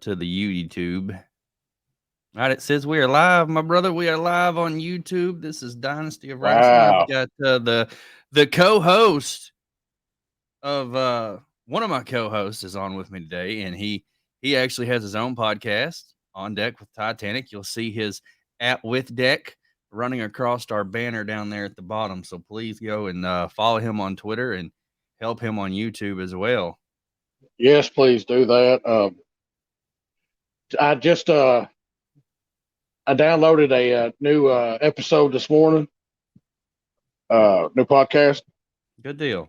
to the YouTube. All right, it says we are live, my brother. We are live on YouTube. This is Dynasty of Wrestling. Wow. I've got the co-host of one of my co-hosts is on with me today, and he actually has his own podcast, On Deck with Titanic. You'll see his at with deck running across our banner down there at the bottom. So please go and follow him on Twitter and help him on YouTube as well. Yes, please do that. I just I downloaded a new episode this morning. New podcast. Good deal.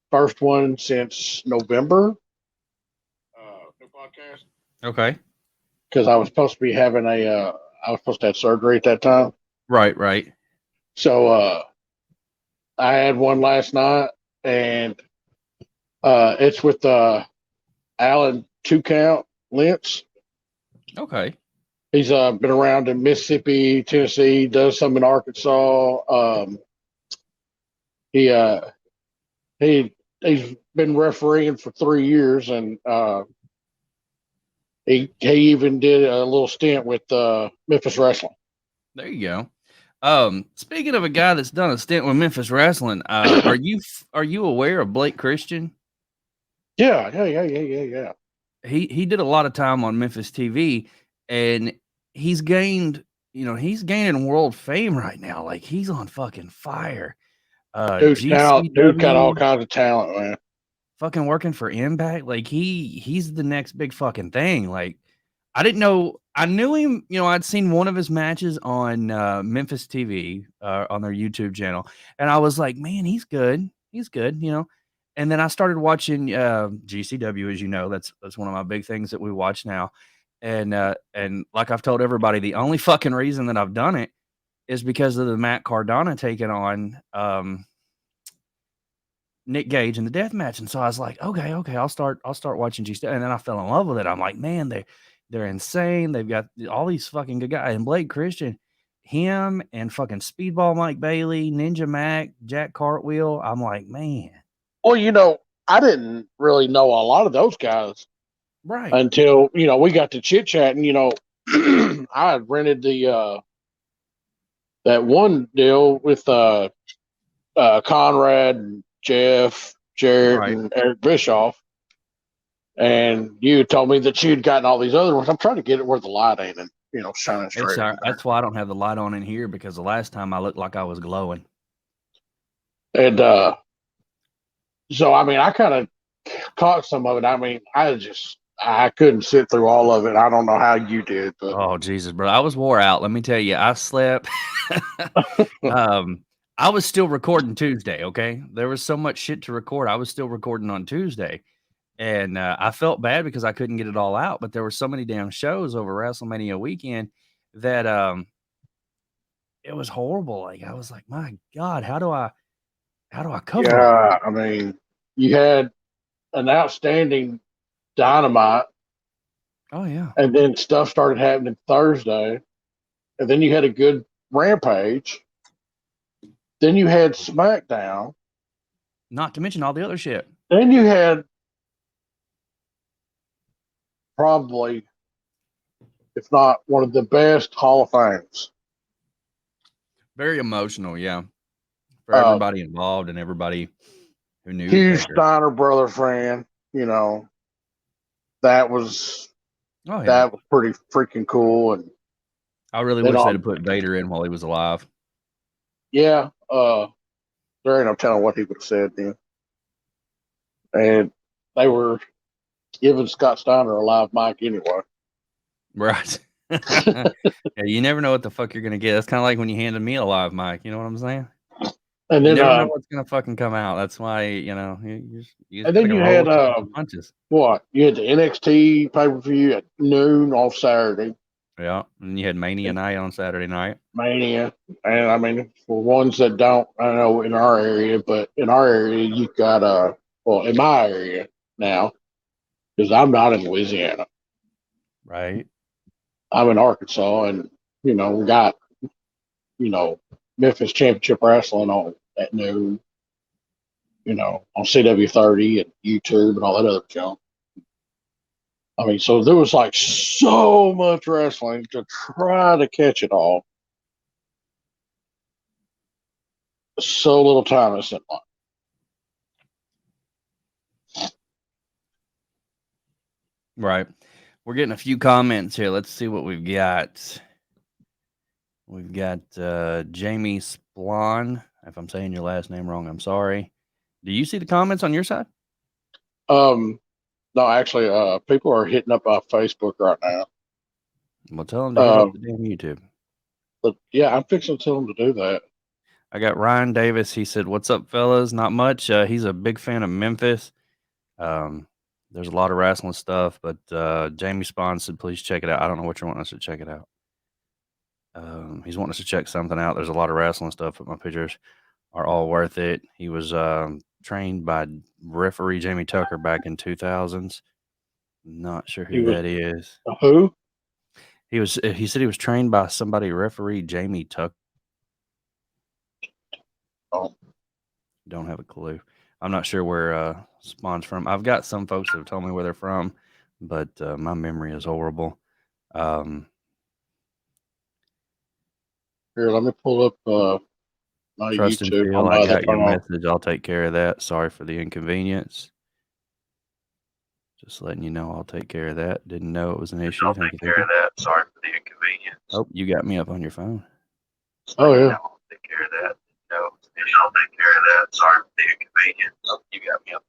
First one since November. New podcast. Okay. Because I was supposed to be having I was supposed to have surgery at that time. Right. So I had one last night, and it's with Alan Two Count Lentz. Okay. He's been around in Mississippi, Tennessee, does some in Arkansas. He's been refereeing for 3 years, and he even did a little stint with Memphis Wrestling. There you go. Speaking of a guy that's done a stint with Memphis Wrestling, are you aware of Blake Christian? Yeah. He did a lot of time on Memphis TV, and he's gaining world fame right now. Like, he's on fucking fire. Dude got all kinds of talent, man. Fucking working for Impact. Like, he's the next big fucking thing. Like, I didn't know. I knew him. I'd seen one of his matches on Memphis TV on their YouTube channel, and I was like, man, he's good. He's good. And then I started watching GCW, as you know. That's one of my big things that we watch now. And like I've told everybody, the only fucking reason that I've done it is because of the Matt Cardona taking on Nick Gage in the death match. And so I was like, okay, I'll start watching GCW. And then I fell in love with it. I'm like, man, they're insane. They've got all these fucking good guys. And Blake Christian, him and fucking Speedball Mike Bailey, Ninja Mac, Jack Cartwheel. I'm like, man. Well, I didn't really know a lot of those guys. Right. Until, we got to chit chatting, I had rented the that one deal with Conrad and Jeff, Jarrett, Right. and Eric Bischoff. And you told me that you'd gotten all these other ones. I'm trying to get it where the light ain't and, shining straight. That's why I don't have the light on in here, because the last time I looked like I was glowing. And so, I kind of caught some of it. I couldn't sit through all of it. I don't know how you did. But. Oh, Jesus, bro. I was wore out. Let me tell you, I slept. I was still recording Tuesday, okay? There was so much shit to record. I was still recording on Tuesday. And I felt bad because I couldn't get it all out. But there were so many damn shows over WrestleMania weekend that it was horrible. Like, I was like, my God, how do I cover it? Yeah, you had an outstanding Dynamite. Oh, yeah. And then stuff started happening Thursday. And then you had a good Rampage. Then you had SmackDown. Not to mention all the other shit. Then you had probably, if not one of the best Hall of Fames. Very emotional, yeah. For everybody involved and everybody who knew. Huge Steiner brother fan, that was pretty freaking cool. And I really wish they'd have put Vader in while he was alive. Yeah, there ain't no telling what he would have said then. And they were giving Scott Steiner a live mic anyway. Right. Yeah, you never know what the fuck you're gonna get. That's kind of like when you handed me a live mic. You know what I'm saying? And then you never know what's gonna fucking come out. That's why you and then you had punches. What? You had the NXT pay-per-view at noon on Saturday. Yeah, and you had Mania night on Saturday night. Mania, and for ones that don't, I don't know in our area, but in our area you've got in my area now, because I'm not in Louisiana. Right. I'm in Arkansas, and we got Memphis Championship Wrestling on at noon. On CW30 and YouTube and all that other junk. I mean, so there was like so much wrestling to try to catch it all. So little time is in life. Right. We're getting a few comments here. Let's see what we've got. We've got Jamie Splon. If I'm saying your last name wrong, I'm sorry. Do you see the comments on your side? No, actually, people are hitting up our Facebook right now. Well, tell them to hit up the damn YouTube. But yeah, I'm fixing to tell them to do that. I got Ryan Davis. He said, "What's up, fellas? Not much." He's a big fan of Memphis. There's a lot of wrestling stuff, but Jamie Spawn said, "Please check it out." I don't know what you're wanting us to check it out. He's wanting us to check something out. There's a lot of wrestling stuff, but my pictures are all worth it. He was trained by referee Jamie Tucker back in 2000s. Not sure who that is. Who? He said he was trained by somebody, referee Jamie Tucker. Oh. Don't have a clue. I'm not sure where Spawn's from. I've got some folks that have told me where they're from, but my memory is horrible. Here, let me pull up my Trust and YouTube. feel. I got your message. I'll take care of that. Sorry for the inconvenience. Just letting you know, I'll take care of that. Didn't know it was an issue. I'll take care of that. Sorry for the inconvenience. Oh, you got me up on your phone. Oh yeah. I'll take care of that. No, I'll take care of that. Sorry for the inconvenience. Oh, you got me up.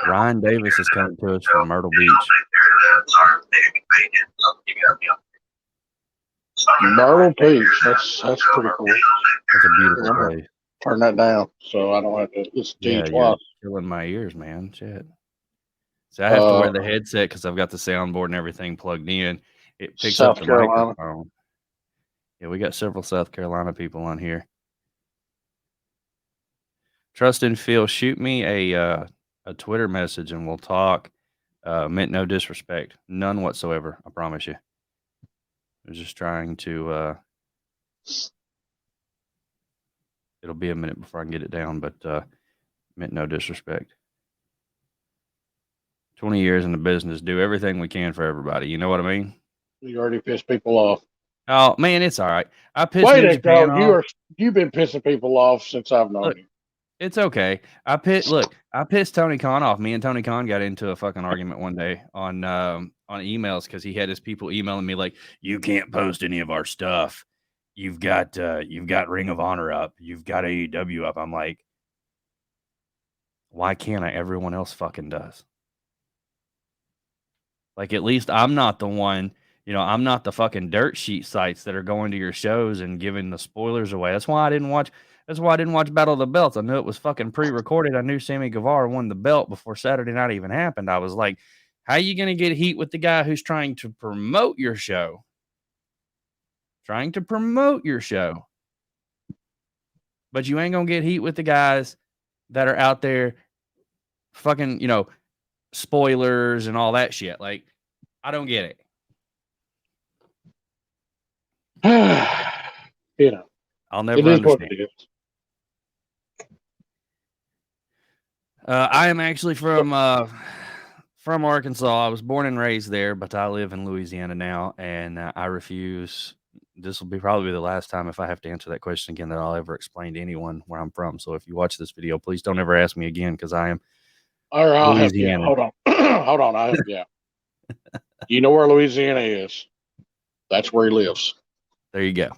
Ryan Davis is coming to us from Myrtle Beach. I'll take care of that. Sorry for the inconvenience. Oh, you got me up. Myrtle Beach. That's pretty cool. That's a beautiful place. Turn that down so I don't have to listen to you twice. You're killing my ears, man. Shit. So I have to wear the headset because I've got the soundboard and everything plugged in. It picks up the microphone. Yeah, we got several South Carolina people on here. Trust and Phil, shoot me a Twitter message and we'll talk. Meant no disrespect, none whatsoever. I promise you. I was just trying to. It'll be a minute before I can get it down, but meant no disrespect. 20 years in the business, do everything we can for everybody. You know what I mean? You already pissed people off. Oh man, it's all right. I pissed Wait, you've been pissing people off since I've known you. It's okay. I pissed Tony Khan off. Me and Tony Khan got into a fucking argument one day on emails because he had his people emailing me like, "You can't post any of our stuff. You've got Ring of Honor up. You've got AEW up." I'm like, why can't I? Everyone else fucking does. Like, at least I'm not the one. I'm not the fucking dirt sheet sites that are going to your shows and giving the spoilers away. That's why I didn't watch Battle of the Belts. I knew it was fucking pre-recorded. I knew Sammy Guevara won the belt before Saturday night even happened. I was like, how are you going to get heat with the guy who's trying to promote your show? But you ain't going to get heat with the guys that are out there fucking, spoilers and all that shit. Like, I don't get it. I'll never understand. I am actually from Arkansas. I was born and raised there, but I live in Louisiana now, and I refuse. This will be probably the last time if I have to answer that question again that I'll ever explain to anyone where I'm from. So if you watch this video, please don't ever ask me again because I am. All right, I'll help you. Hold on. Hold on. I'll help you out. You know where Louisiana is? That's where he lives. There you go.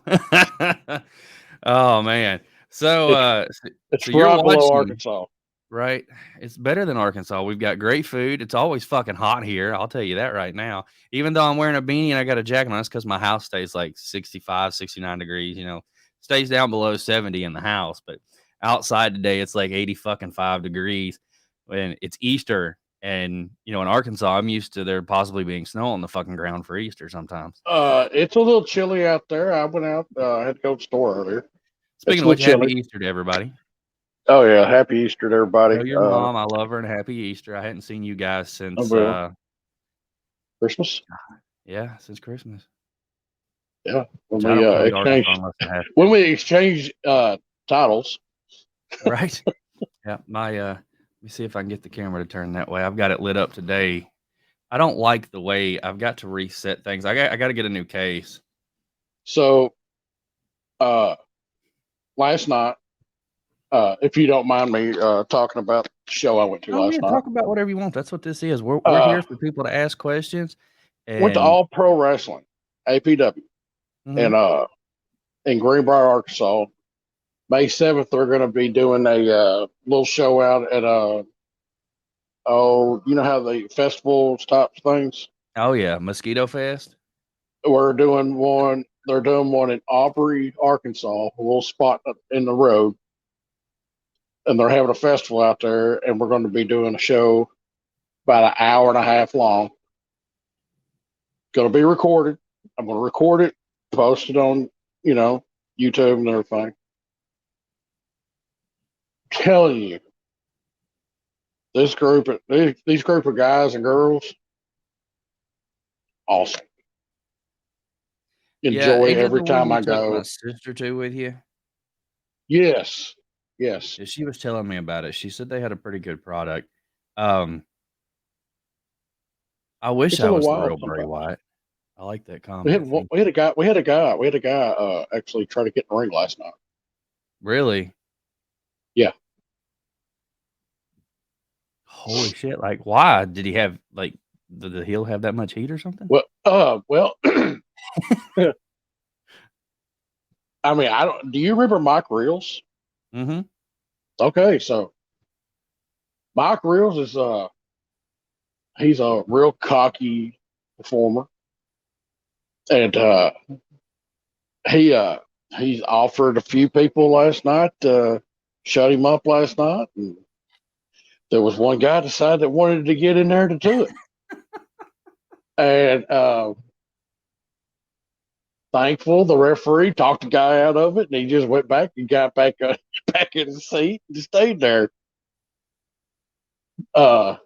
Oh man. So it's right below Arkansas. Right. It's better than Arkansas. We've got great food. It's always fucking hot here. I'll tell you that right now. Even though I'm wearing a beanie and I got a jacket on, that's because my house stays like 65, 69 degrees, stays down below 70 in the house. But outside today, it's like 80 fucking 5 degrees. And it's Easter. And, in Arkansas, I'm used to there possibly being snow on the fucking ground for Easter sometimes. It's a little chilly out there. I went out. I had to go to the store earlier. Speaking of which, happy Easter to everybody. Oh, yeah. Happy Easter to everybody. Tell your mom I love her and happy Easter. I hadn't seen you guys since Christmas. Yeah, since Christmas. Yeah. When we exchanged titles. Right. Yeah. Let me see if I can get the camera to turn that way. I've got it lit up today I don't like the way I've got to reset things. I got to get a new case. So, last night, if you don't mind me talking about the show I went to Oh, last yeah, night, talk about whatever you want. That's what this is. We're here for people to ask questions. went to And All Pro Wrestling, APW, mhm. in Greenbrier, Arkansas. May 7th, they're going to be doing a little show out at you know how the festivals type things. Oh yeah, Mosquito Fest. We're doing one. They're doing one in Aubrey, Arkansas, a little spot in the road, and they're having a festival out there. And we're going to be doing a show about an hour and a half long. Going to be recorded. I'm going to record it, post it on, YouTube and everything. Telling you, these group of guys and girls, awesome. Yeah, Enjoy any of every the ones time you I took go. my sister to with you? Yes. Yeah, she was telling me about it. She said they had a pretty good product. I wish It's I a little was the real wild Bray sometimes. Wyatt. I like that We comment. had we had a guy actually try to get in the ring last night. Really? Yeah. Holy shit! Like, why did he have like? Did the heel have that much heat or something? Well, I mean, I don't. Do you remember Mike Reels? Mm-hmm. Okay, so Mike Reels is he's a real cocky performer, and he's offered a few people last night to shut him up last night, and there was one guy decided that wanted to get in there to do it, and thankful the referee talked the guy out of it, and he just went back and got back back in his seat and stayed there. Oh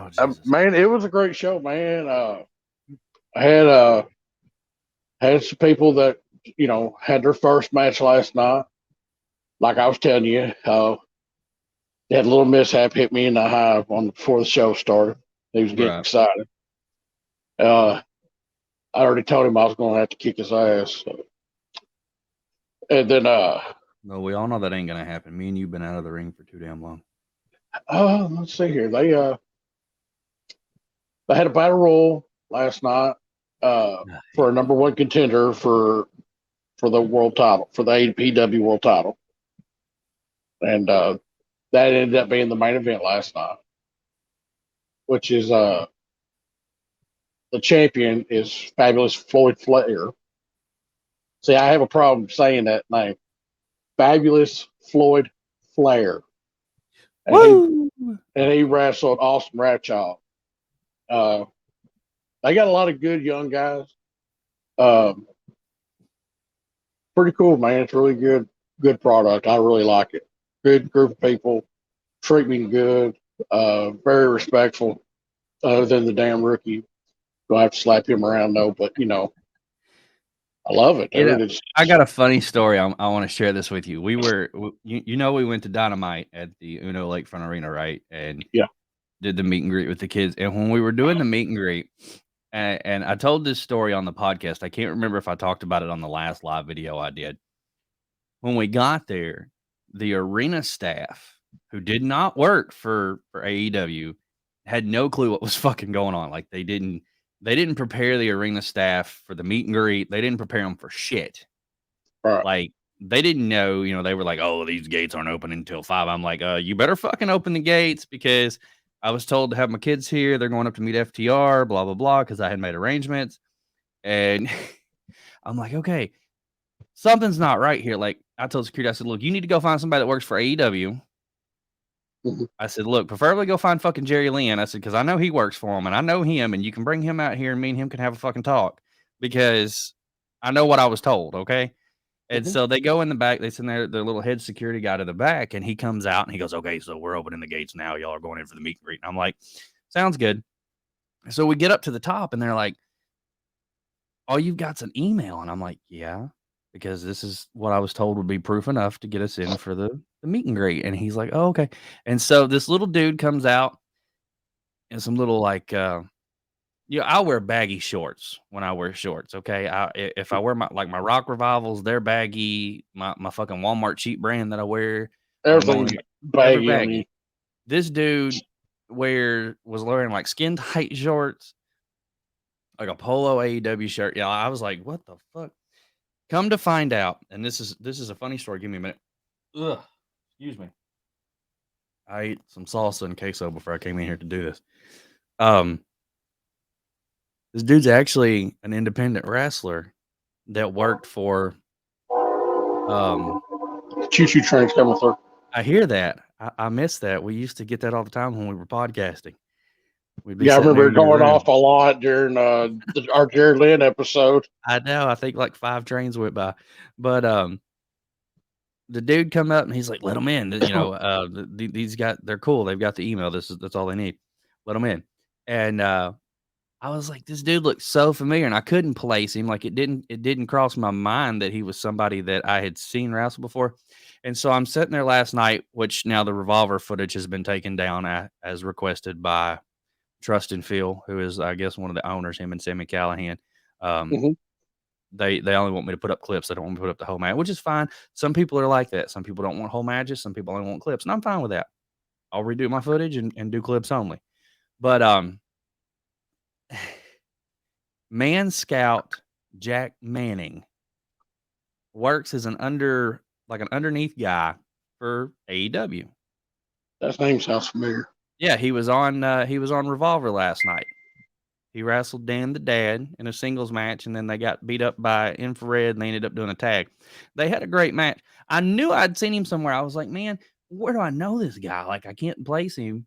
Jesus! Man, it was a great show, man. I had some people that had their first match last night. Like I was telling you, they had a little mishap hit me in the hive before the show started. He was getting excited. I already told him I was going to have to kick his ass. So. And then, no, we all know that ain't gonna happen. Me and you've been out of the ring for too damn long. Let's see here. They had a battle royal last night for a number one contender for the world title, for the APW world title, and that ended up being the main event last night, which is the champion is Fabulous Floyd Flair. See, I have a problem saying that name, Fabulous Floyd Flair, and he wrestled Austin Ratchild. They got a lot of good young guys. Pretty cool, man. It's really good product. I really like it. Good group of people, treat me good, very respectful. Other than the damn rookie, gonna have to slap him around though. But I love it. I got a funny story. I want to share this with you. We were, we went to Dynamite at the Uno Lakefront Arena, right? And did the meet and greet with the kids. And when we were doing the meet and greet, and I told this story on the podcast. I can't remember if I talked about it on the last live video I did. When we got there, the arena staff, who did not work for AEW, had no clue what was fucking going on. Like they didn't prepare the arena staff for the meet and greet. They didn't prepare them for shit. Right. Like they didn't know, they were like, oh, these gates aren't open until 5. I'm like, you better fucking open the gates because I was told to have my kids here. They're going up to meet FTR, blah, blah, blah, because I had made arrangements. And I'm like, okay, something's not right here. Like I told security, I said, look, you need to go find somebody that works for AEW. I said, look, preferably go find fucking Jerry Lynn. I said, because I know he works for him and I know him, and you can bring him out here and me and him can have a fucking talk because I know what I was told. Okay. And so they go in the back, they send their little head security guy to the back, and he comes out and he goes, okay, so we're opening the gates now. Y'all are going in for the meet and greet. And I'm like, sounds good. So we get up to the top and they're like, all you've got's an email. And I'm like, yeah, because this is what I was told would be proof enough to get us in for the meet and greet. And he's like, oh, okay. And so this little dude comes out in some little Yeah, I'll wear baggy shorts when I wear shorts. Okay, if I wear my Rock Revivals, they're baggy. My fucking Walmart cheap brand that I wear when I'm Everything's on ever baggy on you. baggy. This dude was wearing like skin tight shorts, like a polo AEW shirt. Yeah, I was like, what the fuck? Come to find out, and this is a funny story. Give me a minute. Ugh, excuse me. I ate some salsa and queso before I came in here to do this. This dude's actually an independent wrestler that worked for. Choo-choo train's coming through. I hear that. I miss that. We used to get that all the time when we were podcasting. We'd be Yeah, I sitting there remember in your going room. off a lot during our Jared Lynn episode. I know. I think like 5 trains went by, but the dude come up and he's like, "Let them in." You know, these guys, they're cool. They've got the email. That's all they need. Let them in. And I was like, this dude looks so familiar, and I couldn't place him. Like it didn't cross my mind that he was somebody that I had seen wrestle before. And so I'm sitting there last night, which now the Revolver footage has been taken down as requested by Trust and Phil, who is, I guess, one of the owners, him and Sammy Callahan. Mm-hmm. They only want me to put up clips. They don't want me to put up the whole match, which is fine. Some people are like that. Some people don't want whole matches. Some people only want clips, and I'm fine with that. I'll redo my footage and do clips only. But Man Scout Jack Manning works as an underneath guy for AEW. That name sounds familiar. Yeah, he was on Revolver last night. He wrestled Dan the Dad in a singles match, and then they got beat up by Infrared, and they ended up doing a tag. They had a great match. I knew I'd seen him somewhere. I was like, man, where do I know this guy? Like, I can't place him.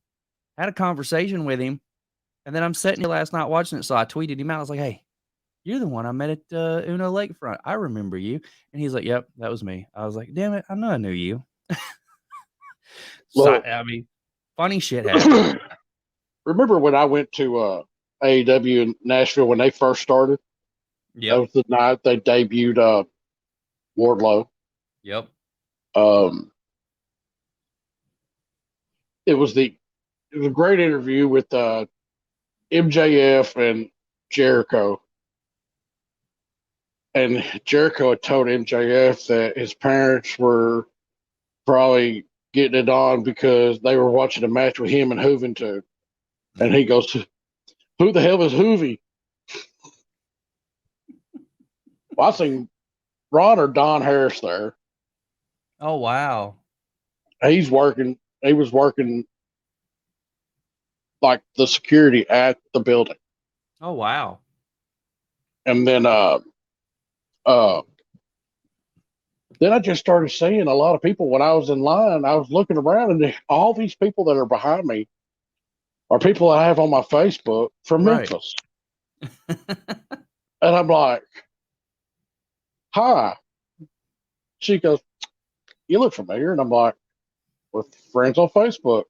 Had a conversation with him, and then I'm sitting here last night watching it, so I tweeted him out. I was like, hey, you're the one I met at Uno Lakefront. I remember you. And he's like, yep, that was me. I was like, damn it, I know I knew you. So, Well, I mean, funny shit happened. remember when I went to AEW in Nashville when they first started? That Yep. was the night they debuted Wardlow. Yep. It was a great interview with MJF and Jericho. And Jericho had told MJF that his parents were probably getting it on because they were watching a match with him and Juventud. And he goes, who the hell is Hoovy? Well, I seen Ron or Don Harris there. Oh, wow. He was working like the security at the building. Oh, wow. And then I just started seeing a lot of people when I was in line. I was looking around, and all these people that are behind me are people I have on my Facebook from Memphis. And I'm like, hi. She goes, you look familiar. And I'm like, we're friends on Facebook.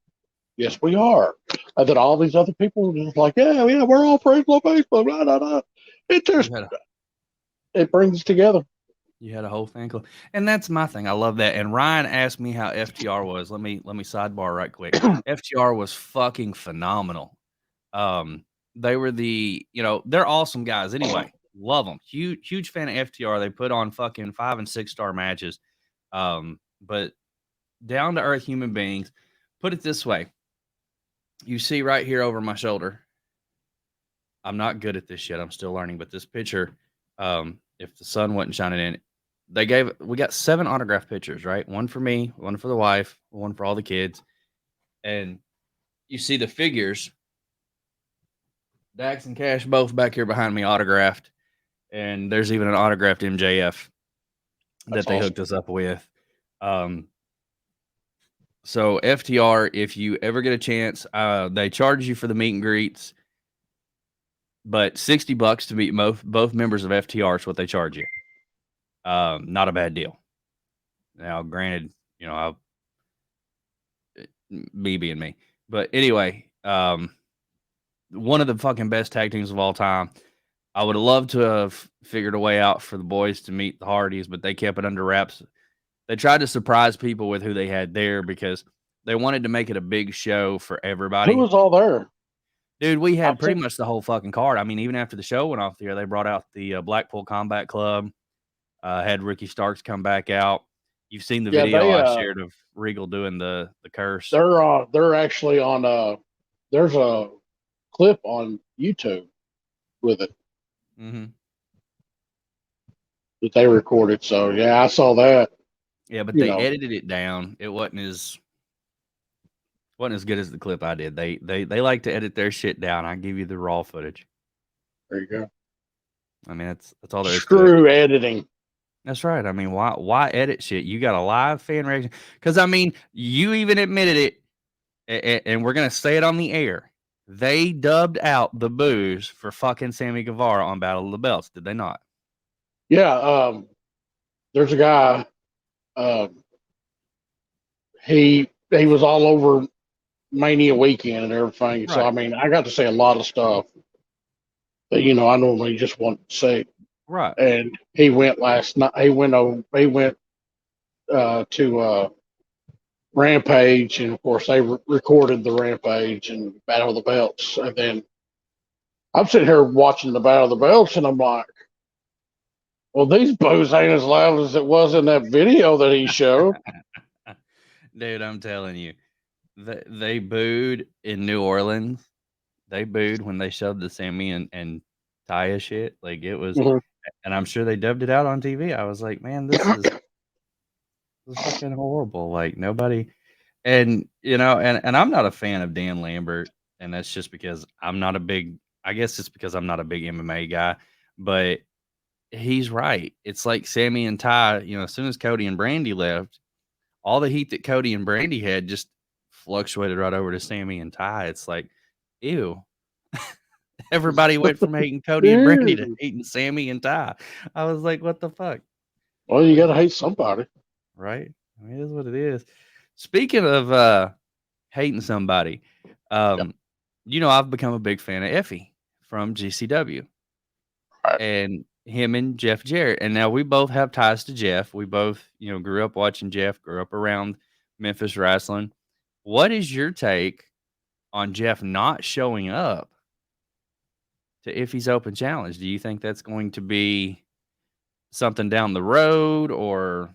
Yes, we are. And then all these other people were just like, yeah, we're all friends on Facebook. Blah, blah, blah. It just, it brings us together. You had a whole fan club. And that's my thing. I love that. And Ryan asked me how FTR was. Let me sidebar right quick. FTR was fucking phenomenal. They were they're awesome guys anyway. Love them. Huge fan of FTR. They put on fucking 5 and 6 star matches. But down to earth human beings. Put it this way. You see right here over my shoulder. I'm not good at this shit. I'm still learning, but this picture, if the sun wasn't shining in it, we got 7 autograph pictures, right? One for me, one for the wife, one for all the kids. And you see the figures. Dax and Cash both back here behind me autographed. And there's even an autographed MJF that they hooked us up with. So FTR, if you ever get a chance, they charge you for the meet and greets, but $60 to meet both members of FTR is what they charge you. Not a bad deal. Now, granted, me being me, but anyway, one of the fucking best tag teams of all time. I would have loved to have figured a way out for the boys to meet the Hardys, but they kept it under wraps. They tried to surprise people with who they had there because they wanted to make it a big show for everybody. Who was all there? Dude, we had I've pretty seen, much the whole fucking card. I mean, even after the show went off the air, they brought out the Blackpool Combat Club. Had Ricky Starks come back out. You've seen the yeah, video I shared of Regal doing the curse. they're actually on there's a clip on YouTube with it Mm-hmm. that they recorded. So yeah, I saw that. Yeah, but You they know, edited it down. It wasn't as good as the clip I did. They like to edit their shit down. I give you the raw footage. there you go. I mean, that's all there is to it. Screw editing. That's right. I mean, why edit shit? You got a live fan reaction. Because I mean, you even admitted it, and we're gonna say it on the air. They dubbed out the boos for fucking Sammy Guevara on Battle of the Belts, did they not? Yeah, there's a guy. Um, he was all over Mania weekend and everything. So Right. I mean, I got to say a lot of stuff that I normally just want to say. Right. And he went last night. He went to Rampage, and of course they recorded the Rampage and Battle of the Belts. And then I'm sitting here watching the Battle of the Belts, and I'm like, well, these boos ain't as loud as it was in that video that he showed. Dude, I'm telling you, they booed in New Orleans. They booed when they showed the Sammy and Taya shit. Like it was, Mhm. and I'm sure they dubbed it out on TV. I was like, man, this is fucking horrible. Like nobody, and and I'm not a fan of Dan Lambert, and that's just because I'm not a big. I guess it's because I'm not a big MMA guy, but he's right. It's like Sammy and Ty. As soon as Cody and Brandy left, all the heat that Cody and Brandy had just fluctuated right over to Sammy and Ty. It's like, ew. Everybody went from hating Cody and Brandy to hating Sammy and Ty. I was like, what the fuck? Well, you got to hate somebody. Right? I mean, it is what it is. Speaking of hating somebody, Yep. I've become a big fan of Effie from GCW. Right. And him and Jeff Jarrett. And now we both have ties to Jeff. We both, grew up watching Jeff, grew up around Memphis wrestling. What is your take on Jeff not showing up to Iffy's Open Challenge? Do you think that's going to be something down the road, or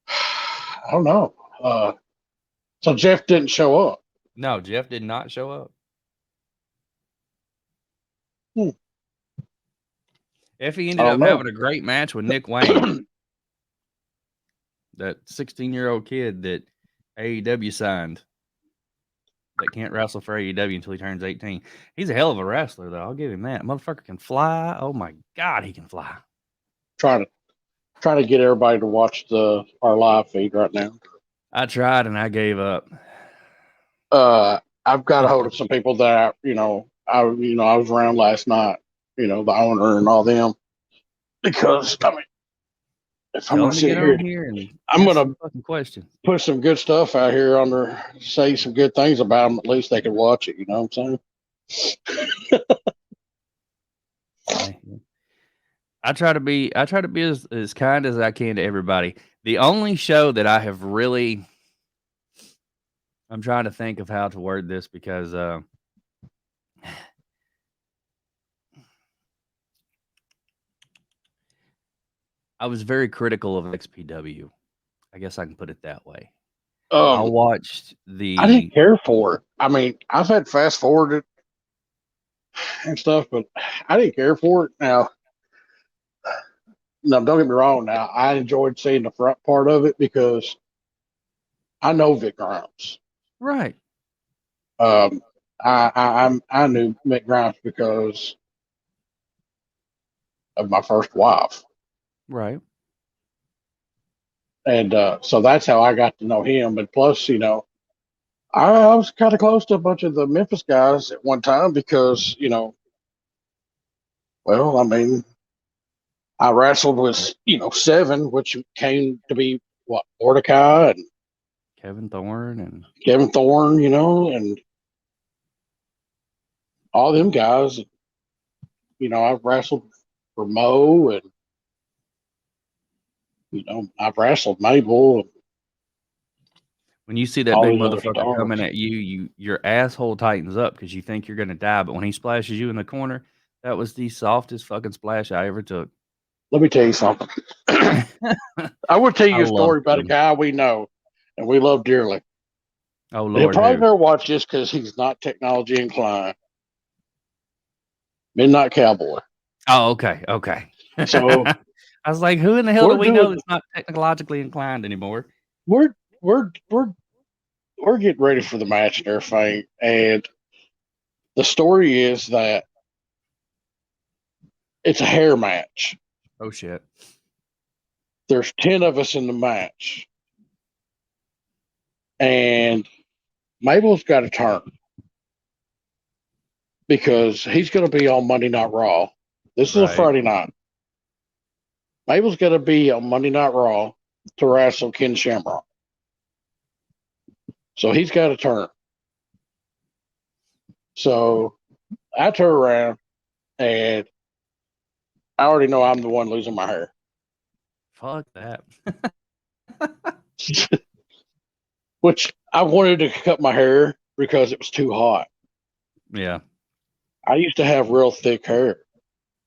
I don't know. So Jeff didn't show up. no? Jeff did not show up. Hmm. Effie I ended don't up know. having a great match with Nick Wayne, that 16-year-old kid that AEW signed that can't wrestle for AEW until he turns 18. He's a hell of a wrestler, though. I'll give him that. Motherfucker can fly. Oh my God, he can fly. Trying to get everybody to watch our live feed right now. I tried and I gave up. I've got a hold of some people that I was around last night. The owner and all them, because I mean, if I'm Tell gonna him to sit get here, on here and I'm ask gonna some fucking questions. put some good stuff out here on there, say some good things about them. At least they can watch it. You know what I'm saying? Hey, I try to be as kind as I can to everybody. The only show that I have really, I'm trying to think of how to word this, because I was very critical of XPW. I guess I can put it that way. I watched I the didn't care for it. I mean, I've had fast forwarded and stuff, but I didn't care for it. Now, no, don't get me wrong. Now, I enjoyed seeing the front part of it because I know Vic Grimes. right. I knew Mick Grimes because of my first wife, Right. and so that's how I got to know him. But plus, I was kind of close to a bunch of the Memphis guys at one time because well, I mean, I wrestled with Seven, which came to be what, Mordecai and Kevin Thorne and Kevin Thorne, and all them guys. I've wrestled for Mo, and I've wrestled Mabel. When you see that all big these other motherfucker coming stars. at you, your asshole tightens up because you think you're gonna die. But when he splashes you in the corner, that was the softest fucking splash I ever took. Let me tell you something. I would tell I you a loved story about a him. guy we know and we love dearly. Oh He'll Lord, probably who? never watch this because he's not technology inclined. Midnight Cowboy. Oh, okay, okay. So I was like, who in the hell do we're we know doing that's not technologically inclined anymore? we're we're we're we're getting ready for the match and everything. And the story is that it's a hair match. Oh shit. There's 10 of us in the match. And Mabel's got a turn because he's going to be on Monday Night Raw. This is a Right. Friday night. Mabel's going to be on Monday Night Raw to wrestle Ken Shamrock. So he's got a turn. So I turn around and I already know I'm the one losing my hair. Fuck that. Which I wanted to cut my hair because it was too hot. Yeah. I used to have real thick hair.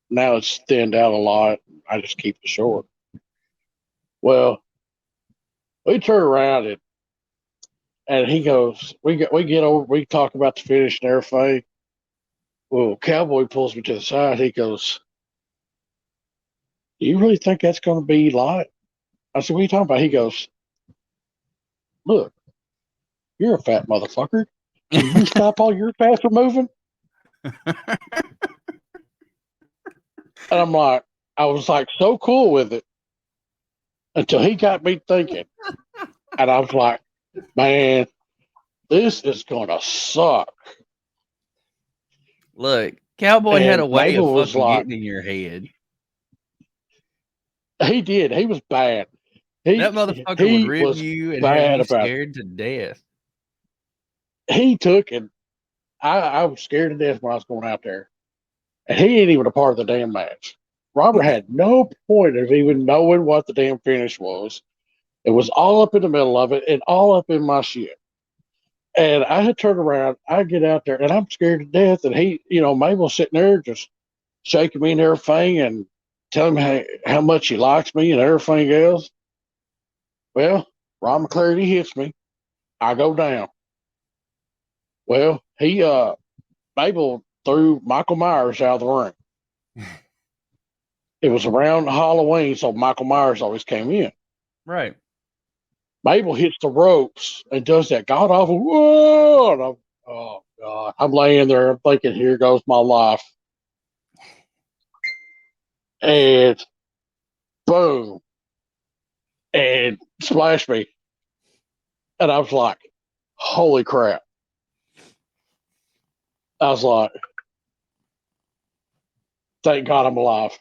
Now it's thinned out a lot. I just keep it short. Well, we turn around and he goes, we get over, we talk about the finish and everything. Well, Cowboy pulls me to the side. He goes, "Do you really think that's going to be light?" I said, "What are you talking about?" He goes, "Look, you're a fat motherfucker. Can you stop all your fats from moving?" And I'm like, I was like so cool with it until he got me thinking. And I was like, man, this is going to suck. Look, Cowboy had And a way of Mabel was fucking like, getting in your head. he did. He was bad. That motherfucker would He rib was you and have bad you about it. scared to death. He took and I was scared to death when I was going out there. And he ain't even a part of the damn match. Robert had no point of even knowing what the damn finish was. It was all up in the middle of it and all up in my shit. And I had turned around, I get out there and I'm scared to death. And he, Mabel's sitting there just shaking me and everything and telling me how much he likes me and everything else. Well, Ron McClary hits me. I go down. Well, Mabel threw Michael Myers out of the ring. It was around Halloween, so Michael Myers always came in. Right. Mabel hits the ropes and does that god awful whoa. And oh God, I'm laying there. I'm thinking, here goes my life. And boom, and splashed me. And I was like, holy crap. I was like, thank God I'm alive.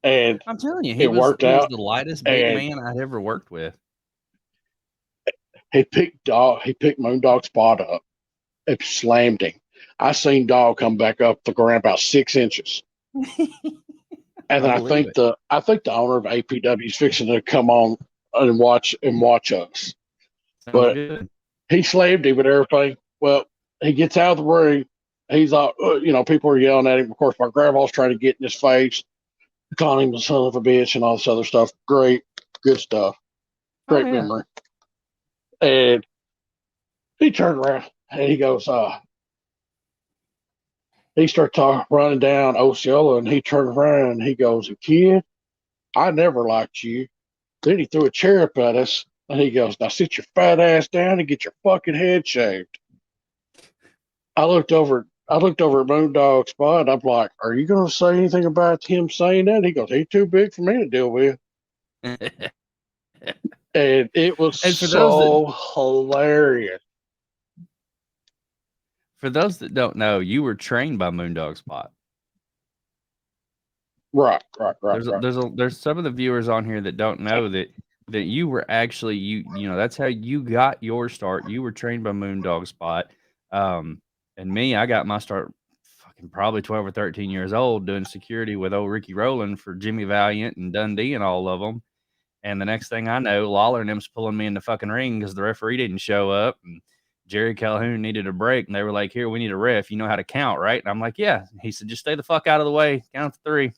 And I'm telling you, it worked he was out. the lightest big And man I'd ever worked with. he picked Moondog's spot up and slammed him. I seen Dog come back up the ground about 6 inches. And then I believe think it. the owner of APW is fixing to come on and watch us. Sounds But good. he slammed him and everything. Well, he gets out of the ring. He's like, people are yelling at him. Of course, my grandma's trying to get in his face, calling him the son of a bitch and all this other stuff. Great, good stuff. Great memory. And he turned around and he goes, he started running down Osceola and he turned around and he goes, "Kid, I never liked you." Then he threw a chair up at us and he goes, "Now sit your fat ass down and get your fucking head shaved." I looked over at Moondog's spot. I'm like, "Are you going to say anything about him saying that?" He goes, "He's too big for me to deal with." And it was And for those hilarious. that don't know, you were trained by Moondog Spot. Right. There's some of the viewers on here that don't know that you were actually that's how you got your start. You were trained by Moondog Spot. And me, I got my start fucking probably 12 or 13 years old doing security with old Ricky Rowland for Jimmy Valiant and Dundee and all of them. And the next thing I know, Lawler and them's pulling me in the fucking ring because the referee didn't show up. And Jerry Calhoun needed a break. And they were like, here, we need a ref. You know how to count, right? And I'm like, yeah. He said, just stay the fuck out of the way. Count to 3.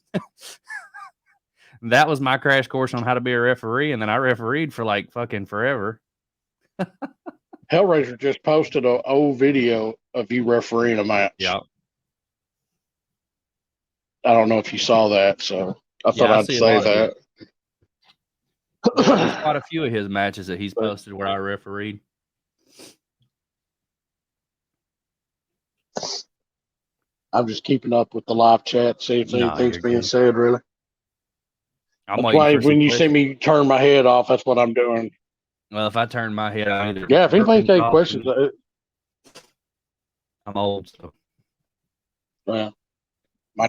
That was my crash course on how to be a referee. And then I refereed for like fucking forever. Hellraiser just posted an old video of you refereeing a match. Yeah. I don't know if you saw that, so I thought I I'd see a say lot of that. There's quite a few of his matches that he's posted where I refereed. I'm just keeping up with the live chat, see if anything's being said, really. I'm that's why when you see me turn my head off, that's what I'm doing. Well, if I turn my head, I either if anybody's got questions, I'm old, so. Well, my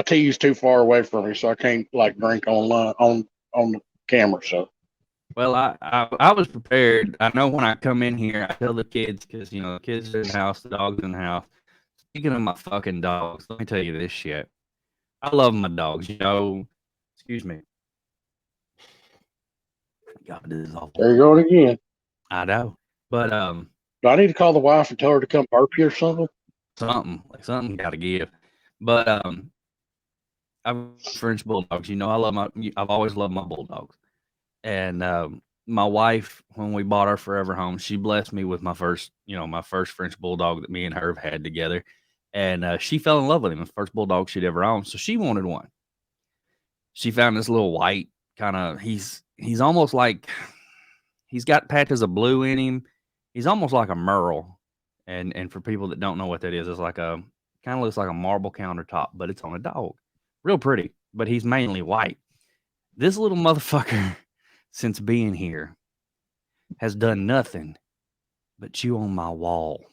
tea's too far away from me, so I can't like drink on the camera. So, well, I was prepared. I know when I come in here, I tell the kids because the kids are in the house, the dogs in the house. Speaking of my fucking dogs, let me tell you this shit. I love my dogs. Excuse me. God, this is awful. There you go again. I know, but do I need to call the wife and tell her to come burp you or something? Something got to give. But I'm French bulldogs. I've always loved my bulldogs. And my wife, when we bought our forever home, she blessed me with my first French bulldog that me and her have had together. And she fell in love with him, the first bulldog she'd ever owned. So she wanted one. She found this little white kind of, he's almost like, he's got patches of blue in him. He's almost like a Merle. And for people that don't know what that is, it's like kind of looks like a marble countertop, but it's on a dog. Real pretty, but he's mainly white. This little motherfucker, since being here, has done nothing but chew on my wall.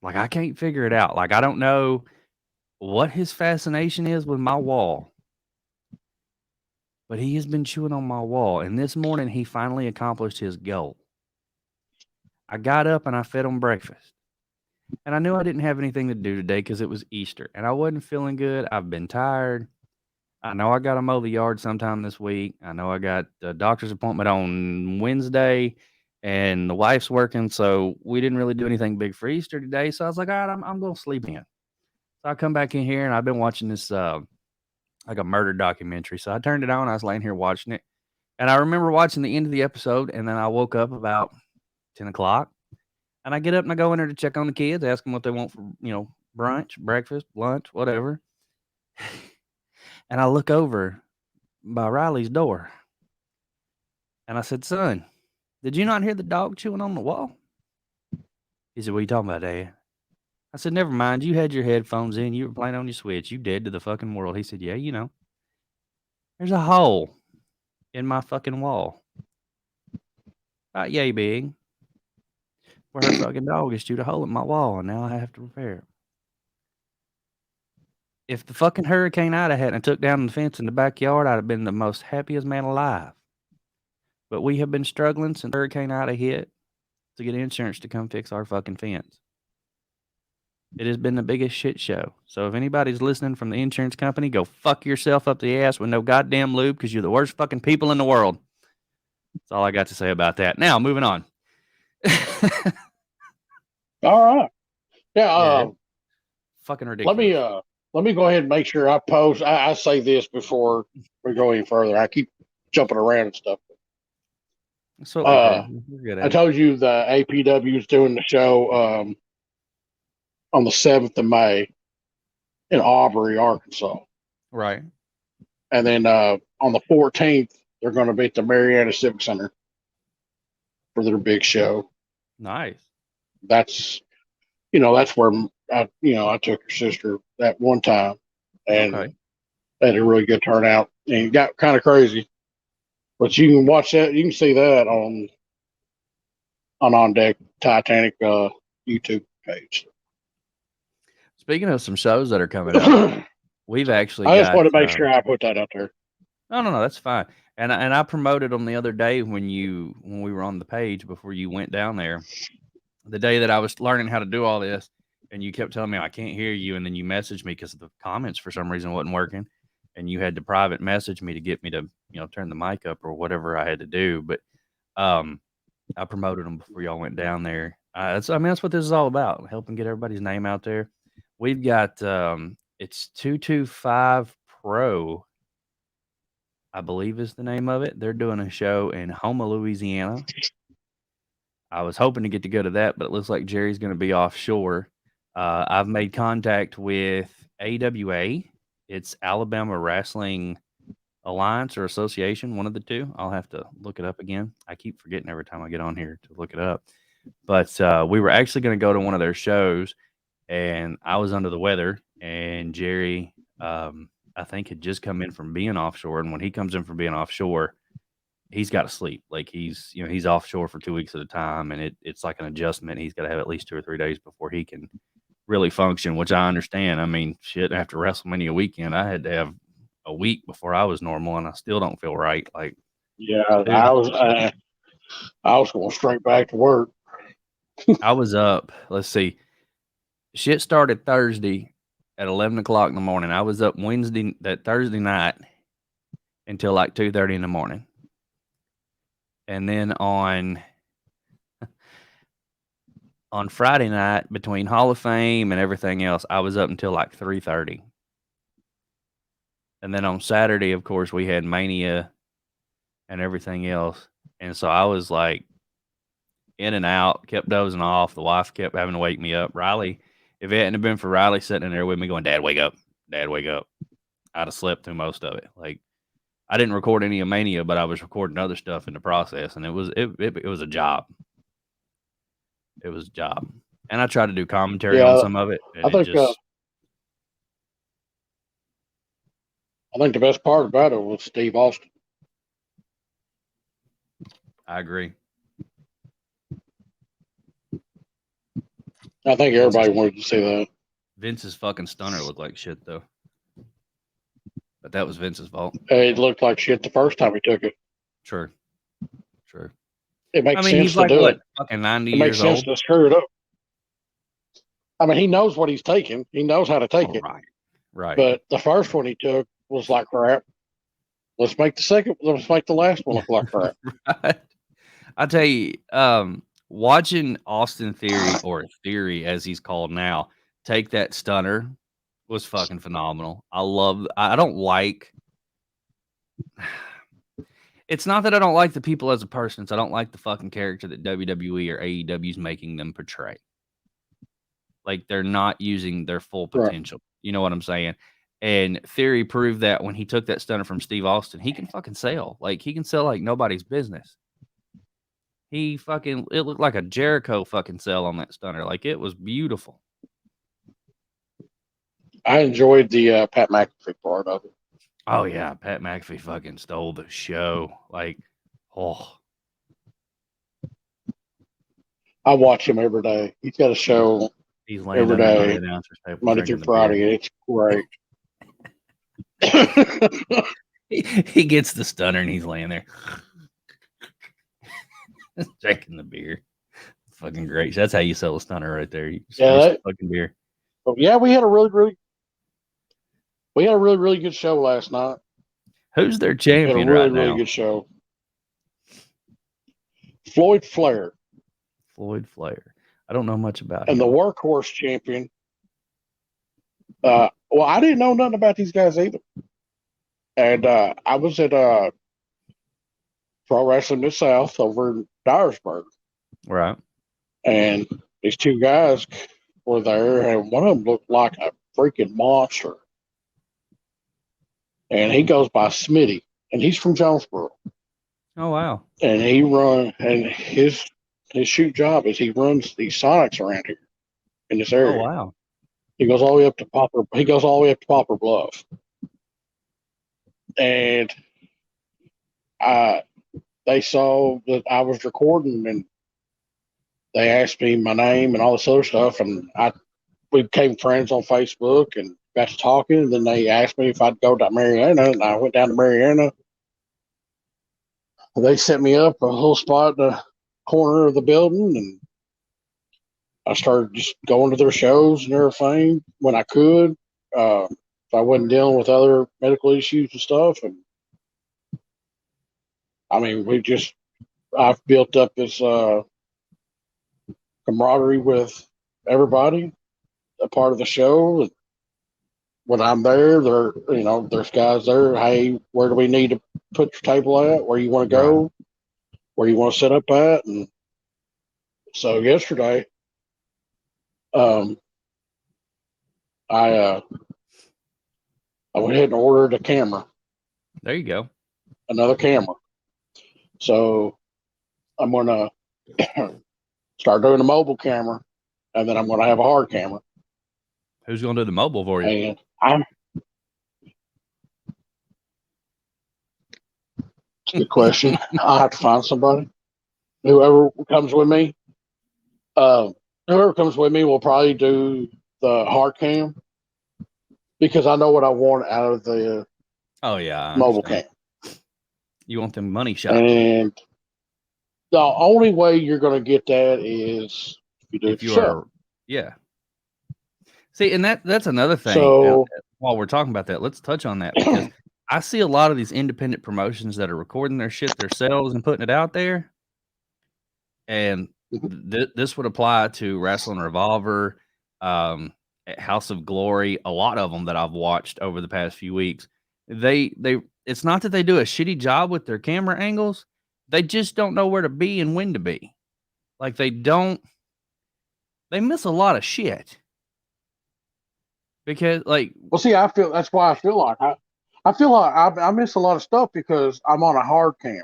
Like, I can't figure it out. Like, I don't know what his fascination is with my wall, but he has been chewing on my wall. And this morning, he finally accomplished his goal. I got up and I fed him breakfast. And I knew I didn't have anything to do today because it was Easter. And I wasn't feeling good. I've been tired. I know I got to mow the yard sometime this week. I know I got a doctor's appointment on Wednesday. And the wife's working, so we didn't really do anything big for Easter today. So I was like, all right, I'm going to sleep in. So I come back in here, and I've been watching this like a murder documentary. So I turned it on. I was laying here watching it. And I remember watching the end of the episode, and then I woke up about 10 o'clock. And I get up and I go in there to check on the kids, ask them what they want for, brunch, breakfast, lunch, whatever. And I look over by Riley's door. And I said, son, did you not hear the dog chewing on the wall? He said, what are you talking about, Dad? I said, never mind. You had your headphones in. You were playing on your Switch. You dead to the fucking world. He said, yeah, there's a hole in my fucking wall. About yay big. Where her fucking dog has chewed a hole in my wall, and now I have to repair it. If the fucking Hurricane Ida hadn't took down the fence in the backyard, I'd have been the most happiest man alive. But we have been struggling since Hurricane Ida hit to get insurance to come fix our fucking fence. It has been the biggest shit show. So if anybody's listening from the insurance company, go fuck yourself up the ass with no goddamn lube because you're the worst fucking people in the world. That's all I got to say about that. Now, moving on. All right. Yeah. Fucking ridiculous. Let me go ahead and make sure I post. I say this before we go any further. I keep jumping around and stuff. That's what we're good at. I told you the APW is doing the show on the 7th of May in Aubrey, Arkansas. Right. And then on the 14th, they're going to be at the Marietta Civic Center for their big show. Nice. That's where I took your sister that one time, and they had a really good turnout, and it got kind of crazy. But you can watch that. You can see that on Deck Titanic YouTube page. Speaking of some shows that are coming up, we've actually. I just want to make sure I put that out there. No, that's fine. And I promoted them the other day when we were on the page before you went down there. The day that I was learning how to do all this, and you kept telling me I can't hear you, and then you messaged me because the comments for some reason wasn't working. and you had to private message me to get me to turn the mic up or whatever I had to do. But I promoted them before y'all went down there. That's what this is all about, helping get everybody's name out there. We've got it's 225 Pro, I believe is the name of it. They're doing a show in Houma, Louisiana. I was hoping to get to go to that, but it looks like Jerry's going to be offshore. I've made contact with AWA. It's Alabama Wrestling Alliance or Association, one of the two. I'll have to look it up again. I keep forgetting every time I get on here to look it up. But we were actually going to go to one of their shows, and I was under the weather, and Jerry, I think, had just come in from being offshore. And when he comes in from being offshore, he's got to sleep. Like he's offshore for 2 weeks at a time, and it's like an adjustment. He's got to have at least 2 or 3 days before he can really function, which I understand. I mean, shit, after WrestleMania weekend, I had to have a week before I was normal, and I still don't feel right. Like, Yeah, dude, I was going straight back to work. I was up. Let's see. Shit started Thursday at 11 o'clock in the morning. I was up Thursday night until like 2:30 in the morning. And then on Friday night, between Hall of Fame and everything else, I was up until like 3:30. And then on Saturday, of course, we had Mania and everything else. And so I was like in and out, kept dozing off. The wife kept having to wake me up. Riley, if it hadn't been for Riley sitting in there with me going, Dad, wake up. Dad, wake up. I'd have slept through most of it. Like, I didn't record any of Mania, but I was recording other stuff in the process, and it was a job. It was a job. And I tried to do commentary on some of it, and I think the best part about it was Steve Austin. I agree. I think everybody wanted to see that. Vince's fucking stunner looked like shit, though. But that was Vince's fault. It looked like shit the first time he took it. True. It makes sense he's to like, do what, it. fucking 90 it years makes sense old? to screw it up. I mean, he knows what he's taking. He knows how to take it. Right. But the first one he took was like crap. Let's make the last one look like crap. Right. I tell you, watching Austin Theory, or Theory as he's called now, take that stunner was fucking phenomenal. I don't like, it's not that I don't like the people as a person. It's I don't like the fucking character that WWE or AEW is making them portray. Like, they're not using their full potential. Right. You know what I'm saying? And Theory proved that when he took that stunner from Steve Austin, he can fucking sell. Like, he can sell like nobody's business. It looked like a Jericho fucking sell on that stunner. Like, it was beautiful. I enjoyed the Pat McAfee part of it. Oh, yeah. Pat McAfee fucking stole the show. Like, oh. I watch him every day. He's got a show every day, Monday through Friday. It's great. He gets the stunner and he's laying there drinking the beer. Fucking great. That's how you sell a stunner right there. Fucking beer. But yeah, we had a really good show last night. Who's their champion right now? Really good show. Floyd Flair. I don't know much about him. And the workhorse champion. Well, I didn't know nothing about these guys either. And I was at Pro Wrestling Mid-South over in Dyersburg. Right. And these two guys were there, and one of them looked like a freaking monster. And he goes by Smitty, and he's from Jonesboro. Oh, wow. And his shoot job is he runs these Sonics around here in this area. Oh, wow. He goes all the way up to Poplar Bluff. And they saw that I was recording, and they asked me my name and all this other stuff, and we became friends on Facebook and got to talking, and then they asked me if I'd go to Mariana, and I went down to Mariana. They set me up a little spot in the corner of the building, and I started just going to their shows and everything when I could. I wasn't dealing with other medical issues and stuff. And I mean, I've built up this camaraderie with everybody, a part of the show. When I'm there, there's guys there. Hey, where do we need to put your table at? Where you want to go? Where you want to set up at? And so yesterday, I went ahead and ordered a camera. There you go. Another camera. So I'm gonna start doing a mobile camera, and then I'm gonna have a hard camera. Who's gonna do the mobile for you? And good question. I'll have to find somebody. Whoever comes with me will probably do the hard cam because I know what I want out of the mobile cam. You want them money shots. And the only way you're going to get that is if you do it yourself. Yeah. See, and that's another thing. So, while we're talking about that, let's touch on that because I see a lot of these independent promotions that are recording their shit themselves and putting it out there. And this would apply to Wrestling Revolver, House of Glory, a lot of them that I've watched over the past few weeks. It's not that they do a shitty job with their camera angles. They just don't know where to be and when to be. Like they miss a lot of shit. Because that's why I feel like I miss a lot of stuff because I'm on a hard cam,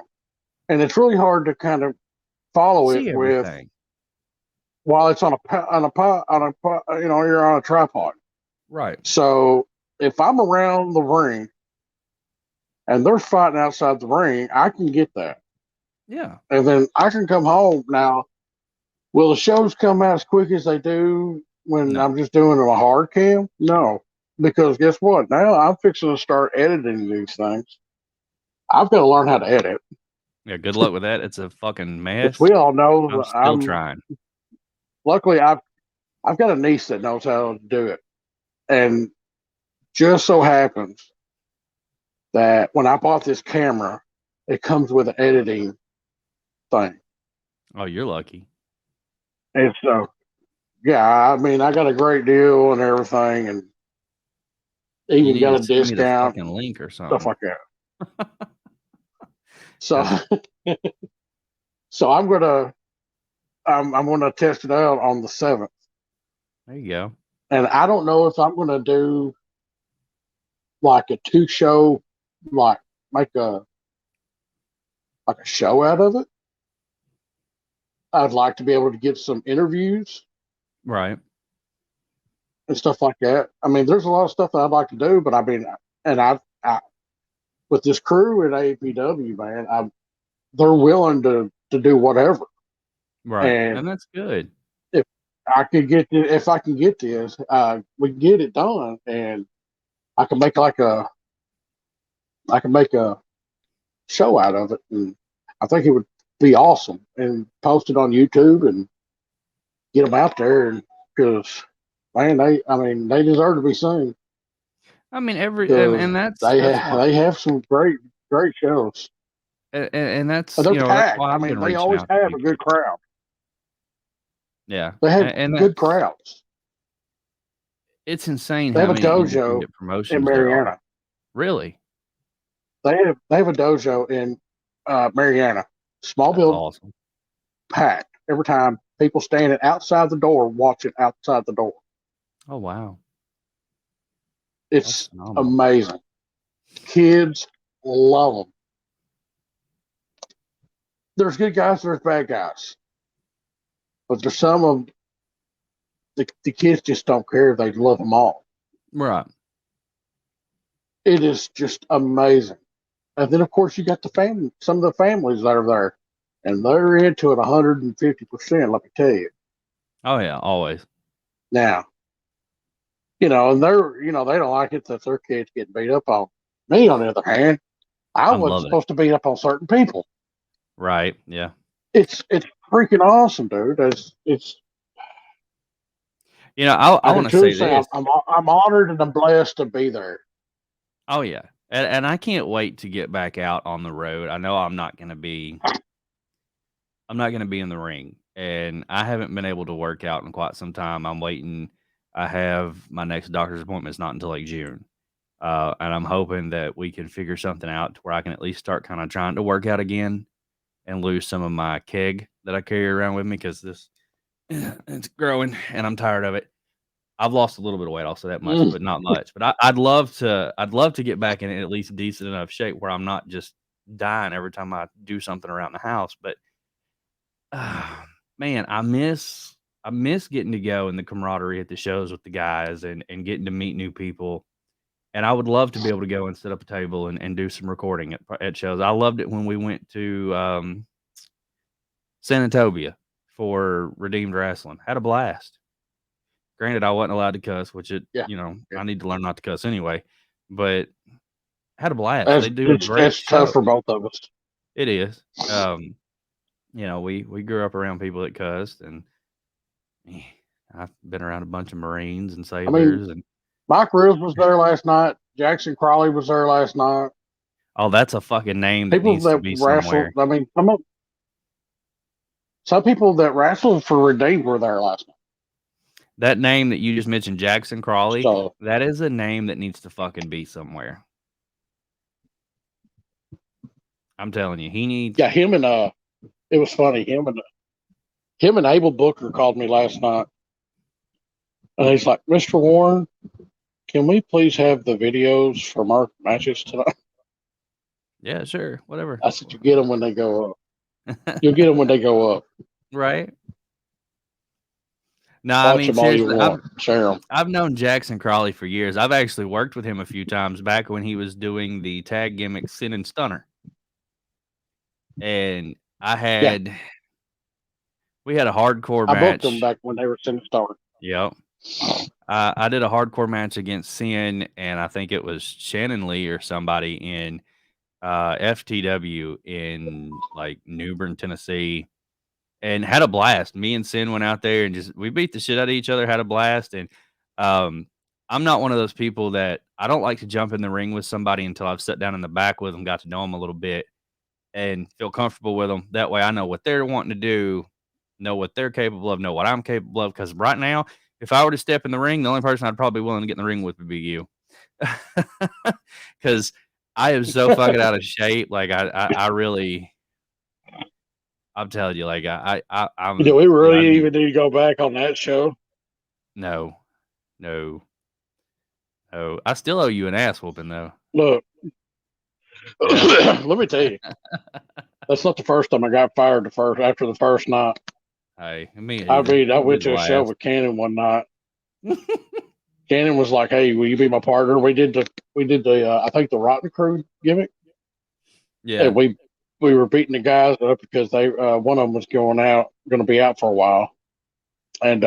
and it's really hard to kind of follow it while it's on you're on a tripod. Right. So if I'm around the ring and they're fighting outside the ring, I can get that. Yeah. And then I can come home. Now, will the shows come out as quick as they do when I'm just doing a hard cam? No. Because guess what? Now I'm fixing to start editing these things. I've got to learn how to edit. Yeah, good luck with that. It's a fucking mess. We all know I'm still trying. Luckily, I've got a niece that knows how to do it. And just so happens that when I bought this camera, it comes with an editing thing. Oh, you're lucky. And so, I mean, I got a great deal and everything, and even got a discount, fucking link or something, stuff like that. So, so I'm gonna test it out on the 7th. There you go. And I don't know if I'm gonna do like a 2-show, like make a show out of it. I'd like to be able to get some interviews, right, and stuff like that. I mean, there's a lot of stuff that I'd like to do, but I mean, and I with this crew at APW, man, they're willing to do whatever. Right, and that's good. If I can get this, we can get it done, and I can make a show out of it, and I think it would be awesome, and post it on YouTube and get them out there, and because man, they deserve to be seen. I mean, and they have some great shows, and that's they're packed. that's why I mean, they always have a good crowd. Yeah, they have good crowds. It's insane. They have a dojo in Mariana. Really? They have a dojo in Mariana. Small building, awesome. Packed every time. People standing outside the door watching outside the door. Oh wow! It's amazing. Kids love them. There's good guys, there's bad guys, but there's some of the kids just don't care. They love them all. Right. It is just amazing. And then, of course, you got the family. Some of the families that are there, and they're into it 150%. Let me tell you. Oh yeah, always. Now, and they're, they don't like it that their kids get beat up on. Me, on the other hand, I wasn't supposed to beat up on certain people. Right. Yeah. It's freaking awesome, dude. It's I I can want to say truly say this. I'm honored and I'm blessed to be there. Oh yeah, and I can't wait to get back out on the road. I know I'm not going to be in the ring, and I haven't been able to work out in quite some time. I'm waiting. I have my next doctor's appointment is not until like June, and I'm hoping that we can figure something out to where I can at least start kind of trying to work out again and lose some of my keg that I carry around with me because this it's growing and I'm tired of it. I've lost a little bit of weight, I'll say that much, Mm. but not much. But I'd love to get back in at least decent enough shape where I'm not just dying every time I do something around the house. But man, I miss getting to go and the camaraderie at the shows with the guys and getting to meet new people. And I would love to be able to go and set up a table and do some recording at shows. I loved it when we went to San Antonio for Redeemed Wrestling. Had a blast. Granted, I wasn't allowed to cuss, which Yeah, I need to learn not to cuss anyway, but had a blast. that's They do a it's great that's tough show. for both of us. It is. We grew up around people that cussed, and eh, I've been around a bunch of Marines and I mean, sailors, and Mike Reels was there last night. Jackson Crawley was there last night. oh, that's a fucking name that People needs to that be wrestled. somewhere. I mean, some people that wrestled for Redeemed were there last night. That name that you just mentioned, Jackson Crawley, So that is a name that needs to fucking be somewhere. I'm telling you, he needs. yeah, him and it was funny. Him and Abel Booker called me last night, and he's like, "Mr. Warren, can we please have the videos from our matches tonight?" Yeah, sure, whatever. I said, "You get them when they go up. You'll get them when they go up. Right? No, I Watch mean them all you seriously, I've want. Share them." I've known Jackson Crawley for years. I've actually worked with him a few times back when he was doing the tag gimmick Sin and Stunner. And Yeah, we had a hardcore I booked them match. back when they were Sin Star. Yep. I did a hardcore match against Sin, and I think it was Shannon Lee or somebody in FTW in like New Bern, Tennessee, and had a blast. Me and Sin went out there and just we beat the shit out of each other, had a blast. And um, I'm not one of those people that I don't like to jump in the ring with somebody until I've sat down in the back with them, got to know them a little bit, and feel comfortable with them. That way, I know what they're wanting to do, know what they're capable of, know what I'm capable of. Because right now, if I were to step in the ring, the only person I'd probably be willing to get in the ring with would be you, because I am so fucking out of shape. Like I really. I'm telling you, like Do we I really need even need to go back on that show? no, no, no. I still owe you an ass whooping though. Look, Yeah. let me tell you, that's not the first time I got fired. After the first night, Hey, me I either. mean, I It'll be went the to a show last. with Cannon one night. Cannon was like, "Hey, will you be my partner?" We did the I think the Rotten Crew gimmick, Yeah. and we were beating the guys up because they one of them was going to be out for a while, and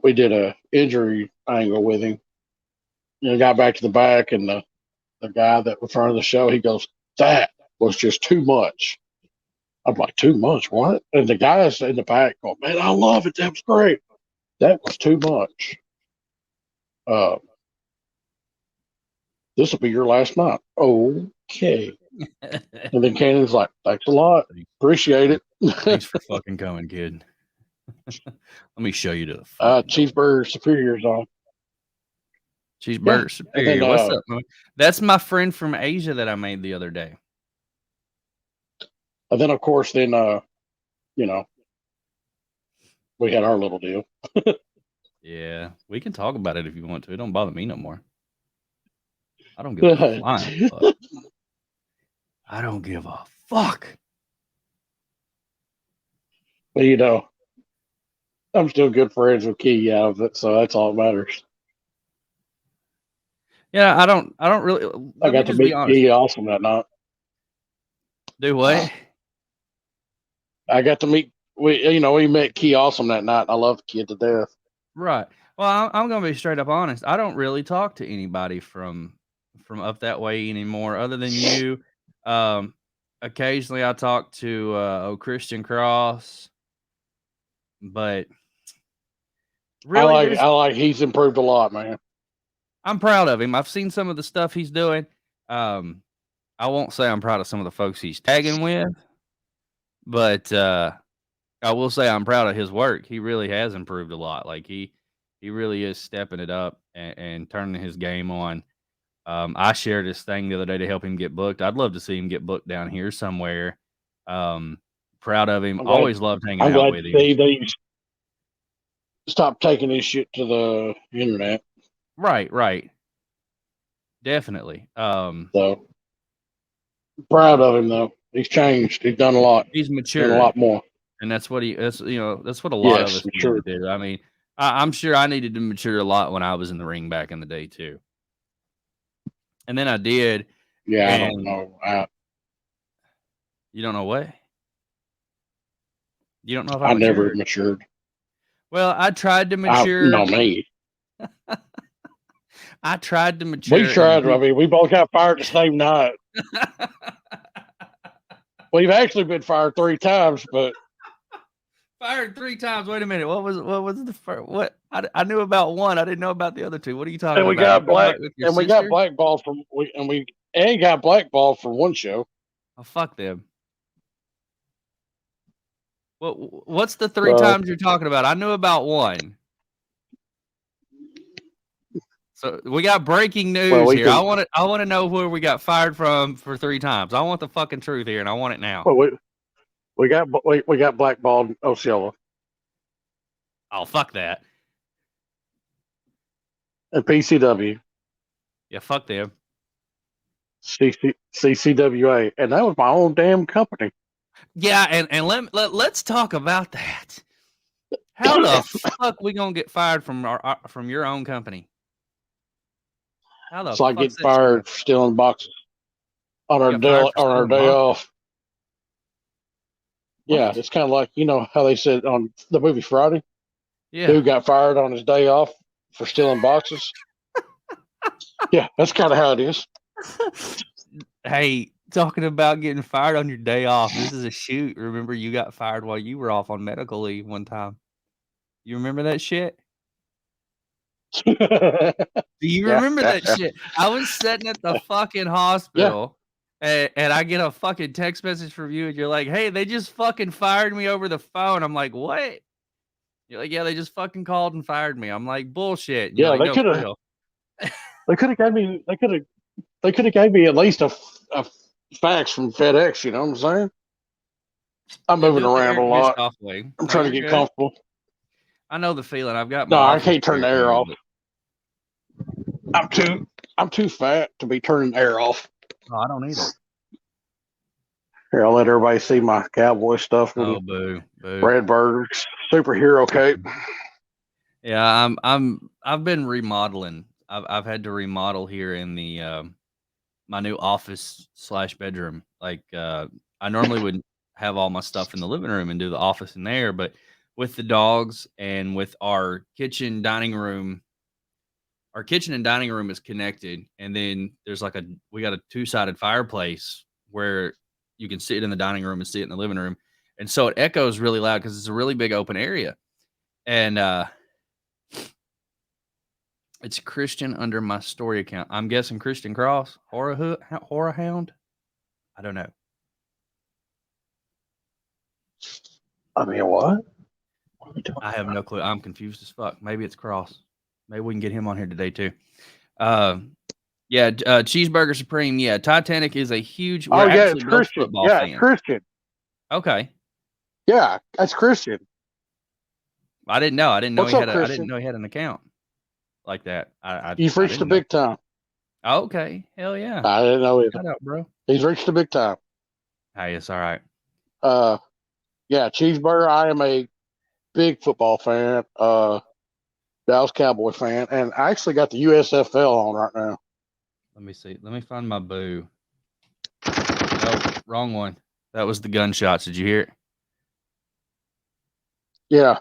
we did a injury angle with him. Got back to the back, and the guy that was in front of the show, he goes, "That was just too much." I'm like, "Too much? What?" And the guys in the back go, "Man, I love it. That was great. That was too much. Uh, this will be your last night." Okay. And then Cannon's like, "Thanks a lot. Appreciate it." Thanks for fucking coming, kid. Let me show you to the fucking door. Cheeseburger Superior's on. Yeah. Cheeseburger And then Superior. What's up, man? That's my friend from Asia that I made the other day. of course, you know, we had our little deal. Yeah, we can talk about it if you want to. It don't bother me no more. I don't give a flying fuck. I don't give a fuck. But I'm still good friends with Key out of it, so that's all that matters. Yeah, I don't really. I Let me got to just be meet honest. Key awesome that night. Do what? I got to meet we met Key awesome that night. I love the kid to death. Right. Well, I'm gonna be straight up honest. I don't really talk to anybody from up that way anymore, other than you. Um, Occasionally I talk to Christian Cross, but Really, I like he's improved a lot, man. I'm proud of him. I've seen some of the stuff he's doing. I won't say I'm proud of some of the folks he's tagging with, but I will say I'm proud of his work. He really has improved a lot. Like he really is stepping it up and turning his game on. I shared this thing the other day to help him get booked. I'd love to see him get booked down here somewhere. Proud of him. Always loved hanging I'm out glad with to him. see that he's stopped taking his shit to the internet. Right. Definitely. So proud of him though. He's changed. He's done a lot. He's Done a matured, lot more. and that's what that's what a lot of Yes, us need sure. to do. I mean, I'm sure I needed to mature a lot when I was in the ring back in the day too. And then I did. Yeah, I don't And know. you don't know what? You don't know if I I never matured? matured. Well, I tried to mature. No, me. I tried to We mature. tried. I mean, we both got fired the same night. We've actually been fired 3 times, but Fired 3 times. Wait a minute. What was the first? What I knew about one. I didn't know about the other 2. What are you talking and we about? got black With your and we sister? got blackballed from we got blackballed from one show. Oh, fuck them. What's the 3 times you're talking about? I knew about one. So we got breaking news here. I want to know where we got fired from for 3 times. I want the fucking truth here, and I want it now. Well, we got blackballed in Osceola Oh, fuck that. and PCW, Yeah, fuck them. CCWA, and that was my own damn company. Yeah, and let's talk about that. How the fuck we gonna get fired from from your own company? How the So I get fired for stealing boxes on our day off. What? Yeah, it's kind of like, you know how they said on the movie Friday. Yeah, Dude got fired on his day off for stealing boxes. Yeah, that's kind of how it is. Hey, talking about getting fired on your day off. This is a shoot. Remember, you got fired while you were off on medical leave one time. You remember that shit? Do you remember that shit? I was sitting at the fucking hospital, and I get a fucking text message from you, and you're like, "Hey, they just fucking fired me over the phone." I'm like, "What?" You're like, "Yeah, they just fucking called and fired me." I'm like, "Bullshit." And Yeah, like, they no, could for have. real. They could have gave me. They could have gave me at least a fax from FedEx. You know what I'm saying? I'm moving around a lot. I'm trying to get comfortable. I know the feeling. I've got my. No, I can't turn the air off. I'm too fat to be turning the air off. Oh, I don't either. Here, I'll let everybody see my cowboy stuff. Oh, boo. Redbirds, superhero cape. Yeah, I've been remodeling. I've had to remodel here in the my new office / bedroom. Like I normally would have all my stuff in the living room and do the office in there, but with the dogs and with our kitchen dining room is connected, and then there's like we got a 2-sided fireplace where you can sit in the dining room and sit in the living room, and so it echoes really loud because it's a really big open area, and it's Christian under my story account. I'm guessing Christian Cross, Horror Hound. I don't know. I mean, what? I have no clue. I'm confused as fuck. Maybe it's Cross. Maybe we can get him on here today too. Yeah, Cheeseburger Supreme. Yeah, Titanic is a huge. Oh yeah, it's Christian. Yeah, it's Christian. Okay. Yeah, that's Christian. I didn't know. I didn't know he had an account like that. He's reached the big time. Okay, hell yeah. I didn't know either. Shout out, bro. He's reached the big time. Hey, it's all right. Yeah, Cheeseburger. I am a big football fan. Dallas Cowboy fan, and I actually got the USFL on right now. Let me see. Let me find my boo. Nope, wrong one. That was the gunshots. Did you hear it? Yeah.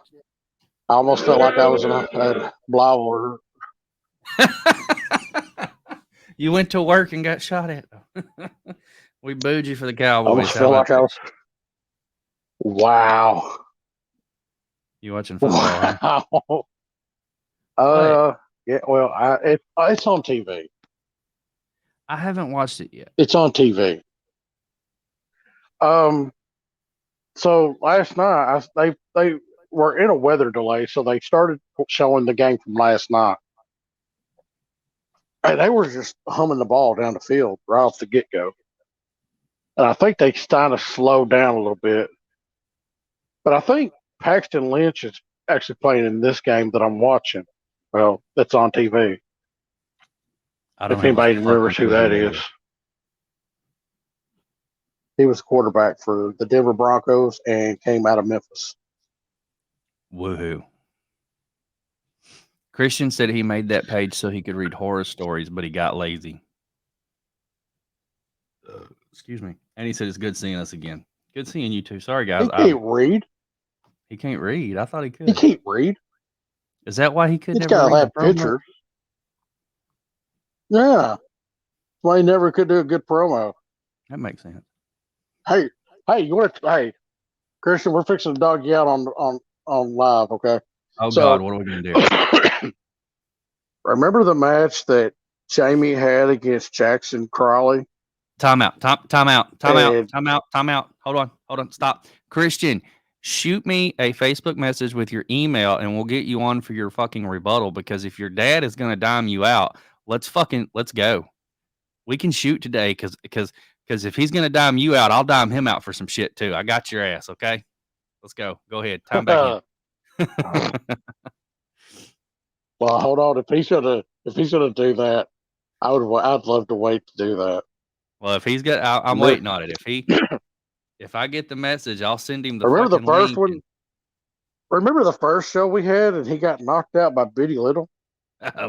I almost felt like I was in a blah order. You went to work and got shot at. We booed you for the Cowboys. I almost felt like I was. Wow. You watching football? Wow. Huh? Yeah. Well, it's on TV. I haven't watched it yet. It's on TV. So last night they were in a weather delay, so they started showing the game from last night, and they were just humming the ball down the field right off the get go. And I think they kind of slowed down a little bit, but I think Paxton Lynch is actually playing in this game that I'm watching. Well, that's on TV. I don't If have a anybody remembers fucking who clue that who is. He was quarterback for the Denver Broncos and came out of Memphis. Woohoo. Christian said he made that page so he could read horror stories, but he got lazy. Excuse me. And he said it's good seeing us again. Good seeing you too. Sorry, guys. He can't read. He can't read. I thought he could. He can't read. Is that why he could He's never got to read have the promo? pictures. Yeah. That's why he never could do a good promo. That makes sense. Hey, Christian, we're fixing to dog you out on live, okay? Oh, God, what are we going to do? Remember the match that Jamie had against Jackson Crawley? Time out. Hold on. Stop. Christian, shoot me a Facebook message with your email and we'll get you on for your fucking rebuttal, because if your dad is going to dime you out, let's go. We can shoot today because if he's going to dime you out, I'll dime him out for some shit too. I got your ass, okay? Let's go. Go ahead. Time back in. Well, hold on. If he's gonna do that, I'd love to wait to do that. Well, if he's got, I'm waiting on it. If I get the message, I'll send him the. Remember the first link one? Remember the first show we had, and he got knocked out by Bitty Little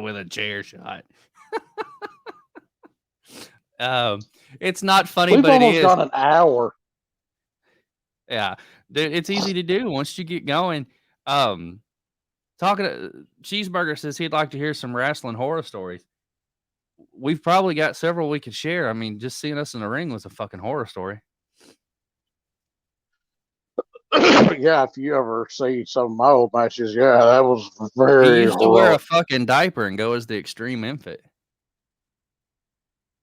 with a chair shot. It's not funny, but it is. We've almost got an hour. Yeah, it's easy to do once you get going. Talking to Cheeseburger says he'd like to hear some wrestling horror stories. We've probably got several we could share. I mean, just seeing us in the ring was a fucking horror story. Yeah, if you ever see some of my old matches, yeah, that was very. He used to wear a fucking diaper and go as the Extreme Infant.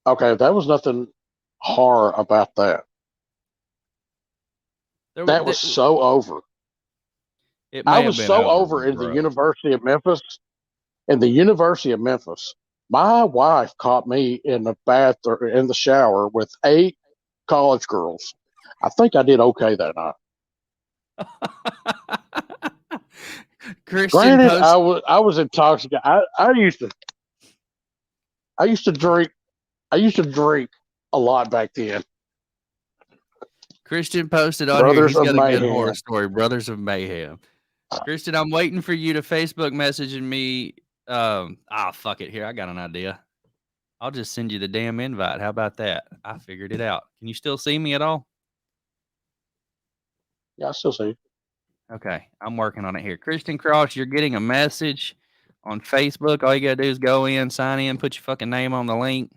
Okay, that was nothing horror about that. That was so over. I was so over in the University of Memphis. In the University of Memphis, my wife caught me in the bathroom in the shower with 8 college girls. I think I did okay that night. Granted, I was intoxicated. I used to drink a lot back then. Christian posted on here. He's got a good horror story. Brothers of Mayhem. Christian, I'm waiting for you to Facebook message me. Fuck it. Here, I got an idea. I'll just send you the damn invite. How about that? I figured it out. Can you still see me at all? Yeah, I still see you. Okay, I'm working on it here. Christian Cross, you're getting a message on Facebook. All you gotta do is go in, sign in, put your fucking name on the link,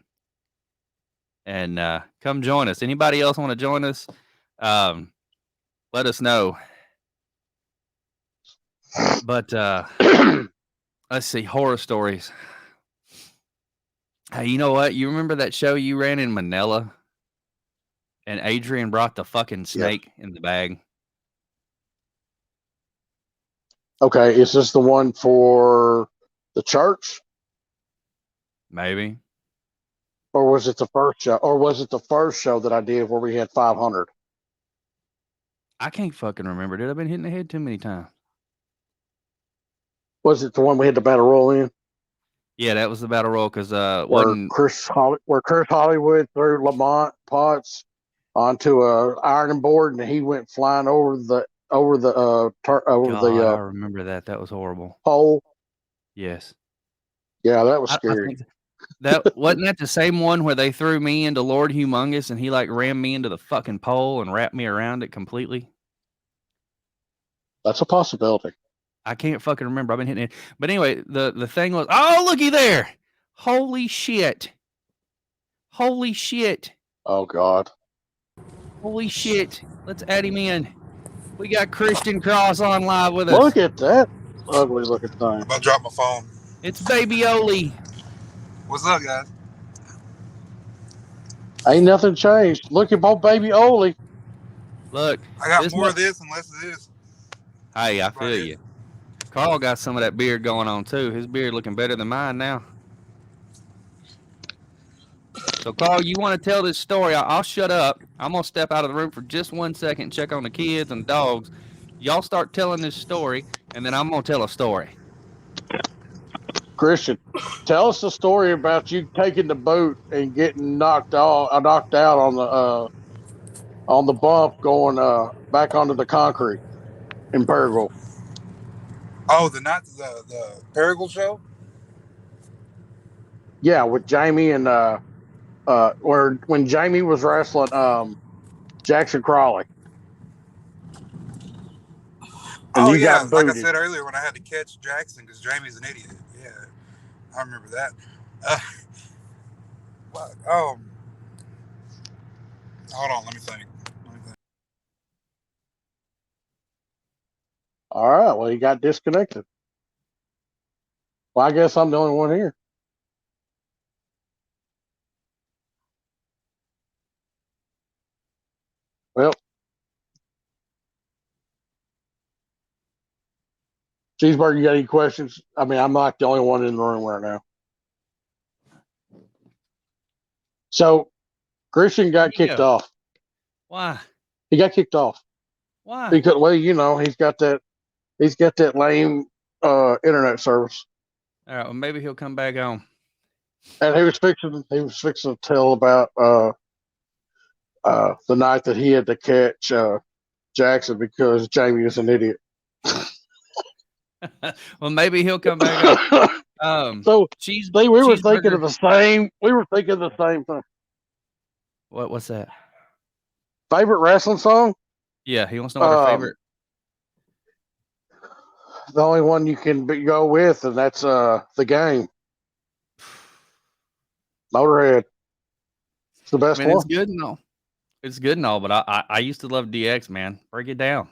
and come join us. Anybody else want to join us? Let us know. But let's see, horror stories. Hey, you know what? You remember that show you ran in Manila? And Adrian brought the fucking snake in the bag. Okay, is this the one for the church? Maybe. Or was it the first show? Or was it the first show that I did where we had 500? I can't fucking remember. Dude, I've been hitting the head too many times. Was it the one we had the battle royal in? Yeah, that was the battle royal because where Chris Hollywood threw Lamont Potts onto a ironing board and he went flying over the I remember that. That was horrible. Pole. Yes. Yeah, that was scary. That wasn't that the same one where they threw me into Lord Humongous and he like rammed me into the fucking pole and wrapped me around it completely? That's a possibility. I can't fucking remember. I've been hitting it. But anyway, the thing was, oh, looky there. Holy shit. Holy shit. Oh, God. Holy shit. Let's add him in. We got Christian Cross on live with us. Look at that ugly looking thing. I'm about to drop my phone. It's Baby Oli. What's up, guys? Ain't nothing changed. Look at my baby Oli. Look, I got this more mu- of this and less of this. Hey, I That's about feel it. you. Carl got some of that beard going on too. His beard looking better than mine now. So, Carl, you want to tell this story? I'll shut up. I'm gonna step out of the room for just 1 second and check on the kids and dogs. Y'all start telling this story, and then I'm gonna tell a story. Christian, tell us the story about you taking the boot and getting knocked out on the bump going back onto the concrete in Paragould. Oh, the Paragould show? Yeah, with Jamie and where when Jamie was wrestling Jackson Crawley. And Oh you yeah, got like I booted. said earlier when I had to catch Jackson because Jamie's an idiot. Yeah, I remember that. Uh, hold on, let me think. All right, well, you got disconnected. Well, I guess I'm the only one here. Well, Cheeseburger, you got any questions? I mean, I'm not the only one in the room right now. So, Christian got kicked off. Why? He got kicked off Why? because, well, he's got that lame internet service, All right. Well, maybe he'll come back on. and he was fixing to tell about the night that he had to catch Jackson because Jamie is an idiot. Well, maybe he'll come back on. So we were thinking Cheeseburger. of the same. We were thinking the same thing. What's that? Favorite wrestling song? Yeah, he wants to know what our favorite. The only one you can go with, and that's the Game. Motorhead. It's the best one. It's good and all. It's good and all, but I used to love DX, man. Break it down.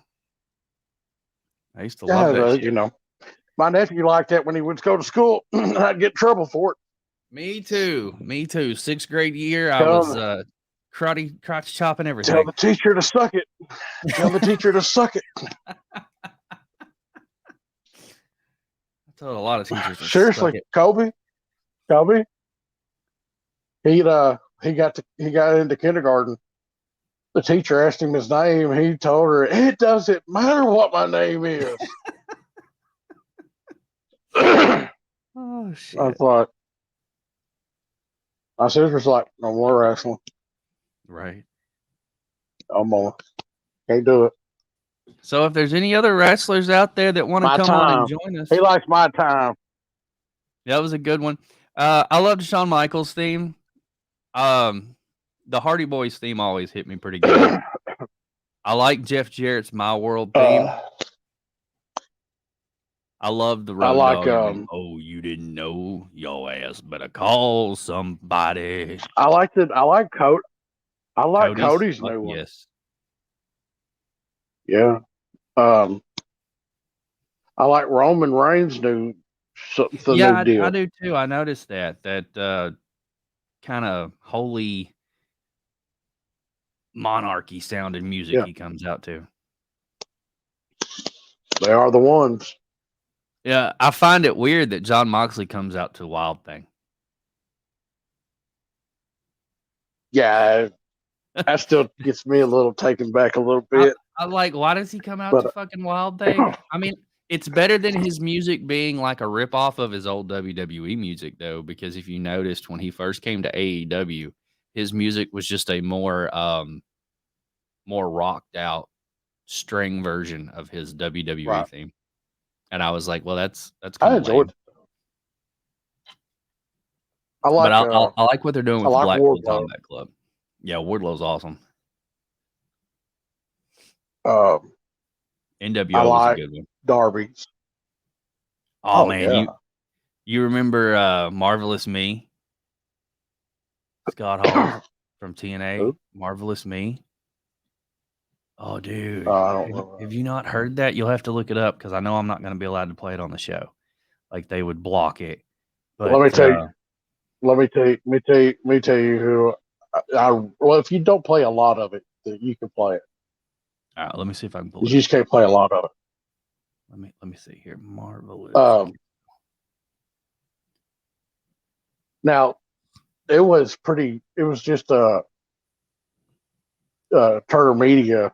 I used to love that shit. My nephew liked that when he would go to school. I'd get in trouble for it. Me too. 6th grade year, I was crotch chopping everything. Tell the teacher to suck it. Tell the teacher to suck it. I told a lot of teachers. Seriously, Kobe. He got into kindergarten. The teacher asked him his name. He told her, "It doesn't matter what my name is." Oh shit! I thought my sister's like, "No more wrestling." Right. No more. Can't do it. So if there's any other wrestlers out there that want to come on and join us, he likes my time. That was a good one. I loved Shawn Michaels' theme. The Hardy Boys theme always hit me pretty good. I like Jeff Jarrett's My World theme. I love the Road Dogg. Oh, you didn't know? Your ass better call somebody. I like Cody's new one. Yes. Yeah. I like Roman Reigns' new deal. I do too. I noticed that kind of holy monarchy sounding music he comes out to. They are the ones. Yeah, I find it weird that John Moxley comes out to Wild Thing. Yeah, that still gets me a little taken back a little bit. I like, why does he come out to fucking Wild Thing? I mean, it's better than his music being like a ripoff of his old WWE music, though, because if you noticed when he first came to AEW, his music was just a more rocked out string version of his WWE theme. And I was like, well, that's kind of lame. I like, but I like what they're doing with Blackpool Wardlow. Combat Club. Yeah, Wardlow's awesome. NWO was a good one. Darby's. Oh man, you remember Marvelous Me? Scott Hall from TNA. Who? Marvelous Me. Oh, dude. I don't know. Have you not heard that? You'll have to look it up because I know I'm not going to be allowed to play it on the show. like they would block it. But Let me tell you. Let me tell you who. Well, if you don't play a lot of it, then you can play it. all right, let me see if I can pull You it. just can't play a lot of it. Let me see here. Marvelous. Now, it was just a Turner Media,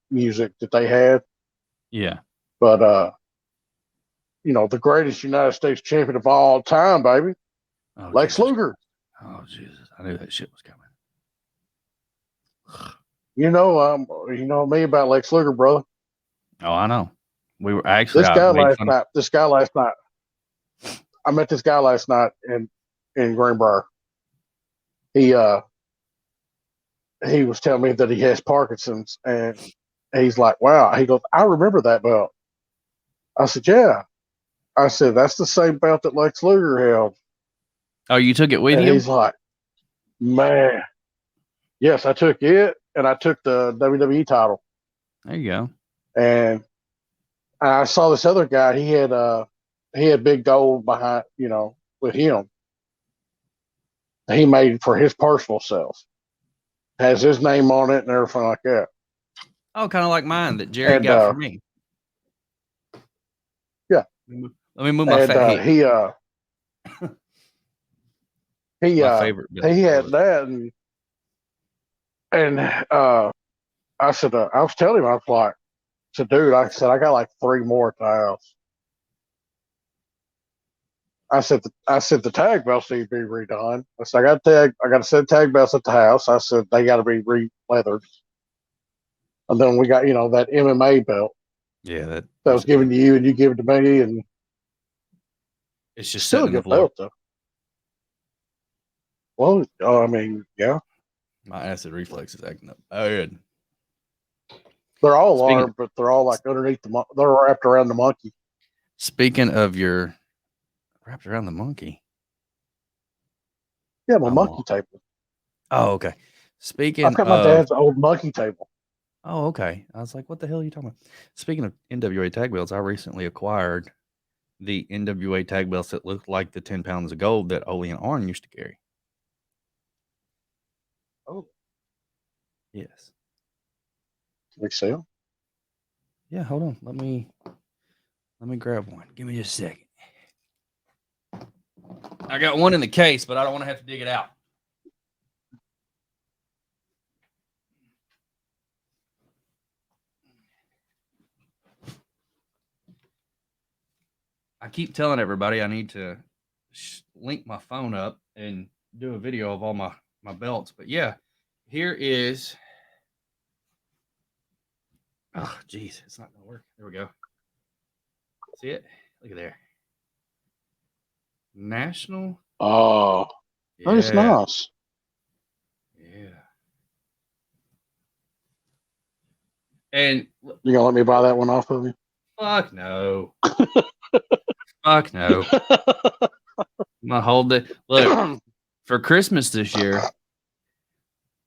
music that they had. Yeah. But the greatest United States champion of all time, baby, Lex Luger. Oh Jesus! I knew that shit was coming. You know me about Lex Luger, brother. Oh, I know. We were actually This guy last night. I met this guy last night in Greenbrier. He was telling me that he has Parkinson's, and he's like, "Wow." He goes, "I remember that belt." I said, "Yeah." I said, "That's the same belt that Lex Luger held." Oh, you took it with And you? he's like, "Man, yes, I took it, and I took the WWE title." There you go. And I saw this other guy. He had big gold behind, with him. He made for his personal self. Has his name on it and everything like that. Oh, kind of like mine that Jerry got for me. Yeah. Let me move my fat head. My favorite belt. He had that, and I said, I was telling him, I was like, dude, I said, I got like 3 more at the house. I said, the tag belts need to be redone. I said, I got a set of tag belts at the house. I said, they got to be re-leathered. And then we got, that MMA belt. Yeah, that was given to you, and you give it to me, and it's just still a good belt, though. Well, I mean, yeah. My acid reflex is acting up. Oh, good. They're all are, but they're all like underneath they're wrapped around the monkey. Speaking of your wrapped around the monkey. Yeah, my monkey table. Oh, okay. Speaking I've got my dad's old monkey table. Oh, okay. I was like, what the hell are you talking about? Speaking of NWA tag belts, I recently acquired the NWA tag belts that looked like the 10 pounds of gold that Ole and Arn used to carry. Oh. Yes. Can we see them? Yeah, hold on. Let me grab one. Give me just a second. I got one in the case, but I don't want to have to dig it out. I keep telling everybody I need to link my phone up and do a video of all my belts. But yeah, here is. Oh, geez, it's not going to work. There we go. See it? Look at there. National. Oh, yeah. That's nice. Yeah. And you gonna let me buy that one off of you? Fuck no. Fuck no. I'm gonna hold it. Look, for Christmas this year,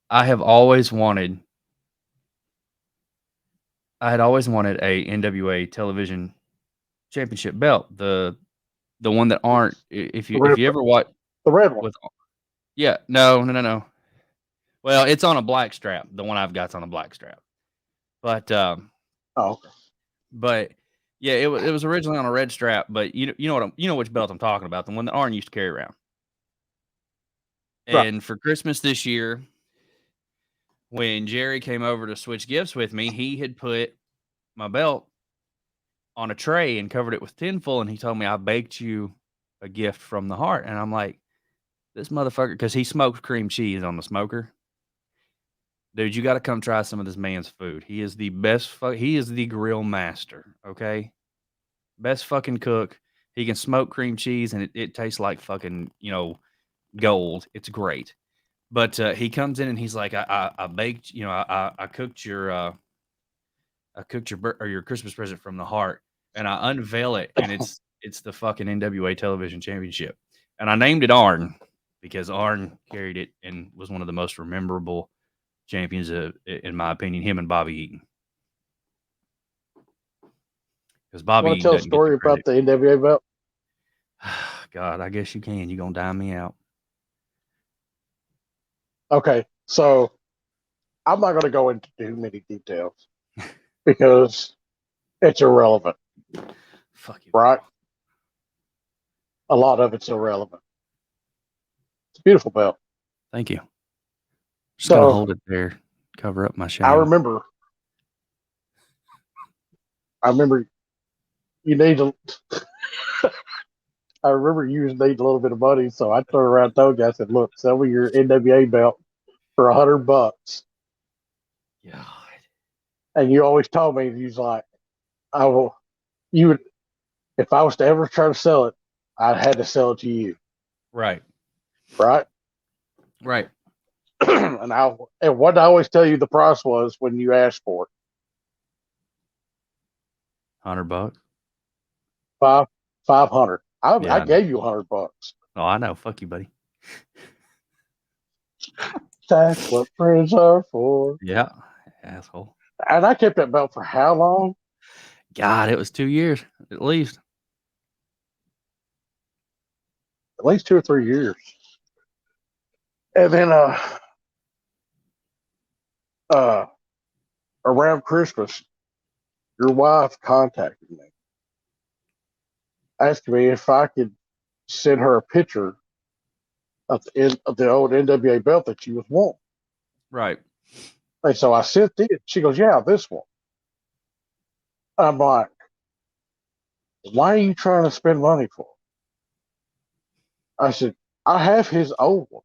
I had always wanted a NWA television championship belt. The one that aren't if you ever watch the red one. Yeah, no. Well, it's on a black strap. The one I've got's on a black strap. But okay. But yeah, it was originally on a red strap, but you know which belt I'm talking about, the one that Arn used to carry around. Right. And for Christmas this year, when Jerry came over to switch gifts with me, he had put my belt on a tray and covered it with tinfoil, and he told me, I baked you a gift from the heart. And I'm like, this motherfucker, because he smoked cream cheese on the smoker. Dude, you got to come try some of this man's food. He is the best. He is the grill master. Okay, best fucking cook. He can smoke cream cheese, and it tastes like fucking gold. It's great. But he comes in and he's like, I baked, I cooked your your Christmas present from the heart, and I unveil it, and it's the fucking NWA Television Championship, and I named it Arn because Arn carried it and was one of the most memorable champions, in my opinion, him and Bobby Eaton. because Bobby Want to tell a doesn't get the story about credit. the NWA belt? God, I guess you can. You're gonna dime me out. Okay, so I'm not going to go into too many details because it's irrelevant, Fuck you, right? bro. A lot of it's irrelevant. It's a beautiful belt. Thank you. Just gonna So hold it there, cover up my shame. I remember you need to. I remember you need a little bit of money, so I turned around and told you, I said, "Look, sell me your NWA belt for $100." God. And you always told me, he's like, "I will." You would, if I was to ever try to sell it, I had to sell it to you, Right. right? Right. and what I always tell you the price was when you asked for it, $100. 500. Yeah, I I know. gave you $100. Oh, I know. Fuck you, buddy. That's what friends are for. Yeah, asshole. And I kept that belt for how long? God, it was 2 years at least. At least 2 or 3 years. And then around Christmas, your wife contacted me, asking me if I could send her a picture of the old NWA belt that she was wanting. Right. And so I sent it. She goes, "Yeah, this one." I'm like, "Why are you trying to spend money for it?" I said, "I have his old one."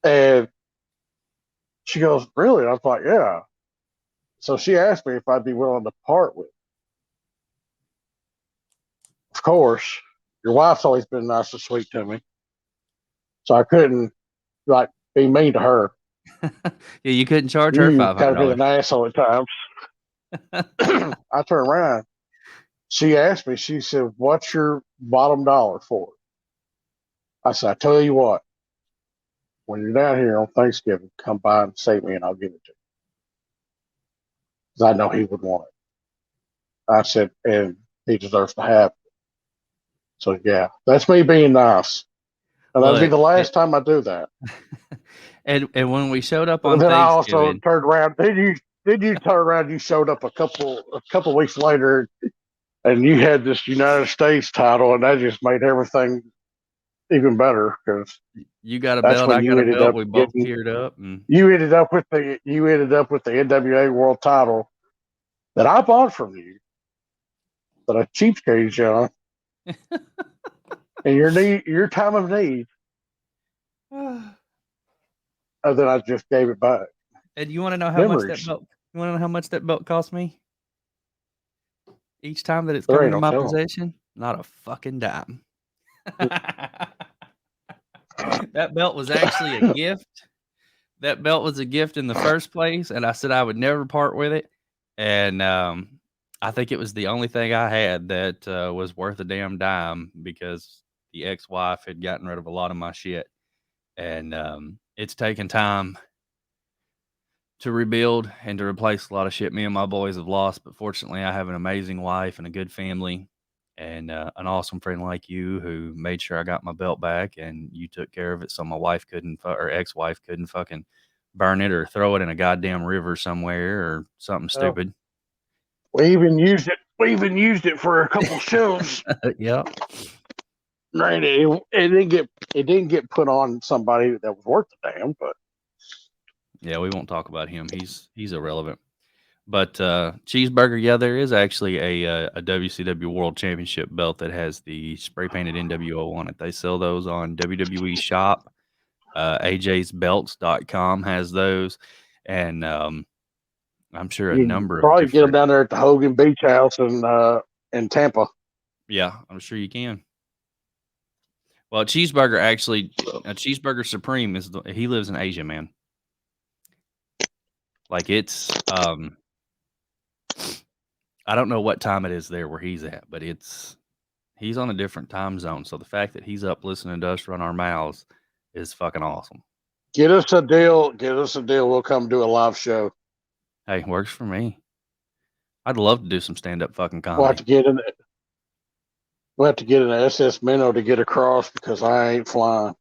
And she goes, "Really?" I was like, "Yeah." So she asked me if I'd be willing to part with it. Of course, your wife's always been nice and sweet to me. So I couldn't like be mean to her. Yeah, you couldn't charge her You kind of been $500. an asshole at times. I turned around. She asked me, she said, "What's your bottom dollar for it?" I said, "I tell you what, when you're down here on Thanksgiving, come by and see me and I'll give it to you." Because I know he would want it. I said, and he deserves to have it. So yeah, that's me being nice. And Well, that'll be the last time I do that. and when we showed up But on then I also Thanksgiving, turned around. Did you turn around? You showed up a couple weeks later, and you had this United States title, and that just made everything even better because you got a that's belt, when I got you a ended belt, up we both getting. teared up, and You ended up with the NWA World Title that I bought from you, that I cheapskated you on, in your time of need, and then I just gave it back. and you want to know how much that Memories. belt? You want to know how much that belt cost me each time that it's There come ain't into no my telling. possession? Not a fucking dime. That belt was actually a gift. That belt was a gift in the first place, and I said I would never part with it. And I think it was the only thing I had that was worth a damn dime because the ex-wife had gotten rid of a lot of my shit, and it's taken time to rebuild and to replace a lot of shit me and my boys have lost. But fortunately, I have an amazing wife and a good family, and an awesome friend like you who made sure I got my belt back, and you took care of it so my wife couldn't or ex-wife couldn't fucking burn it or throw it in a goddamn river somewhere or something stupid. We even used it. We even used it for a couple shows. Yeah. Right. It didn't get put on somebody that was worth a damn, but Yeah, we won't talk about him. He's irrelevant. But Cheeseburger, yeah, there is actually a WCW World Championship belt that has the spray painted NWO on it. They sell those on WWE Shop. AJ'sBelts.com has those, and I'm sure a you can number of probably get them different. down there at the Hogan Beach House in Tampa. Yeah, I'm sure you can. Well, Cheeseburger actually, Cheeseburger Supreme he lives in Asia, man. Like it's I don't know what time it is there where he's at, but he's on a different time zone. So the fact that he's up listening to us run our mouths is fucking awesome. Get us a deal. Get us a deal. We'll come do a live show. Hey, works for me. I'd love to do some stand-up fucking We'll have comedy. to get in. We'll have to get an SS Minnow to get across because I ain't flying.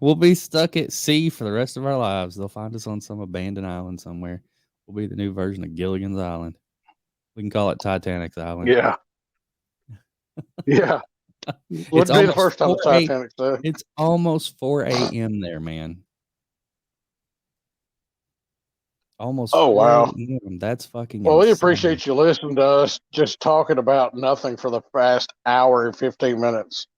We'll be stuck at sea for the rest of our lives. They'll find us on some abandoned island somewhere. We'll be the new version of Gilligan's Island. We can call it Titanic's Island. Yeah. Yeah. Wouldn't be the first time the Titanic said. It's almost 4 a.m. there, man. Almost. Oh, 4 wow. a.m. That's fucking Well, we insane. appreciate you listening to us just talking about nothing for the past hour and 15 minutes.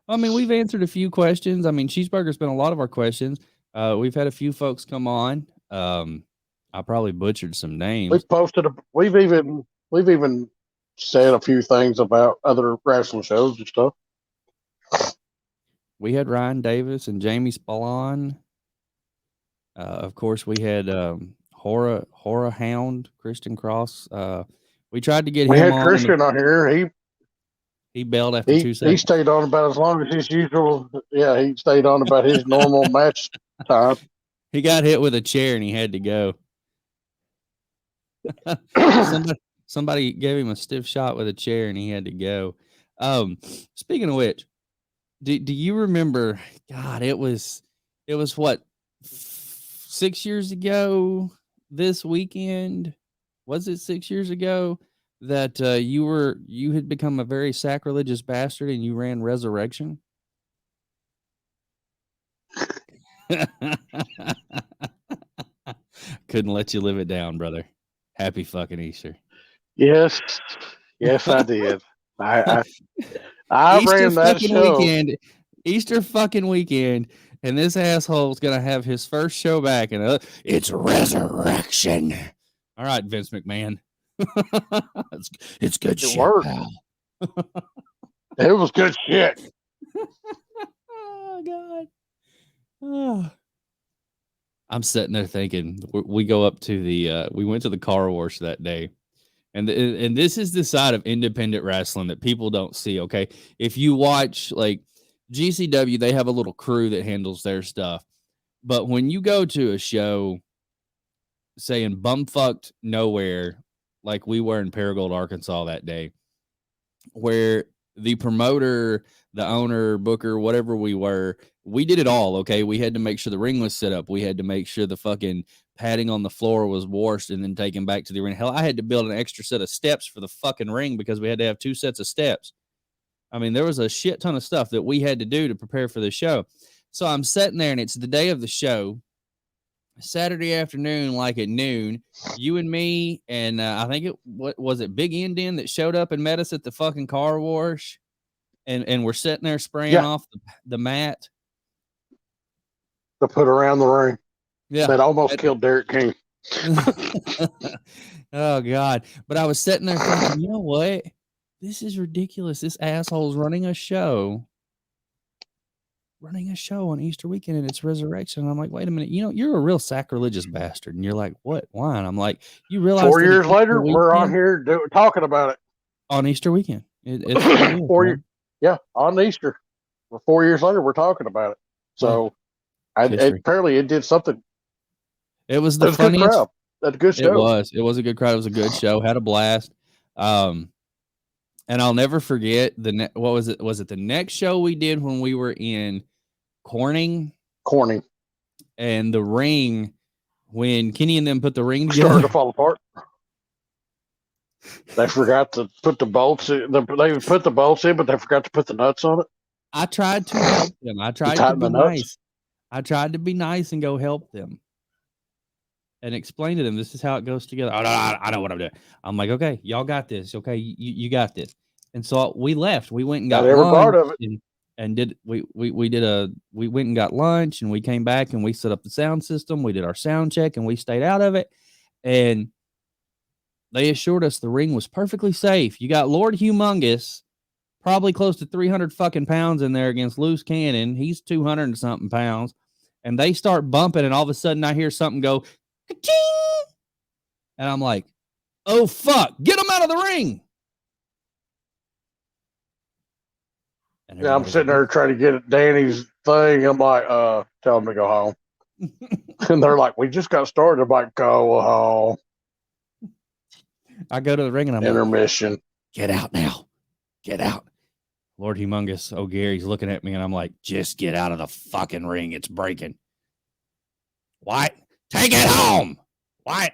I mean, we've answered a few questions. I mean, Cheeseburger's been a lot of our questions. We've had a few folks come on. I probably butchered some names. We've even said a few things about other wrestling shows and stuff. We had Ryan Davis and Jamie Spallon. Of course, we had Horror Hound, Christian Cross. We tried to get We him had on. Christian on here. He bailed after 2 He seconds. stayed on about as long as his usual. Yeah, he stayed on about his normal match time. He got hit with a chair and he had to go. Somebody gave him a stiff shot with a chair and he had to go. Speaking of which, do you remember? God, it was what, 6 years ago this weekend? Was it 6 years ago that you had become a very sacrilegious bastard and you ran Resurrection? Couldn't let you live it down, brother. Happy fucking Easter. Yes, I did. I Easter ran that fucking show. Easter fucking weekend, and this asshole's gonna have his first show back, and it's Resurrection. All right, Vince McMahon. it's good shit, worked. pal. It was good shit. Oh God. Oh. I'm sitting there thinking, we go up to we went to the car wash that day. And this is the side of independent wrestling that people don't see, okay? If you watch, like, GCW, they have a little crew that handles their stuff. But when you go to a show, say in bumfucked nowhere, like we were in Paragould, Arkansas that day, where the promoter, the owner, booker, whatever we were, we did it all, okay? We had to make sure the ring was set up. We had to make sure the fucking padding on the floor was washed and then taken back to the ring. Hell, I had to build an extra set of steps for the fucking ring because we had to have 2 sets of steps. I mean, there was a shit ton of stuff that we had to do to prepare for the show. So I'm sitting there, and it's the day of the show, Saturday afternoon, like at noon. You and me, and I think what was it, Big Indian that showed up and met us at the fucking car wash, and we're sitting there spraying off the mat to put around the ring. Yeah, that almost killed Derek King. Oh God! But I was sitting there thinking, you know what? This is ridiculous. This asshole's running a show on Easter weekend, and it's Resurrection. And I'm like, wait a minute, you're a real sacrilegious bastard. And you're like, what? Why? And I'm like, you realize 4 years later, we're on here talking about it on Easter weekend. It's 4 years. Yeah, on Easter. 4 years later, we're talking about it. So, apparently, it did something. It was the funniest crowd. That's a good show. It was a good crowd. It was a good show. Had a blast. And I'll never forget what was it? Was it the next show we did when we were in Corning? Corning. And the ring, when Kenny and them put the ring together. Started to fall apart. They forgot to put the bolts in. They put the bolts in, but they forgot to put the nuts on it. I tried to help them. I tried to be nice. I tried to be nice and go help them. And explain to them, this is how it goes together. I know what I'm doing. I'm like, okay, y'all got this. Okay, you got this. And so we left. We went and got every lunch part of it. and we went and got lunch, and we came back and we set up the sound system. We did our sound check and we stayed out of it. And they assured us the ring was perfectly safe. You got Lord Humongous, probably close to 300 fucking pounds in there against Loose Cannon. He's 200 and something pounds. And they start bumping, and all of a sudden I hear something go, ka-ching! And I'm like, oh, fuck, get him out of the ring. Yeah, I'm sitting there trying to get Danny's thing. I'm like, tell him to go home. And they're like, we just got started. I'm like, go home. I go to the ring and I'm like, Intermission. get out now. Get out. Lord Humongous O'Gary's looking at me and I'm like, just get out of the fucking ring. It's breaking. What? Take it home. What?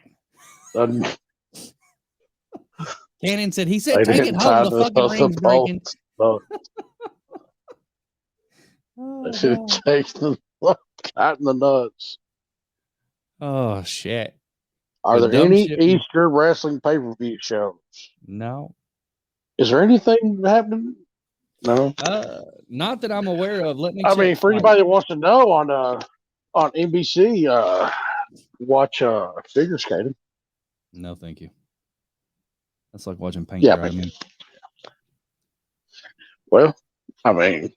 Cannon said, he said, They take it didn't home. tie The this fucking up ring's to breaking. No, Oh, they should have God. taken tighten the nuts. Oh, shit. Are The there dumb any shit. Easter wrestling pay-per-view shows? No. Is there anything happening? No. Not that I'm aware of. Let me I check. mean, for anybody that wants to know, on NBC, watch figure skating. No, thank you. That's like watching paint Yeah, dry. Man. Well, I mean,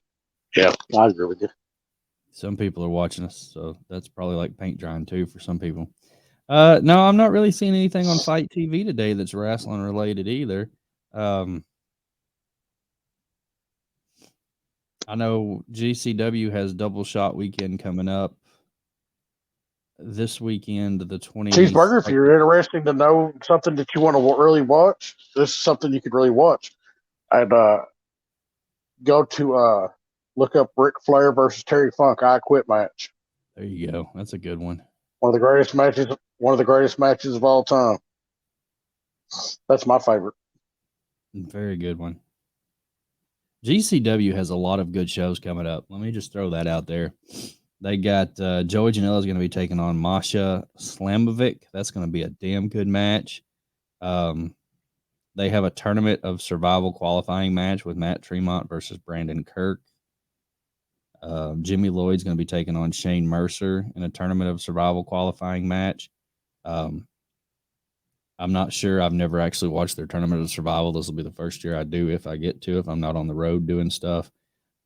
yeah, I agree with you. Some people are watching us, so that's probably like paint drying too for some people. No, I'm not really seeing anything on Fight TV today that's wrestling related either. I know GCW has Double Shot Weekend coming up this weekend, the 20th. Cheeseburger, if you're interested to know something that you want to really watch, this is something you could really watch. I'd go to look up Ric Flair versus Terry Funk I Quit match. There you go. That's a good one. One of the greatest matches of all time. That's my favorite. Very good one. GCW has a lot of good shows coming up. Let me just throw that out there. They got Joey Janela is going to be taking on Masha Slamovic. That's going to be a damn good match. They have a tournament of survival qualifying match with Matt Tremont versus Brandon Kirk. Jimmy Lloyd's going to be taking on Shane Mercer in a tournament of survival qualifying match. I'm not sure. I've never actually watched their tournament of survival. This will be the first year I do if I get to, if I'm not on the road doing stuff.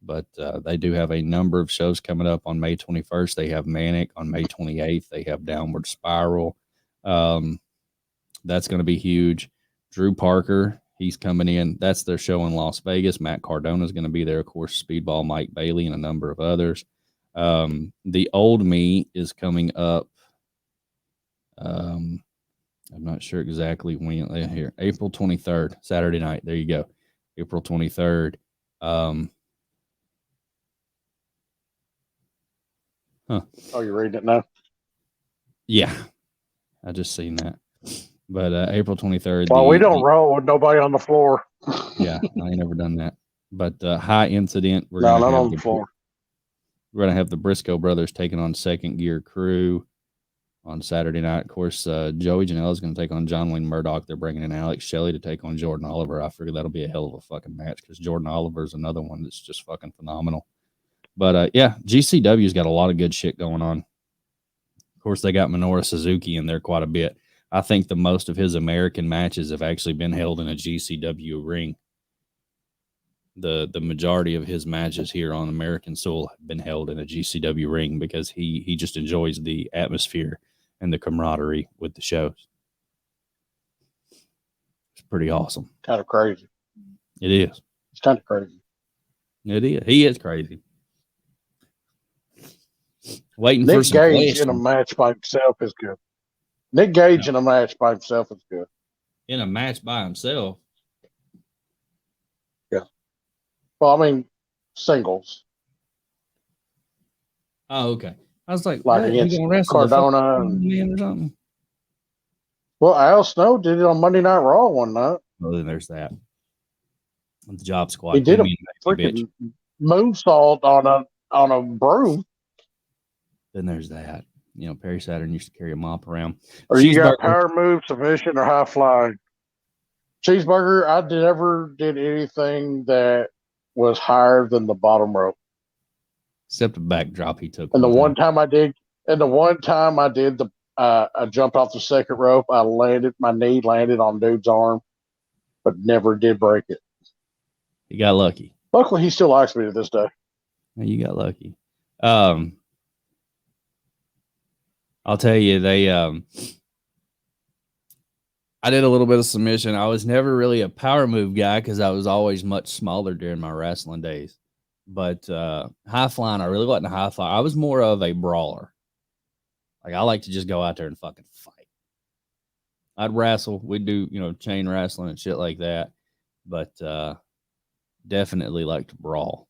But they do have a number of shows coming up on May 21st. They have Manic on May 28th. They have Downward Spiral. That's going to be huge. Drew Parker, he's coming in. That's their show in Las Vegas. Matt Cardona is going to be there. Of course, Speedball Mike Bailey and a number of others. The Old Me is coming up. I'm not sure exactly when. Here, April 23rd, Saturday night. There you go. April 23rd. Oh, you're reading it now? Yeah, I just seen that. But April 23rd. Well, we don't roll with nobody on the floor. Yeah, I ain't never done that. But High Incident, Not on the floor. We're going to have the Briscoe brothers taking on Second Gear Crew on Saturday night. Of course, Joey Janela is going to take on John Wayne Murdoch. They're bringing in Alex Shelley to take on Jordan Oliver. I figure that'll be a hell of a fucking match because Jordan Oliver is another one that's just fucking phenomenal. But yeah, GCW's got a lot of good shit going on. Of course, they got Minoru Suzuki in there quite a bit. I think the most of his American matches have actually been held in a GCW ring. The majority of his matches here on American soil have been held in a GCW ring because he just enjoys the atmosphere and the camaraderie with the shows. It's pretty awesome. Kind of crazy. It is. It's kind of crazy. It is. He is crazy. Waiting for Nick some Gage questions. in a match by himself is good. Nick Gage in a match by himself is good. In a match by himself? Yeah. Well, I mean, singles. Oh, okay. I was like against Cardona and man or something. Well, Al Snow did it on Monday Night Raw one night. Well, then there's that. The Job Squad. He did a freaking moonsault on a broom. Then there's that. You know, Perry Saturn used to carry a mop around. Or you got power move, submission, or high flying. Cheeseburger, I never did anything that was higher than the bottom rope. Except a backdrop he took. And the one time I did, I jumped off the second rope. My knee landed on dude's arm, but never did break it. You got lucky. Luckily, he still likes me to this day. You got lucky. I'll tell you, I did a little bit of submission. I was never really a power move guy because I was always much smaller during my wrestling days. But high flying, I really wasn't a high flyer. I was more of a brawler. Like, I like to just go out there and fucking fight. I'd wrestle. We'd do, chain wrestling and shit like that. But definitely like to brawl.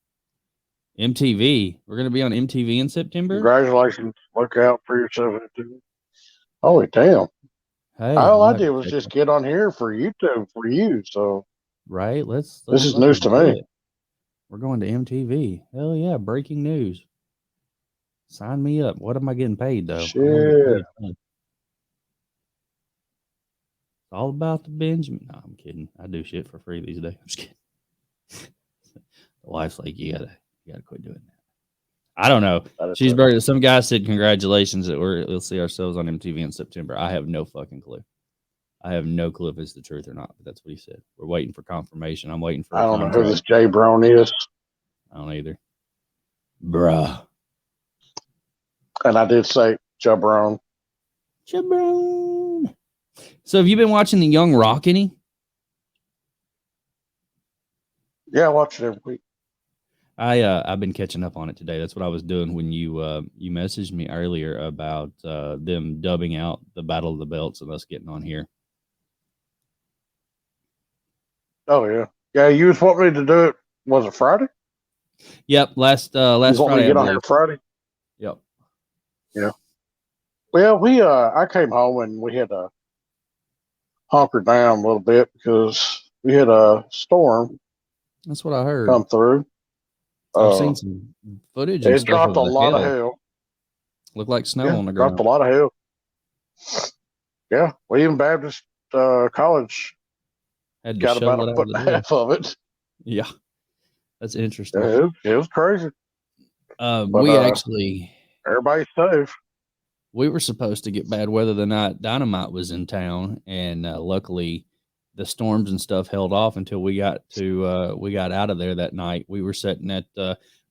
MTV. We're going to be on MTV in September. Congratulations. Look out for yourself. Holy damn. Hey, All I did was just get on here for YouTube for you. So, right. Let's this is news to me. We're going to MTV. Hell yeah. Breaking news. Sign me up. What am I getting paid, though? Shit. It's all about the Benjamin. No, I'm kidding. I do shit for free these days. I'm just kidding. The wife's like, you gotta quit doing that. I don't know. Cheeseburger. Some guy said congratulations that we'll see ourselves on MTV in September. I have no fucking clue. I have no clue if it's the truth or not, but that's what he said. We're waiting for confirmation. I'm waiting for. I don't know who this Jay Brown is. I don't either. Bruh. And I did say Jabron. Jabron. So have you been watching The Young Rock any? Yeah, I watch it every week. I've been catching up on it today. That's what I was doing when you messaged me earlier about them dubbing out the Battle of the Belts and us getting on here. Oh yeah, yeah. You was wanting me to do it. Was it Friday? Yep, last you Friday. Me to get on here Friday. Yep. Yeah. Well, I came home and we had to hunker down a little bit because we had a storm. That's what I heard. Come through. I've seen some footage. It dropped a lot of hail. Looked like snow on the ground. Dropped a lot of hail. Yeah, William Baptist College had to got about a foot and a half of it. Yeah, that's interesting. Yeah, it was crazy. But, we actually everybody's safe. We were supposed to get bad weather the night Dynamite was in town, and luckily the storms and stuff held off until we got out of there that night. We were sitting at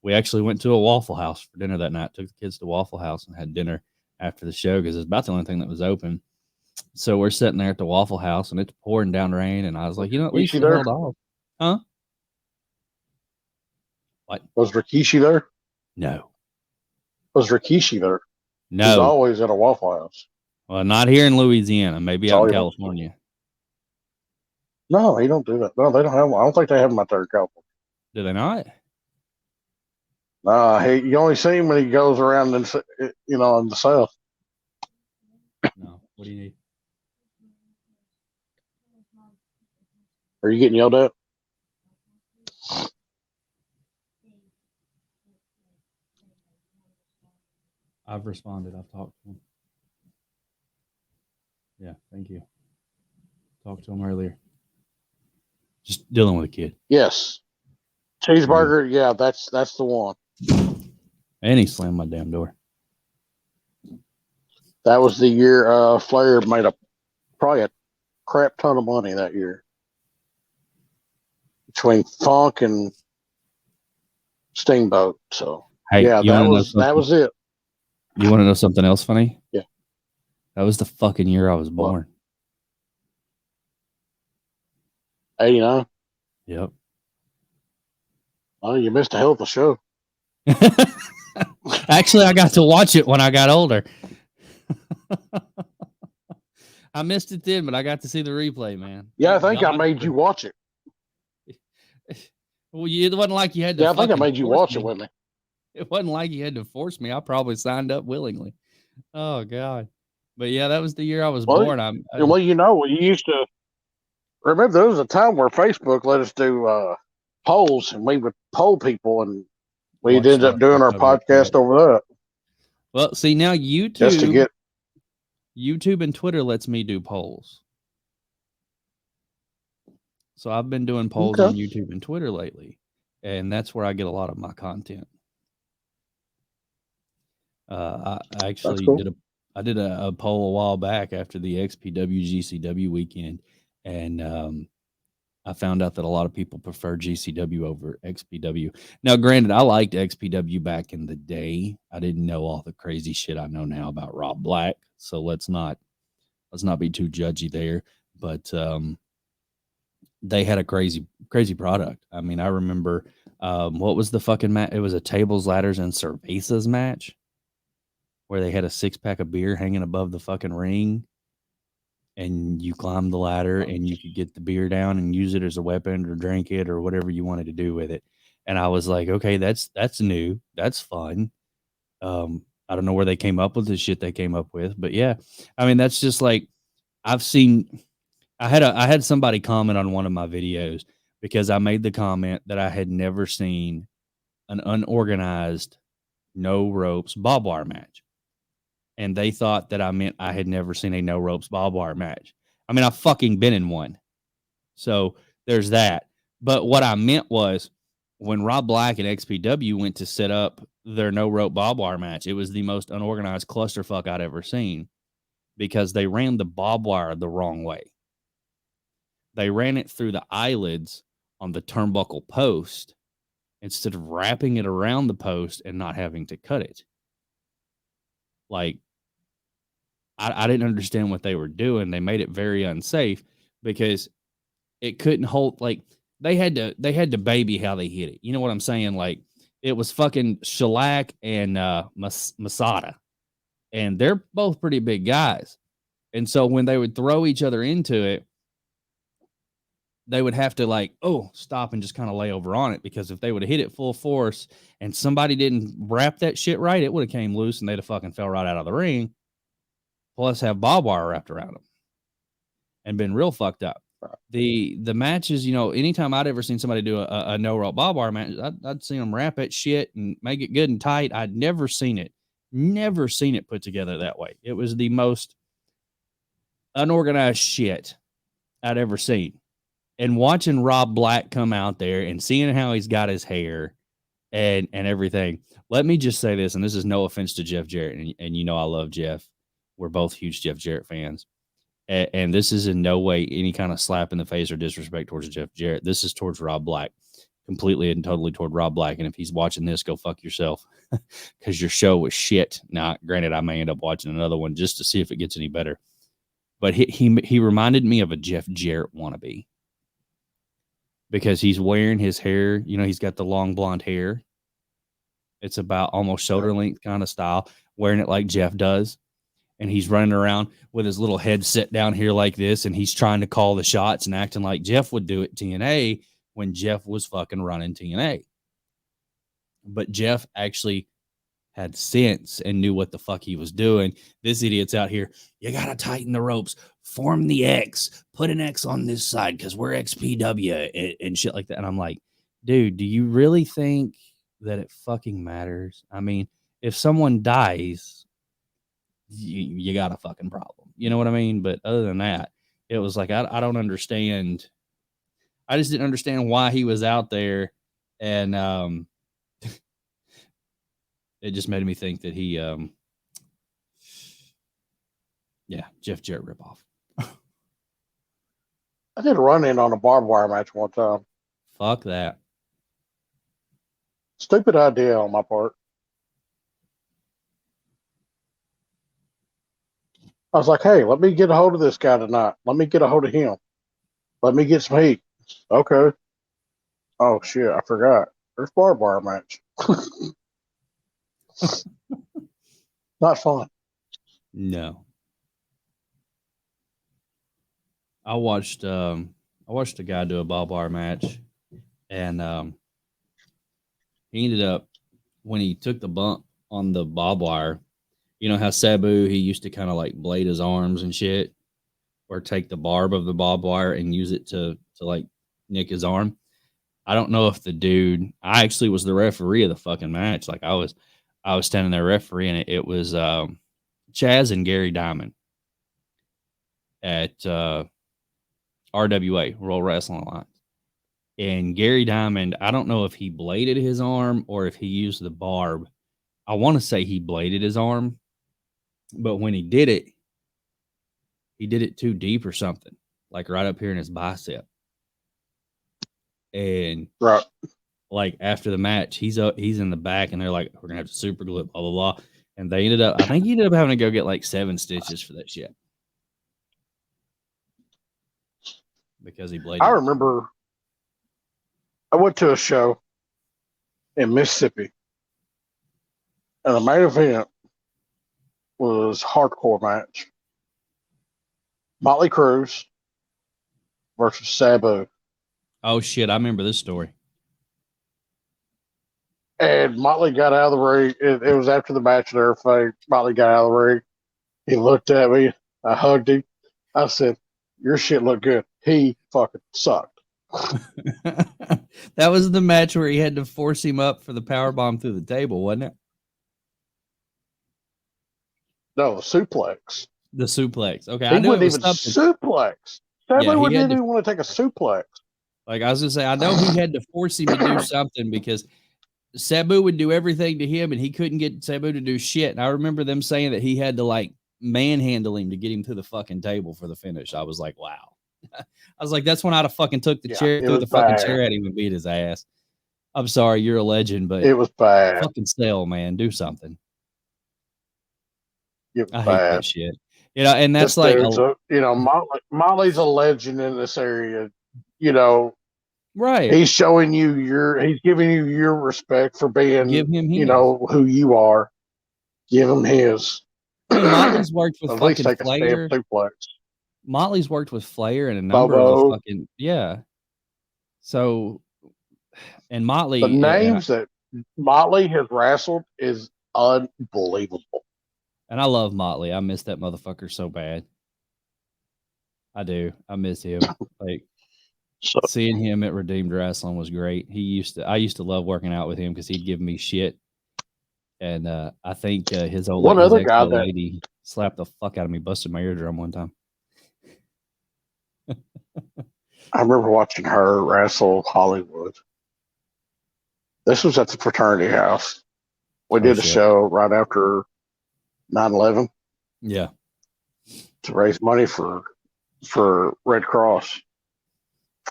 we actually went to a Waffle House for dinner that night. Took the kids to Waffle House and had dinner after the show because it's about the only thing that was open. So we're sitting there at the Waffle House and it's pouring down rain, and I was like, at least it held off. Huh? What? Was Rikishi there? No. Was Rikishi there? No. He's always at a Waffle House. Well, not here in Louisiana. Maybe out in California. No, they don't do that. No, they don't have them. I don't think they have them out there in California. Do they not? You only see him when he goes around in the South. No. What do you need? Are you getting yelled at? I've responded. I've talked to him. Yeah, thank you. Talked to him earlier. Just dealing with a kid. Yes. Cheeseburger, yeah, that's the one. And he slammed my damn door. That was the year Flair made probably a crap ton of money that year. Between Funk and Steamboat. So hey, yeah, that was it. You want to know something else funny? Yeah. That was the fucking year I was born. 89. Yep. Oh, you missed a hell of a show. Actually, I got to watch it when I got older. I missed it then, but I got to see the replay, man. Yeah, I think I made you watch it. Well, it wasn't like you had to. Yeah, I think I made you watch it with me. It wasn't like you had to force me. I probably signed up willingly. Oh God! But yeah, that was the year I was born. Well, we used to remember there was a time where Facebook let us do polls, and we would poll people, and we'd end up doing our podcast over that. Well, see now YouTube and Twitter lets me do polls. So I've been doing polls on YouTube and Twitter lately, and that's where I get a lot of my content. I actually did a poll a while back after the XPW GCW weekend, and I found out that a lot of people prefer GCW over XPW. Now, granted, I liked XPW back in the day. I didn't know all the crazy shit I know now about Rob Black, so let's not be too judgy there. But they had a crazy product. I mean, I remember what was the fucking match? It was a tables, ladders, and cervezas match where they had a 6-pack of beer hanging above the fucking ring. and you climb the ladder and you could get the beer down and use it as a weapon or drink it or whatever you wanted to do with it. And I was like, okay, that's new. That's fun. I don't know where they came up with the shit they came up with, but yeah, I mean, that's just like I've seen. I had somebody comment on one of my videos because I made the comment that I had never seen an unorganized no ropes barbed wire match, and they thought that I meant I had never seen a no ropes barbed wire match. I mean, I've fucking been in one, so there's that. But what I meant was when Rob Black and XPW went to set up their no rope barbed wire match, it was the most unorganized clusterfuck I'd ever seen because they ran the barbed wire the wrong way. They ran it through the eyelids on the turnbuckle post instead of wrapping it around the post and not having to cut it. Like, I didn't understand what they were doing. They made it very unsafe because it couldn't hold. Like, they had to baby how they hit it. You know what I'm saying? Like, it was fucking Shellac and Masada, and they're both pretty big guys. And so when they would throw each other into it, they would have to like, stop and just kind of lay over on it, because if they would have hit it full force and somebody didn't wrap that shit right, it would have came loose and they'd have fucking fell right out of the ring. Plus have barbed wire wrapped around them and been real fucked up. The matches, anytime I'd ever seen somebody do a no rope barbed wire match, I'd seen them wrap that shit and make it good and tight. I'd never seen it put together that way. It was the most unorganized shit I'd ever seen. And watching Rob Black come out there and seeing how he's got his hair and everything. Let me just say this, and this is no offense to Jeff Jarrett, and I love Jeff. We're both huge Jeff Jarrett fans. And this is in no way any kind of slap in the face or disrespect towards Jeff Jarrett. This is towards Rob Black, completely and totally toward Rob Black. And if he's watching this, go fuck yourself, because your show was shit. Now, granted, I may end up watching another one just to see if it gets any better. But he reminded me of a Jeff Jarrett wannabe, because he's wearing his hair. He's got the long blonde hair. It's about almost shoulder length kind of style, wearing it like Jeff does. And he's running around with his little head set down here like this, and he's trying to call the shots and acting like Jeff would do at TNA when Jeff was fucking running TNA. But Jeff actually had sense and knew what the fuck he was doing. This idiot's out here, you got to tighten the ropes, form the X, put an X on this side because we're XPW and shit like that. And I'm like, dude, do you really think that it fucking matters? I mean, if someone dies, you got a fucking problem. You know what I mean? But other than that, it was like, I don't understand. I just didn't understand why he was out there. And it just made me think that he, Jeff Jarrett ripoff. I did a run-in on a barbed wire match one time. Fuck that. Stupid idea on my part. I was like, hey, let me get a hold of this guy tonight. Let me get a hold of him. Let me get some heat. Okay. Oh, shit, I forgot. There's barbed wire match. Not fun. No. I watched a guy do a barbed wire match, and he ended up, when he took the bump on the barbed wire, you know how Sabu, he used to kind of like blade his arms and shit, or take the barb of the barbed wire and use it to like nick his arm. I don't know if the dude, I actually was the referee of the fucking match. Like I was standing there refereeing it. It was Chaz and Gary Diamond at RWA, Royal Wrestling Alliance. And Gary Diamond, I don't know if he bladed his arm or if he used the barb. I want to say he bladed his arm, but when he did it too deep or something, like right up here in his bicep. And right, like after the match, he's in the back, and they're like, we're gonna have to super glue it, blah blah blah. And I think he ended up having to go get like 7 stitches for that shit, because he bladed. I remember I went to a show in Mississippi, and the main event was hardcore match. Motley Cruz versus Sabu. Oh shit, I remember this story. And Motley got out of the ring. It was after the match and everything. Motley got out of the ring. He looked at me. I hugged him. I said, your shit looked good. He fucking sucked. That was the match where he had to force him up for the power bomb through the table, wasn't it? No, suplex. The suplex. Okay, He I knew it wouldn't was even something. suplex. Sabu Yeah, he wouldn't had even to, want to take a suplex. like I was gonna say, I know he had to force him to do something because Sabu would do everything to him and he couldn't get Sabu to do shit. And I remember them saying that he had to like manhandle him to get him to the fucking table for the finish. I was like, wow. I was like, that's when I'd have fucking took the chair, It threw was the fucking bad. chair at him and beat his ass. I'm sorry, you're a legend, but It was bad. fucking sell, man. Do something. It was I hate bad. that shit. You know, and that's This like dude's Motley's a legend in this area. You know, right. he's showing you he's giving you your respect for being, Give him his. you know, who you are. Give him his. I mean, Motley's worked with At least fucking take a stamp Flair. suplex. Motley's worked with Flair and a number of the fucking So, and Motley, The names that Motley has wrestled is unbelievable. And I love Motley. I miss that motherfucker so bad. I do. I miss him. Like seeing him at Redeemed Wrestling was great. I used to love working out with him because he'd give me shit. And I think his ex-old lady slapped the fuck out of me, busted my eardrum one time. I remember watching her wrestle Hollywood. This was at the fraternity house. We did a show right after 9/11. Yeah. To raise money for Red Cross.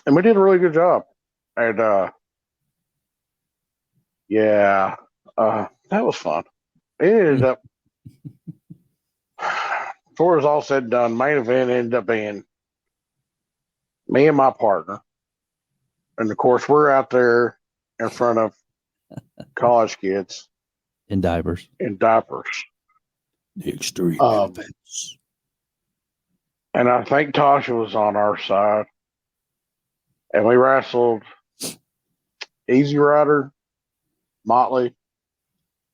And we did a really good job. And that was fun. It ended up, before it was all said and done, main event ended up being me and my partner. And of course, we're out there in front of college kids. In diapers. The extreme events. And I think Tasha was on our side. And we wrestled Easy Rider, Motley,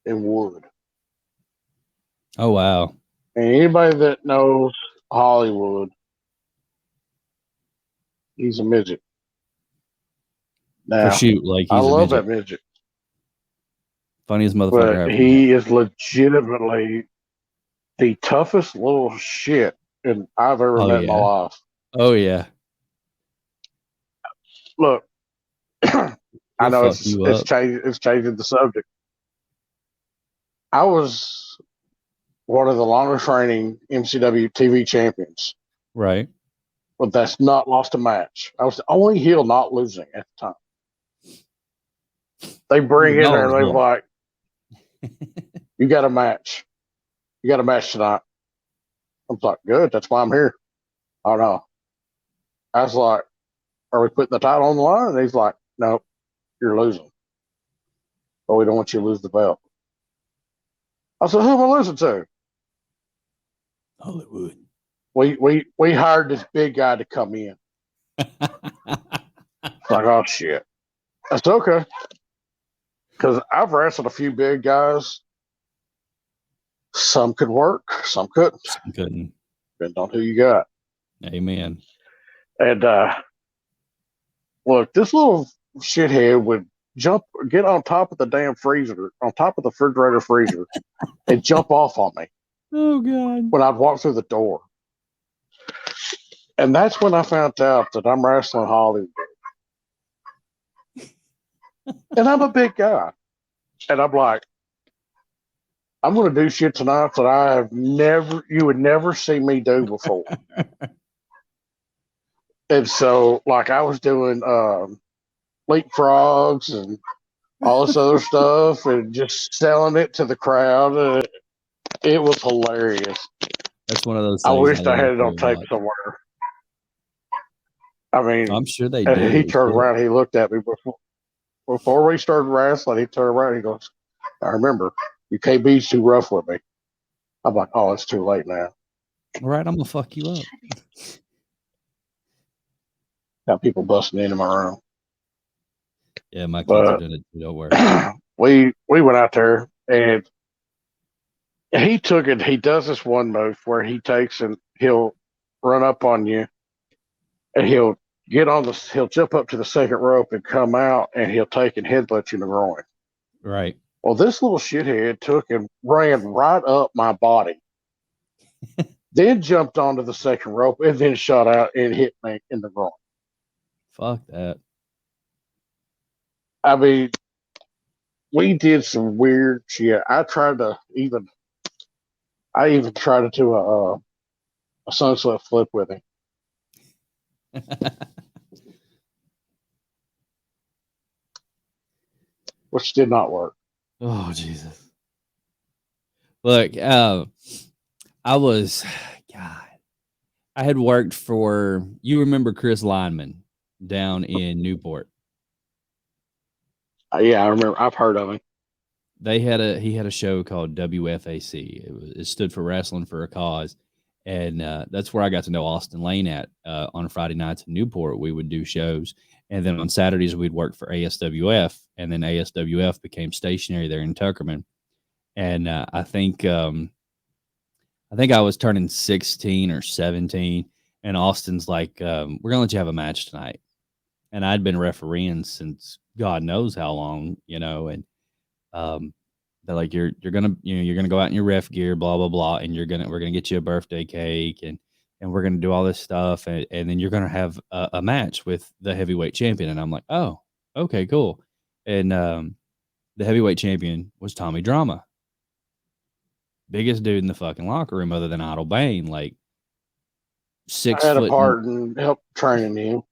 and Wood. Oh, wow. And anybody that knows Hollywood, he's a midget. Now, I love that midget. Funniest motherfucker ever. He is legitimately the toughest little shit I've ever met in my life. Oh, yeah. Look, I know it's changing the subject. I was one of the longest reigning MCW TV champions. Right. But that's not lost a match. I was the only heel not losing at the time. They bring in there and they're like, you got a match. You got a match tonight. I'm like, good. That's why I'm here. Oh, no. I was like, are we putting the title on the line? And he's like, no, you're losing. But we don't want you to lose the belt. I said, who am I losing to? Hollywood. We hired this big guy to come in. Like, oh, shit. I said, okay. Because I've wrestled a few big guys. Some could work, some couldn't. Some couldn't. Depends on who you got. Amen. And look, this little shithead would get on top of the damn freezer, on top of the refrigerator freezer, and jump off on me. Oh, God. When I'd walk through the door. And that's when I found out that I'm wrestling Hollywood. And I'm a big guy. And I'm like, I'm going to do shit tonight that you would never see me do before. And so, like, I was doing leapfrogs and all this other stuff and just selling it to the crowd. It was hilarious. That's one of those things. I wished I had it on tape somewhere. I mean, I'm sure they do. He turned around, he looked at me before we started wrestling. He turned around, he goes, I remember, you can't be too rough with me. I'm like, oh, it's too late now. All right, I'm gonna fuck you up. Got people busting into my room. Yeah, my kids are But doing it too. Don't worry. we went out there and he took it. He does this one move where he takes and he'll run up on you and he'll he'll jump up to the second rope and come out and he'll take and headbutt you in the groin. Right. Well, this little shithead took and ran right up my body, then jumped onto the second rope and then shot out and hit me in the groin. Fuck that. I mean, we did some weird shit. I even tried to do a sunset flip with him, which did not work. Oh Jesus! Look, I was, God, I had worked for. You remember Chris Lineman down in Newport? Yeah, I remember. I've heard of him. He had a show called WFAC. It stood for Wrestling for a Cause, and that's where I got to know Austin Lane at on Friday nights in Newport. We would do shows, and then on Saturdays we'd work for ASWF, and then ASWF became stationary there in Tuckerman. And I think I was turning 16 or 17, and Austin's like, "We're gonna let you have a match tonight." And I'd been refereeing since God knows how long, and they're like, you're gonna go out in your ref gear, blah blah blah, and we're gonna get you a birthday cake, and we're gonna do all this stuff, and then you're gonna have a match with the heavyweight champion. And I'm like, oh, okay, cool. And the heavyweight champion was Tommy Drama, biggest dude in the fucking locker room other than Otto Bane, like 6 I had foot. a part in help training him.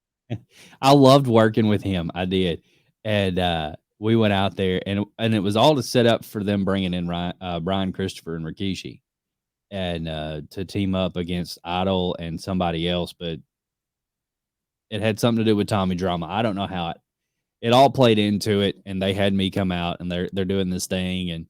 I loved working with him. I did. And we went out there, and it was all to set up for them bringing in Brian Christopher and Rikishi, and to team up against Idol and somebody else. But it had something to do with Tommy Drama. I don't know how it all played into it, and they had me come out, and they're doing this thing, and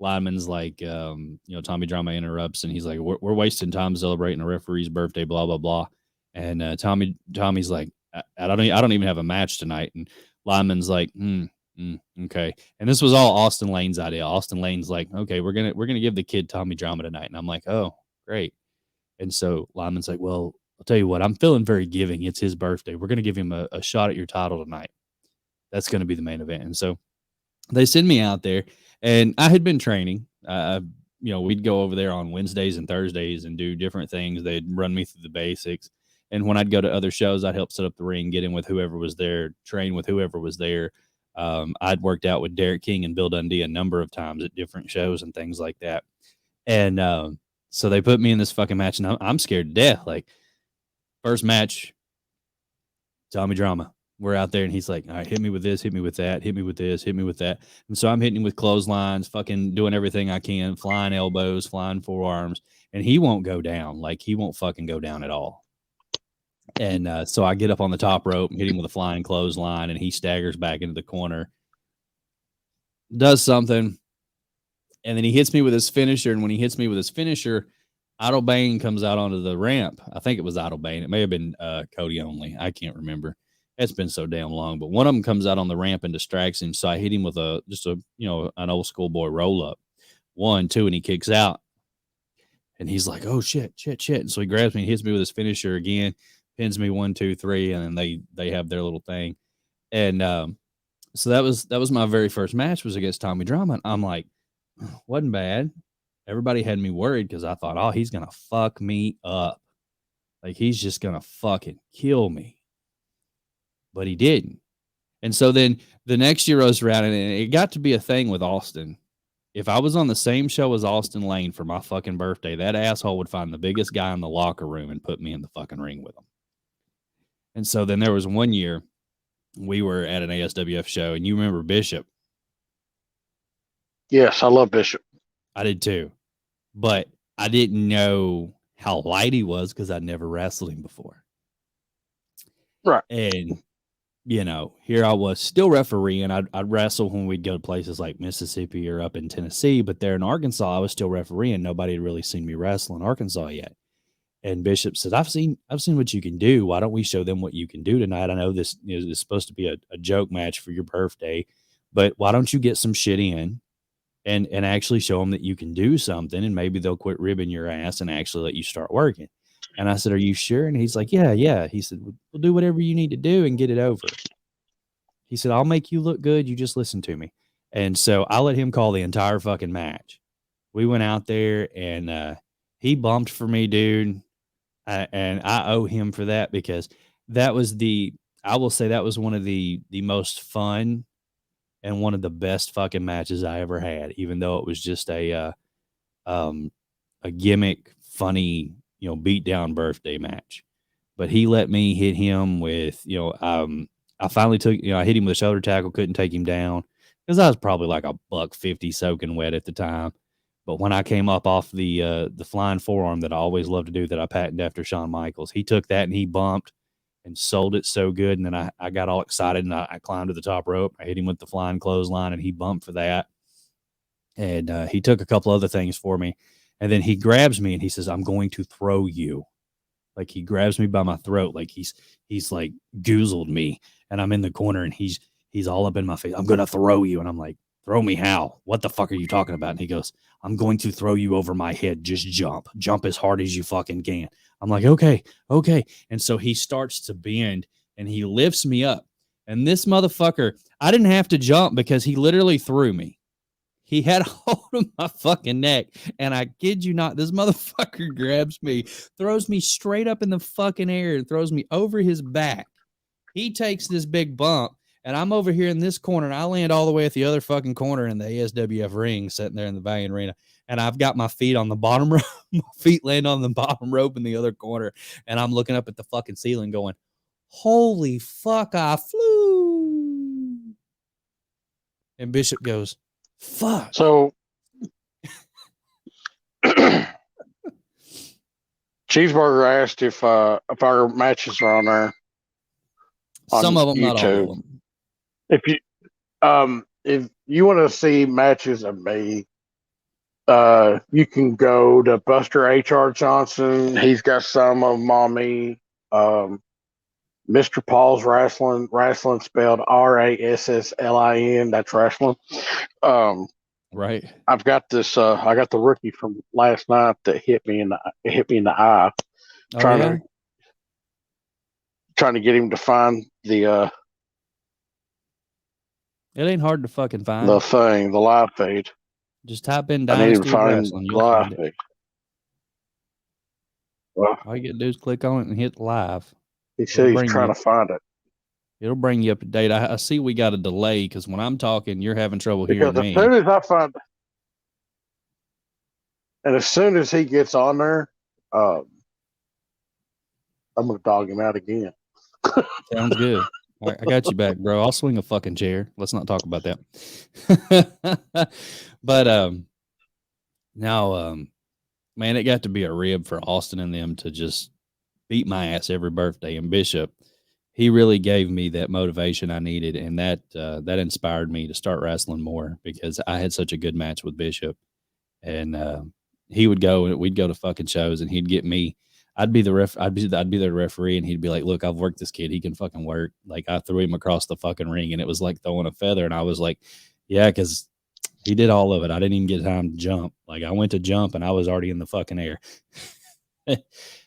Lyman's like, Tommy Drama interrupts, and he's like, we're wasting time celebrating a referee's birthday, blah blah blah. And Tommy's like, I don't even have a match tonight. And Lyman's like, okay. And this was all Austin Lane's idea. Austin Lane's like, okay, we're gonna give the kid Tommy Drama tonight. And I'm like, oh, great. And so Lyman's like, well, I'll tell you what, I'm feeling very giving. It's his birthday. We're gonna give him a shot at your title tonight. That's gonna be the main event. And so they send me out there, and I had been training. We'd go over there on Wednesdays and Thursdays and do different things. They'd run me through the basics. And when I'd go to other shows, I'd help set up the ring, get in with whoever was there, train with whoever was there. I'd worked out with Derek King and Bill Dundee a number of times at different shows and things like that. And so they put me in this fucking match, and I'm scared to death. Like, first match, Tommy Drama. We're out there, and he's like, all right, hit me with this, hit me with that, hit me with this, hit me with that. And so I'm hitting him with clotheslines, fucking doing everything I can, flying elbows, flying forearms, and he won't go down. Like, he won't fucking go down at all. And so I get up on the top rope and hit him with a flying clothesline, and he staggers back into the corner, does something, and then he hits me with his finisher. And when he hits me with his finisher, Otto Bane comes out onto the ramp. I think it was Otto Bane. It may have been Cody only. I can't remember. It's been so damn long. But one of them comes out on the ramp and distracts him. So I hit him with an old schoolboy roll up. 1, 2, and he kicks out. And he's like, oh shit. And so he grabs me and hits me with his finisher again. Pins me 1, 2, 3, and then they have their little thing. And so that was my very first match, was against Tommy Drama. And I'm like, wasn't bad. Everybody had me worried because I thought, oh, he's gonna fuck me up. Like, he's just gonna fucking kill me. But he didn't. And so then the next year rolls around, and it got to be a thing with Austin. If I was on the same show as Austin Lane for my fucking birthday, that asshole would find the biggest guy in the locker room and put me in the fucking ring with him. And so then there was one year we were at an ASWF show, and you remember Bishop? Yes, I love Bishop. I did too. But I didn't know how light he was because I'd never wrestled him before. Right. And, here I was still refereeing. I'd wrestle when we'd go to places like Mississippi or up in Tennessee. But there in Arkansas, I was still refereeing. Nobody had really seen me wrestle in Arkansas yet. And Bishop said, I've seen what you can do. Why don't we show them what you can do tonight? I know this is supposed to be a joke match for your birthday, but why don't you get some shit in and actually show them that you can do something, and maybe they'll quit ribbing your ass and actually let you start working. And I said, are you sure? And he's like, yeah. He said, we'll do whatever you need to do and get it over. He said, I'll make you look good. You just listen to me. And so I let him call the entire fucking match. We went out there and he bumped for me, dude. And I owe him for that, because that was I will say that was one of the most fun and one of the best fucking matches I ever had, even though it was just a gimmick, funny, beat down birthday match. But he let me hit him with, I finally took, I hit him with a shoulder tackle, couldn't take him down because I was probably like $150 soaking wet at the time. But when I came up off the flying forearm that I always love to do, that I patented after Shawn Michaels, he took that and he bumped and sold it so good. And then I got all excited and I climbed to the top rope. I hit him with the flying clothesline and he bumped for that. And he took a couple other things for me. And then he grabs me and he says, I'm going to throw you. Like he grabs me by my throat. Like he's like goozled me. And I'm in the corner and he's all up in my face. I'm going to throw you. And I'm like, throw me how? What the fuck are you talking about? And he goes, I'm going to throw you over my head. Just jump as hard as you fucking can. I'm like, okay. And so he starts to bend and he lifts me up. And this motherfucker, I didn't have to jump because he literally threw me. He had a hold of my fucking neck. And I kid you not, this motherfucker grabs me, throws me straight up in the fucking air and throws me over his back. He takes this big bump. And I'm over here in this corner, and I land all the way at the other fucking corner in the ASWF ring, sitting there in the Valiant Arena. And I've got my feet on the bottom rope. My feet land on the bottom rope in the other corner. And I'm looking up at the fucking ceiling going, holy fuck, I flew. And Bishop goes, fuck. So, Cheeseburger asked if our matches are on there. Some of them, YouTube. not all of them. If you want to see matches of me, you can go to Buster H.R. Johnson. He's got some of them on me. Mr. Paul's wrestling spelled RASSLIN. That's wrestling. Right. I've got this. I got the rookie from last night that hit me in the eye. Trying to get him to find the. It ain't hard to fucking find. The live feed. Just type in Dynasty Wrestling. You'll find it. Well, all you gotta do is click on it and hit live. He said he's trying to find it. It'll bring you up to date. I see we got a delay because when I'm talking, you're having trouble hearing me. As soon as I find it, and as soon as he gets on there, I'm going to dog him out again. Sounds good. All right, I got you back, bro. I'll swing a fucking chair. Let's not talk about that. But now, man, it got to be a rib for Austin and them to just beat my ass every birthday. And Bishop, he really gave me that motivation I needed, and that inspired me to start wrestling more because I had such a good match with Bishop. And he would go and we'd go to fucking shows, and he'd get me. I'd be the referee, and he'd be like, "Look, I've worked this kid. He can fucking work." Like I threw him across the fucking ring, and it was like throwing a feather. And I was like, "Yeah," because he did all of it. I didn't even get time to jump. Like I went to jump, and I was already in the fucking air.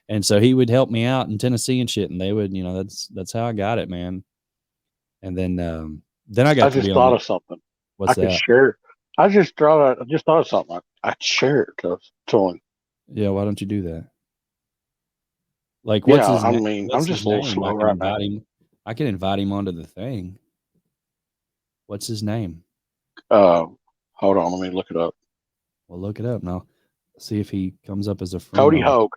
And so he would help me out in Tennessee and shit, and they would, that's how I got it, man. And then I got. I just thought of something. What's that? I could share. I just thought of something. I'd share it to him. Yeah, why don't you do that? Like, what's his name? I mean, I'm just a little slow right now. I can invite him onto the thing. What's his name? Hold on, let me look it up. Well, look it up now. See if he comes up as a friend. Cody Hogue.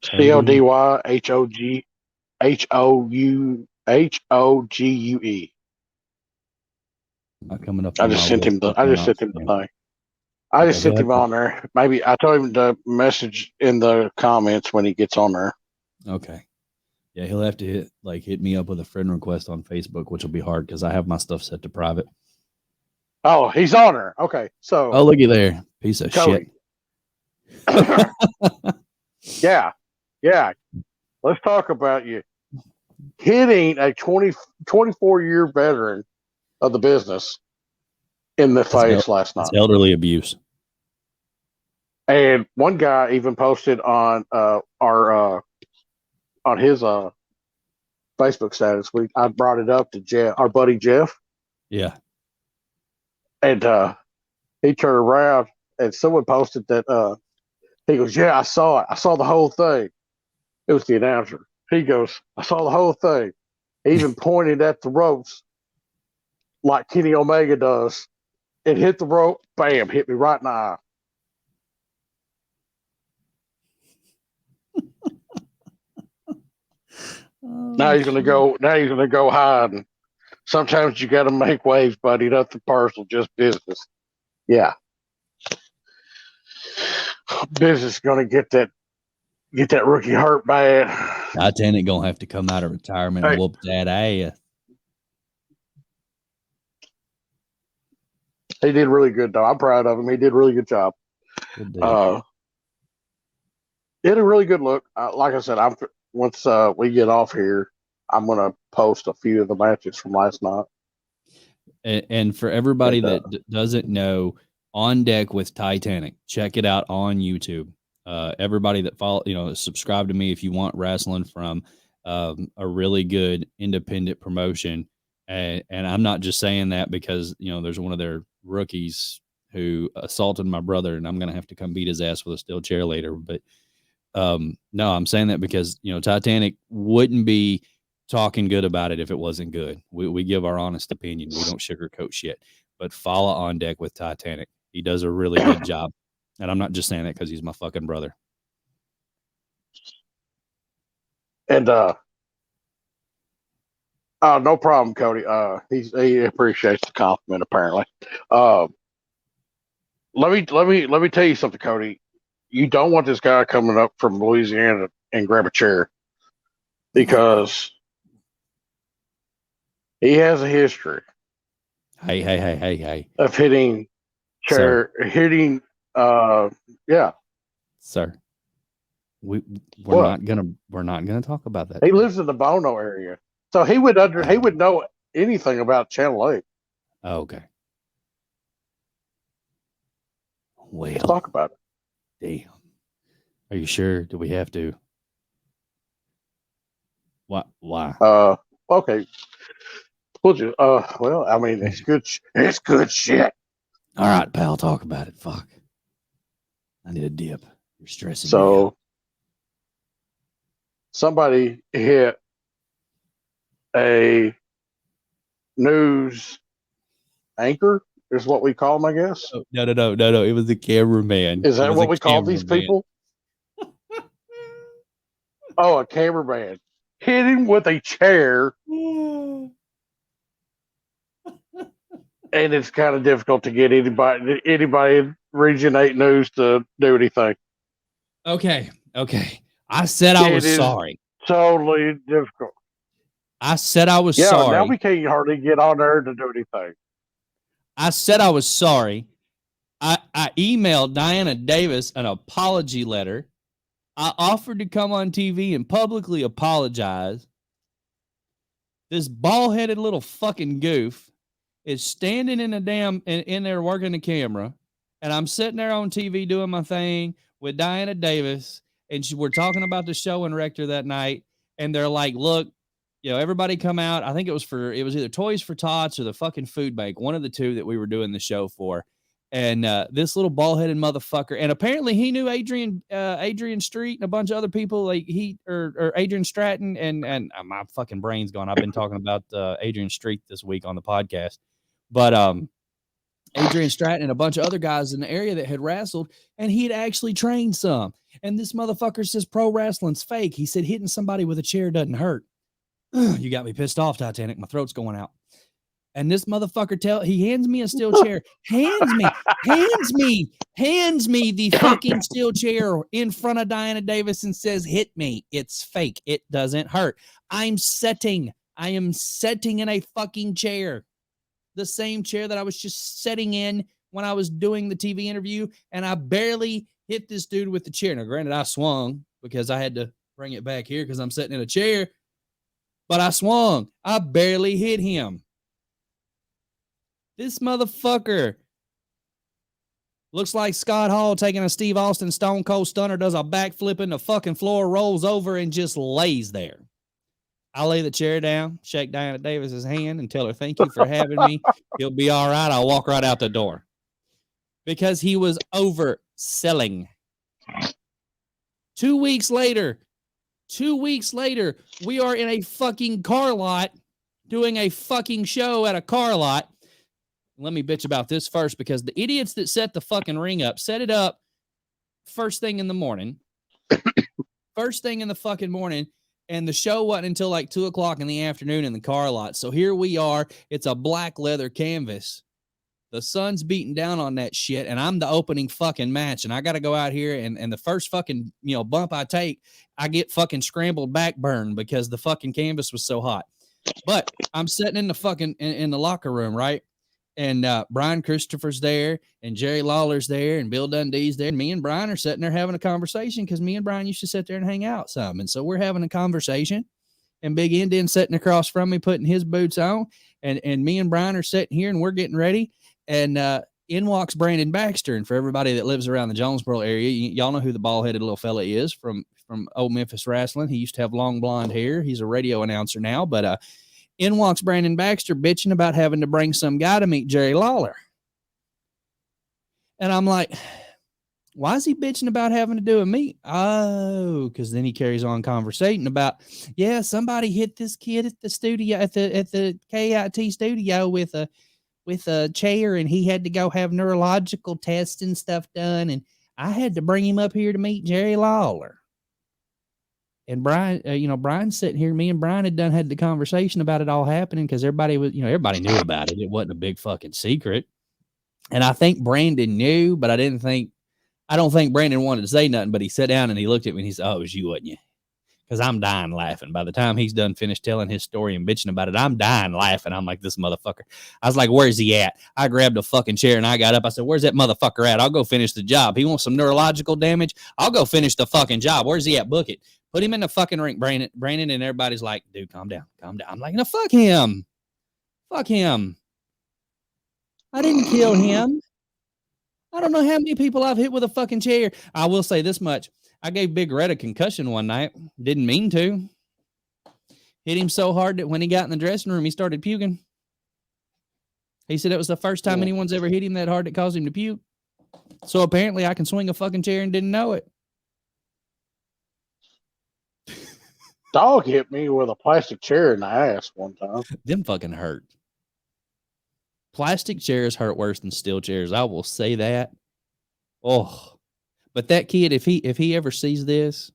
CODYHOGUE. Not coming up. I just sent him the thing. I just sent him on there. Maybe I told him to message in the comments when he gets on there. Okay. Yeah, he'll have to hit me up with a friend request on Facebook, which will be hard because I have my stuff set to private. Oh, he's on there. Okay, so. Oh, looky there, piece of Cody. shit. Yeah, Yeah, let's talk about you hitting a 24-year veteran of the business in the face last night. It's elderly abuse. And one guy even posted on on his Facebook status. I brought it up to Jeff, our buddy Jeff, Yeah. and he turned around and someone posted that he goes, "Yeah, I saw it. I saw the whole thing." It was the announcer. He goes, "I saw the whole thing." He even pointed at the ropes like Kenny Omega does, and hit the rope. Bam! Hit me right in the eye. Now he's gonna go. Now he's gonna go hide. And sometimes you got to make waves, buddy. Nothing personal, just business. Yeah, business is gonna get that rookie hurt bad. Titanic gonna have to come out of retirement and whoop that ass. He did really good, though. I'm proud of him. He did a really good job. Good deal. Did a really good look. Like I said, once we get off here, I'm gonna post a few of the matches from last night. And for everybody that doesn't know, On Deck with Titanic, check it out on YouTube. Everybody that follow, subscribe to me if you want wrestling from a really good independent promotion. And I'm not just saying that because, there's one of their rookies who assaulted my brother and I'm going to have to come beat his ass with a steel chair later. But no, I'm saying that because, Titanic wouldn't be talking good about it if it wasn't good. We give our honest opinion. We don't sugarcoat shit. But follow On Deck with Titanic. He does a really good job. And I'm not just saying that because he's my fucking brother. And no problem, Cody. He appreciates the compliment. Apparently, let me tell you something, Cody. You don't want this guy coming up from Louisiana and grab a chair because he has a history. Hey. Of hitting chair, hitting. Yeah, sir. We're not gonna talk about that. He lives in the Bono area, so he would know anything about Channel 8. Oh, okay. Well, let's talk about it. Damn. Are you sure? Do we have to? What? Why? Okay. Well, I mean, it's good. It's good shit. All right, pal. Talk about it. Fuck. I need a dip. You're stressing me out. Somebody hit a news anchor, is what we call them, I guess. Oh, no. It was a cameraman. Is that what we call these people? Oh, a cameraman. Hit him with a chair. And it's kind of difficult to get anybody in Region 8 News to do anything. Okay. I said I was sorry. Totally difficult. I said I was sorry. Now we can't hardly get on there to do anything. I said I was sorry. I emailed Diana Davis an apology letter. I offered to come on TV and publicly apologize. This bald-headed little fucking goof is standing in there working the camera, and I'm sitting there on TV doing my thing with Diana Davis, and we're talking about the show and Rector that night, and they're like, look, everybody come out. I think it was either Toys for Tots or the fucking Food Bank, one of the two that we were doing the show for. And this little bald-headed motherfucker, and apparently he knew Adrian Street and a bunch of other people, like or Adrian Stratton, and my fucking brain's gone. I've been talking about Adrian Street this week on the podcast, but Adrian Stratton and a bunch of other guys in the area that had wrestled, and he had actually trained some. And this motherfucker says pro wrestling's fake. He said hitting somebody with a chair doesn't hurt. You got me pissed off, Titanic. My throat's going out. And this motherfucker he hands me a steel chair, hands me the fucking steel chair in front of Diana Davis and says, hit me. It's fake. It doesn't hurt. I am sitting in a fucking chair. The same chair that I was just sitting in when I was doing the TV interview. And I barely hit this dude with the chair. Now, granted, I swung because I had to bring it back here because I'm sitting in a chair. But I swung. I barely hit him. This motherfucker looks like Scott Hall taking a Steve Austin Stone Cold Stunner, does a backflip and the fucking floor, rolls over and just lays there. I lay the chair down, shake Diana Davis's hand and tell her, thank you for having me. He'll be all right. I'll walk right out the door. Because he was overselling. 2 weeks later, we are in a fucking car lot doing a fucking show at a car lot. Let me bitch about this first because the idiots that set the fucking ring up set it up first thing in the morning. First thing in the fucking morning. And the show wasn't until like 2 o'clock in the afternoon in the car lot. So here we are. It's a black leather canvas. The sun's beating down on that shit. And I'm the opening fucking match. And I got to go out here. And the first fucking, bump I take, I get fucking scrambled back burn because the fucking canvas was so hot. But I'm sitting in the fucking, in the locker room, right? And Brian Christopher's there, and Jerry Lawler's there, and Bill Dundee's there. And me and Brian are sitting there having a conversation because me and Brian used to sit there and hang out some. And so we're having a conversation, and Big Indian sitting across from me putting his boots on, and me and Brian are sitting here, and we're getting ready. And in walks Brandon Baxter. And for everybody that lives around the Jonesboro area, y'all know who the bald-headed little fella is from old Memphis Wrestling. He used to have long blonde hair. He's a radio announcer now, but in walks Brandon Baxter bitching about having to bring some guy to meet Jerry Lawler. And I'm like, why is he bitching about having to do a meet? Oh, because then he carries on conversating about, yeah, somebody hit this kid at the studio, at the KIT studio with a chair, and he had to go have neurological tests and stuff done. And I had to bring him up here to meet Jerry Lawler. And Brian, Brian's sitting here. Me and Brian had the conversation about it all happening because everybody knew about it. It wasn't a big fucking secret. And I think Brandon knew, but I don't think Brandon wanted to say nothing, but he sat down and he looked at me and he said, oh, it was you, wasn't you? Because I'm dying laughing. By the time he's done finished telling his story and bitching about it, I'm dying laughing. I'm like, this motherfucker. I was like, where's he at? I grabbed a fucking chair and I got up. I said, where's that motherfucker at? I'll go finish the job. He wants some neurological damage. I'll go finish the fucking job. Where's he at? Book it. Put him in the fucking ring, Brandon, and everybody's like, dude, calm down. I'm like, no, fuck him. Fuck him. I didn't kill him. I don't know how many people I've hit with a fucking chair. I will say this much. I gave Big Red a concussion one night. Didn't mean to. Hit him so hard that when he got in the dressing room, he started puking. He said it was the first time anyone's ever hit him that hard that caused him to puke. So apparently I can swing a fucking chair and didn't know it. Dog hit me with a plastic chair in the ass one time. Them fucking hurt. Plastic chairs hurt worse than steel chairs. I will say that. Oh, but that kid, if he ever sees this,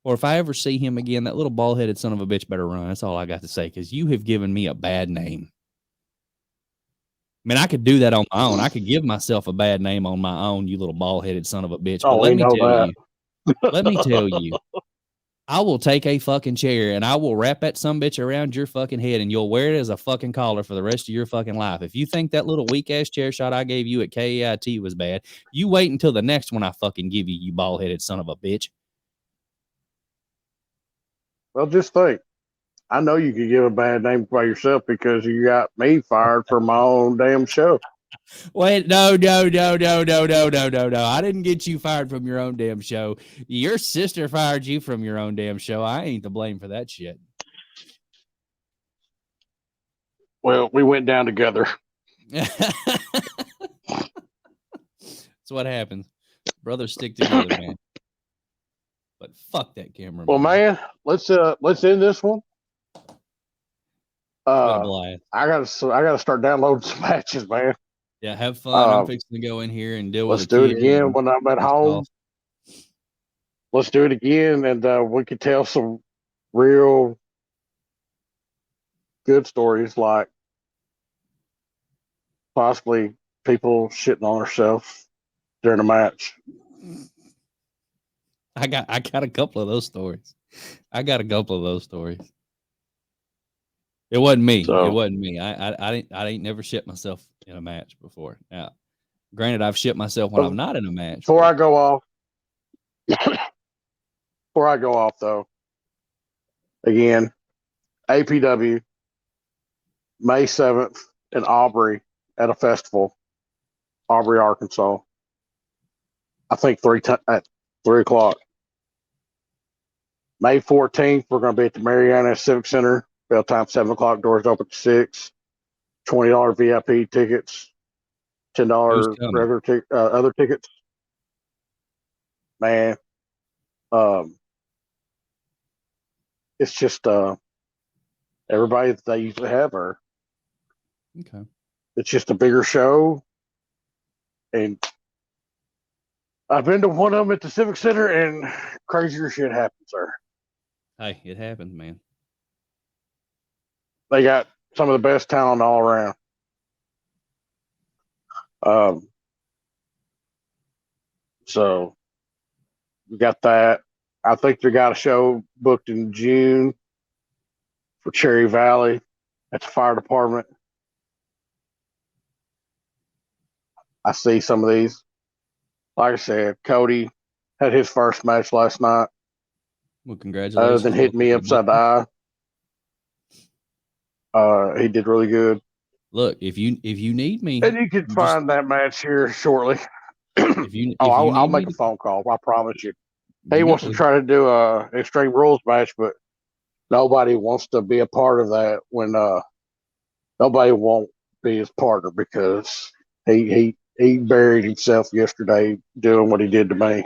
or if I ever see him again, that little bald-headed son of a bitch better run. That's all I got to say, because you have given me a bad name. I mean, I could do that on my own. I could give myself a bad name on my own, you little bald-headed son of a bitch. But let me tell you, I will take a fucking chair and I will wrap that sumbitch around your fucking head and you'll wear it as a fucking collar for the rest of your fucking life. If you think that little weak ass chair shot I gave you at KIT was bad, you wait until the next one I fucking give you, you bald headed son of a bitch. Well, just think. I know you could give a bad name by yourself because you got me fired from my own damn show. Wait, no. I didn't get you fired from your own damn show. Your sister fired you from your own damn show. I ain't to blame for that shit. Well, we went down together. That's what happens. Brothers stick together, man. But fuck that camera. Well, man, let's end this one. I gotta start downloading some matches, man. Yeah, have fun. I'm fixing to go in here and deal with it. Let's do it again when I'm at home. Let's do it again, and we could tell some real good stories, like possibly people shitting on themselves during a match. I got a couple of those stories. It wasn't me. I ain't never shit myself in a match before. Now, granted, I've shit myself when I'm not in a match. Before I go off, though, again, APW, May 7th in Aubrey at a festival, Aubrey, Arkansas. I think at 3 o'clock. May 14th, we're going to be at the Mariana Civic Center. Bell time 7 o'clock. Doors open at 6. $20 VIP tickets. $10 regular other tickets. Man, it's just everybody that they usually have her. Okay. It's just a bigger show, and I've been to one of them at the Civic Center, and crazier shit happens there. Hey, it happens, man. They got some of the best talent all around. So we got that. I think they got a show booked in June for Cherry Valley at the fire department. I see some of these. Like I said, Cody had his first match last night. Well, congratulations. Other than hitting me upside the eye, he did really good. Look, if you need me, and you can find that match here shortly. I'll make a phone call. I promise you. He wants to try to do a Extreme Rules match, but nobody wants to be a part of that when nobody won't be his partner because he buried himself yesterday doing what he did to me.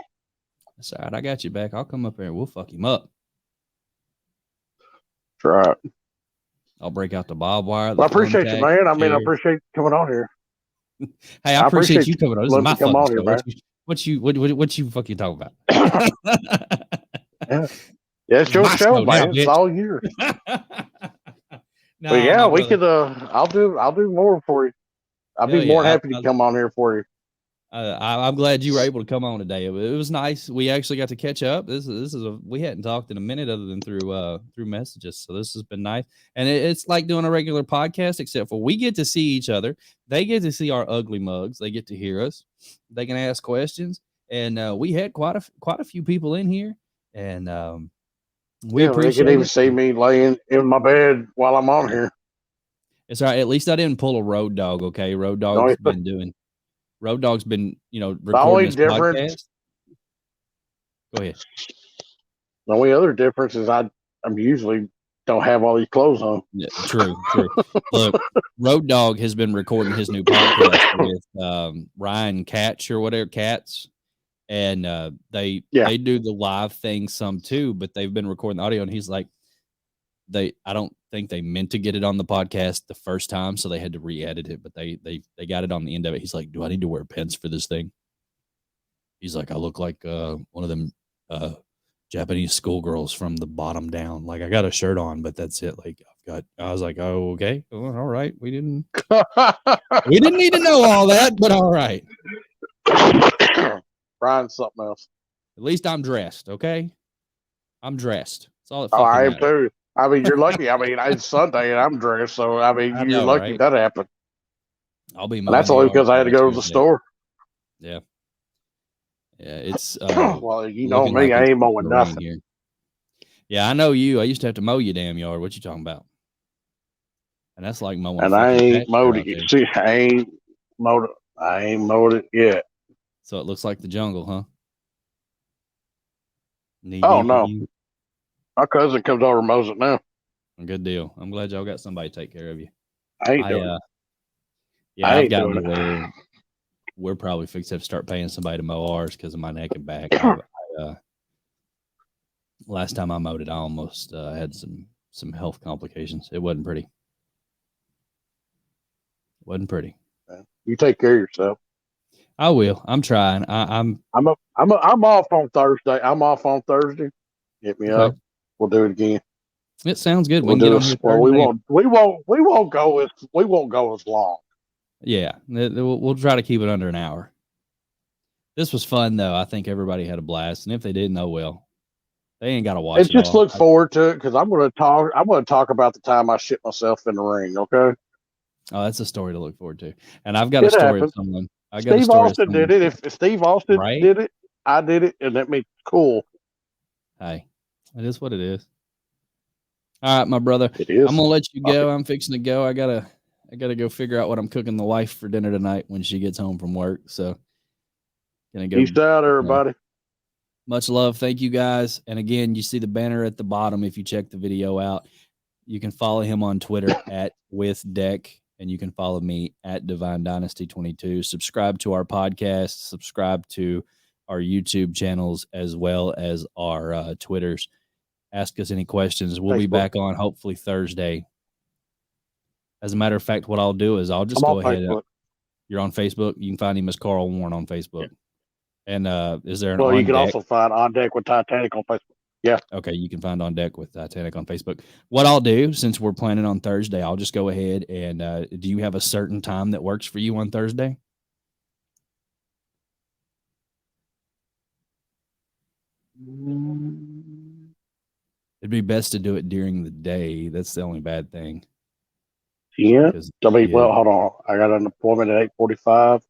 That's all right. I got you back. I'll come up there and we'll fuck him up. That's right. I'll break out the barbed wire. Well, I appreciate you, man. I mean, I appreciate you coming on here. Hey, I appreciate you coming on. This is my fucking show. Here, what you fucking talking about? Yeah, it's your show, man. It's all yours. But yeah, we could. I'll do more for you. I'll be more than happy to come on here for you. I'm glad you were able to come on today. It was nice. We actually got to catch up. We hadn't talked in a minute other than through messages. So this has been nice. And it's like doing a regular podcast, except for we get to see each other. They get to see our ugly mugs. They get to hear us. They can ask questions. And we had quite a few people in here. And we appreciate they can even see me laying in my bed while I'm on here. It's all right. At least I didn't pull a Road Dog. Okay, Road Dog's been recording this podcast. Go ahead. The only other difference is I'm usually don't have all these clothes on. Yeah, true. Look, Road Dog has been recording his new podcast with Ryan Katz or whatever, Katz. And they do the live thing some too, but they've been recording the audio, and he's like, I don't think they meant to get it on the podcast the first time, so they had to re-edit it, but they got it on the end of it. He's like, do I need to wear pants for this thing? He's like, I look like one of them Japanese schoolgirls from the bottom down. Like, I got a shirt on, but that's it. Like, I was like, oh, okay. Well, all right. We didn't need to know all that, but all right. Brian's something else. At least I'm dressed, okay? I'm dressed. That's all it I am matters. too. I mean, you're lucky. I mean, it's Sunday and I'm dressed, so I mean, you're lucky that happened. I'll be. That's only because I had to go to the store. Yeah. Yeah, it's. Well, you know me, I ain't mowing nothing. Here. Yeah, I know you. I used to have to mow your damn yard. What you talking about? And that's like mowing. And I ain't mowed it. See, I ain't mowed it yet. So it looks like the jungle, huh? No. My cousin comes over and mows it now. Good deal. I'm glad y'all got somebody to take care of you. I ain't doing it. Yeah, I've gotten to where we're probably fixed to have to start paying somebody to mow ours because of my neck and back. Last time I mowed it, I almost had some health complications. It wasn't pretty. You take care of yourself. I will. I'm trying. I'm off on Thursday. Hit me up. We'll do it again. It sounds good. We won't go as long. Yeah, we'll try to keep it under an hour. This was fun though. I think everybody had a blast, and if they didn't, oh well. They ain't got to watch. And just look forward to it because I'm going to talk about the time I shit myself in the ring. Okay. Oh, that's a story to look forward to. And I've got a story of someone. Steve Austin did it. If Steve Austin did it, I did it, and that means cool. Hey, it is what it is. All right, my brother. It is. I'm gonna let you go. I'm fixing to go. I gotta go figure out what I'm cooking the wife for dinner tonight when she gets home from work. So gonna go. Peace out, everybody. Much love. Thank you guys. And again, you see the banner at the bottom if you check the video out. You can follow him on Twitter at WithDeck, and you can follow me at Divine Dynasty 22. Subscribe to our podcast. Subscribe to our YouTube channels as well as our Twitters. Ask us any questions. We'll be back on hopefully Thursday. As a matter of fact, what I'll do is I'll just go ahead. You're on Facebook. You can find him as Carl Warren on Facebook. Yeah. And is there an well, On you can Deck? also find On Deck with Titanic on Facebook. Yeah. Okay, you can find On Deck with Titanic on Facebook. What I'll do, since we're planning on Thursday, I'll just go ahead and do you have a certain time that works for you on Thursday? It'd be best to do it during the day. That's the only bad thing. Yeah. Well, hold on. I got an appointment at 8:45.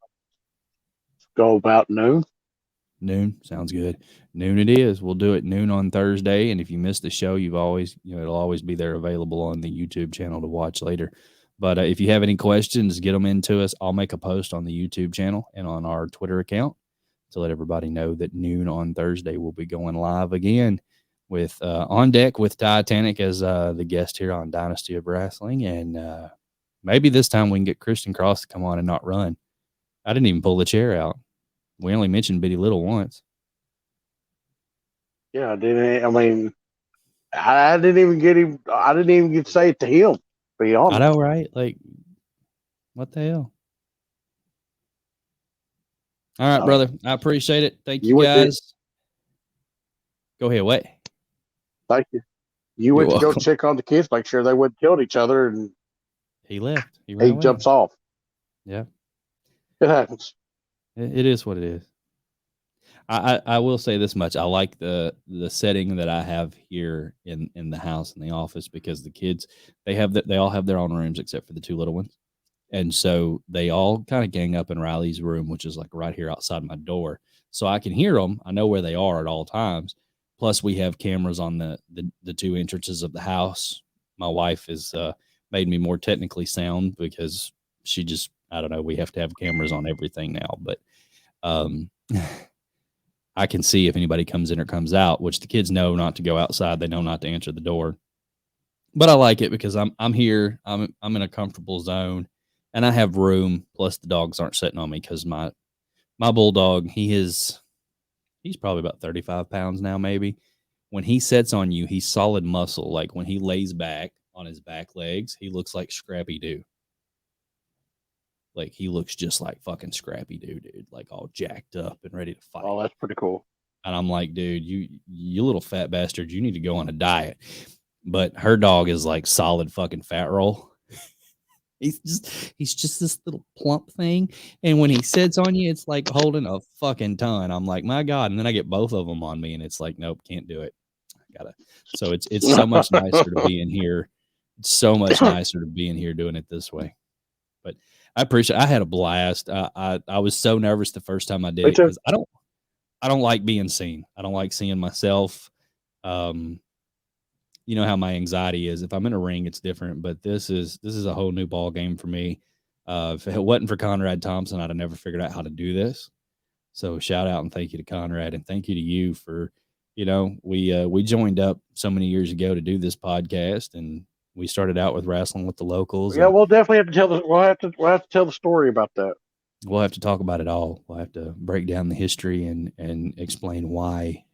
Go about noon. Noon sounds good. Noon it is. We'll do it noon on Thursday. And if you missed the show, you've always, it'll always be there available on the YouTube channel to watch later. But if you have any questions, get them into us. I'll make a post on the YouTube channel and on our Twitter account to let everybody know that noon on Thursday we'll be going live again with On Deck with Titanic as the guest here on Dynasty of Wrestling. And maybe this time we can get Christian Cross to come on and not run. I didn't even pull the chair out. We only mentioned Bitty Little once. Yeah, I didn't. I mean, I didn't even get him. I didn't even get to say it to him. To be honest, I know, right? Like, what the hell? All right, brother. I appreciate it. Thank you, guys. Go ahead. What? Thank you. You went to go check on the kids, make sure they wouldn't kill each other, and he left. He jumps off. Yeah, it happens. It is what it is. I will say this much. I like the setting that I have here in the house, in the office, because the kids, they all have their own rooms except for the two little ones. And so they all kind of gang up in Riley's room, which is like right here outside my door. So I can hear them. I know where they are at all times. Plus we have cameras on the two entrances of the house. My wife has made me more technically sound because she just, I don't know, we have to have cameras on everything now. But I can see if anybody comes in or comes out, which the kids know not to go outside. They know not to answer the door. But I like it because I'm here. I'm in a comfortable zone, and I have room. Plus, the dogs aren't sitting on me because my bulldog, he's probably about 35 pounds now, maybe. When he sits on you, he's solid muscle. Like when he lays back on his back legs, he looks like Scrappy Doo. Like he looks just like fucking Scrappy Doo, dude. Like all jacked up and ready to fight. Oh, that's pretty cool. And I'm like, dude, you little fat bastard, you need to go on a diet. But her dog is like solid fucking fat roll. He's just this little plump thing. And when he sits on you, it's like holding a fucking ton. I'm like, my God. And then I get both of them on me and it's like, nope, can't do it. So it's so much nicer to be in here. It's so much nicer to be in here doing it this way. But I appreciate it. I had a blast. I was so nervous the first time I did it because I don't like being seen. I don't like seeing myself. You know how my anxiety is. If I'm in a ring, it's different. But this is a whole new ball game for me. If it wasn't for Conrad Thompson, I'd have never figured out how to do this. So shout out and thank you to Conrad and thank you to you for, we joined up so many years ago to do this podcast, and we started out with wrestling with the locals. Yeah, we'll definitely have to tell we'll have to tell the story about that. We'll have to talk about it all. We'll have to break down the history and explain why,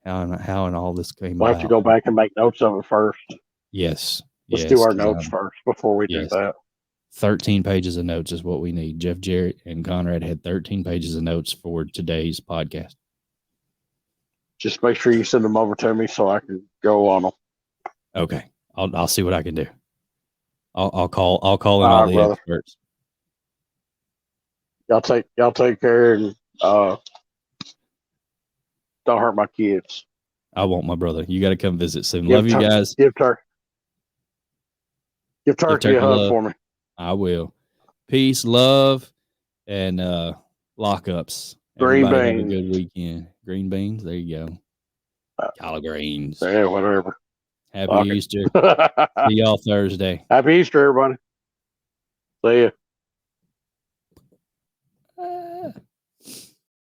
how and all this came about. We'll have to go back and make notes of it first. Yes. Let's do our notes first before we do that. 13 pages of notes is what we need. Jeff Jarrett and Conrad had 13 pages of notes for today's podcast. Just make sure you send them over to me so I can go on them. Okay. I'll see what I can do. I'll call in all the experts. Y'all take care and don't hurt my kids. I won't, my brother. You got to come visit soon. Love you guys. Give Turkey a hug for me. I will. Peace, love, and lockups. Green Everybody beans. Have a good weekend. Green beans. There you go. Collard greens. Yeah, whatever. Happy Okay. Easter. See y'all Thursday. Happy Easter, everybody. See ya.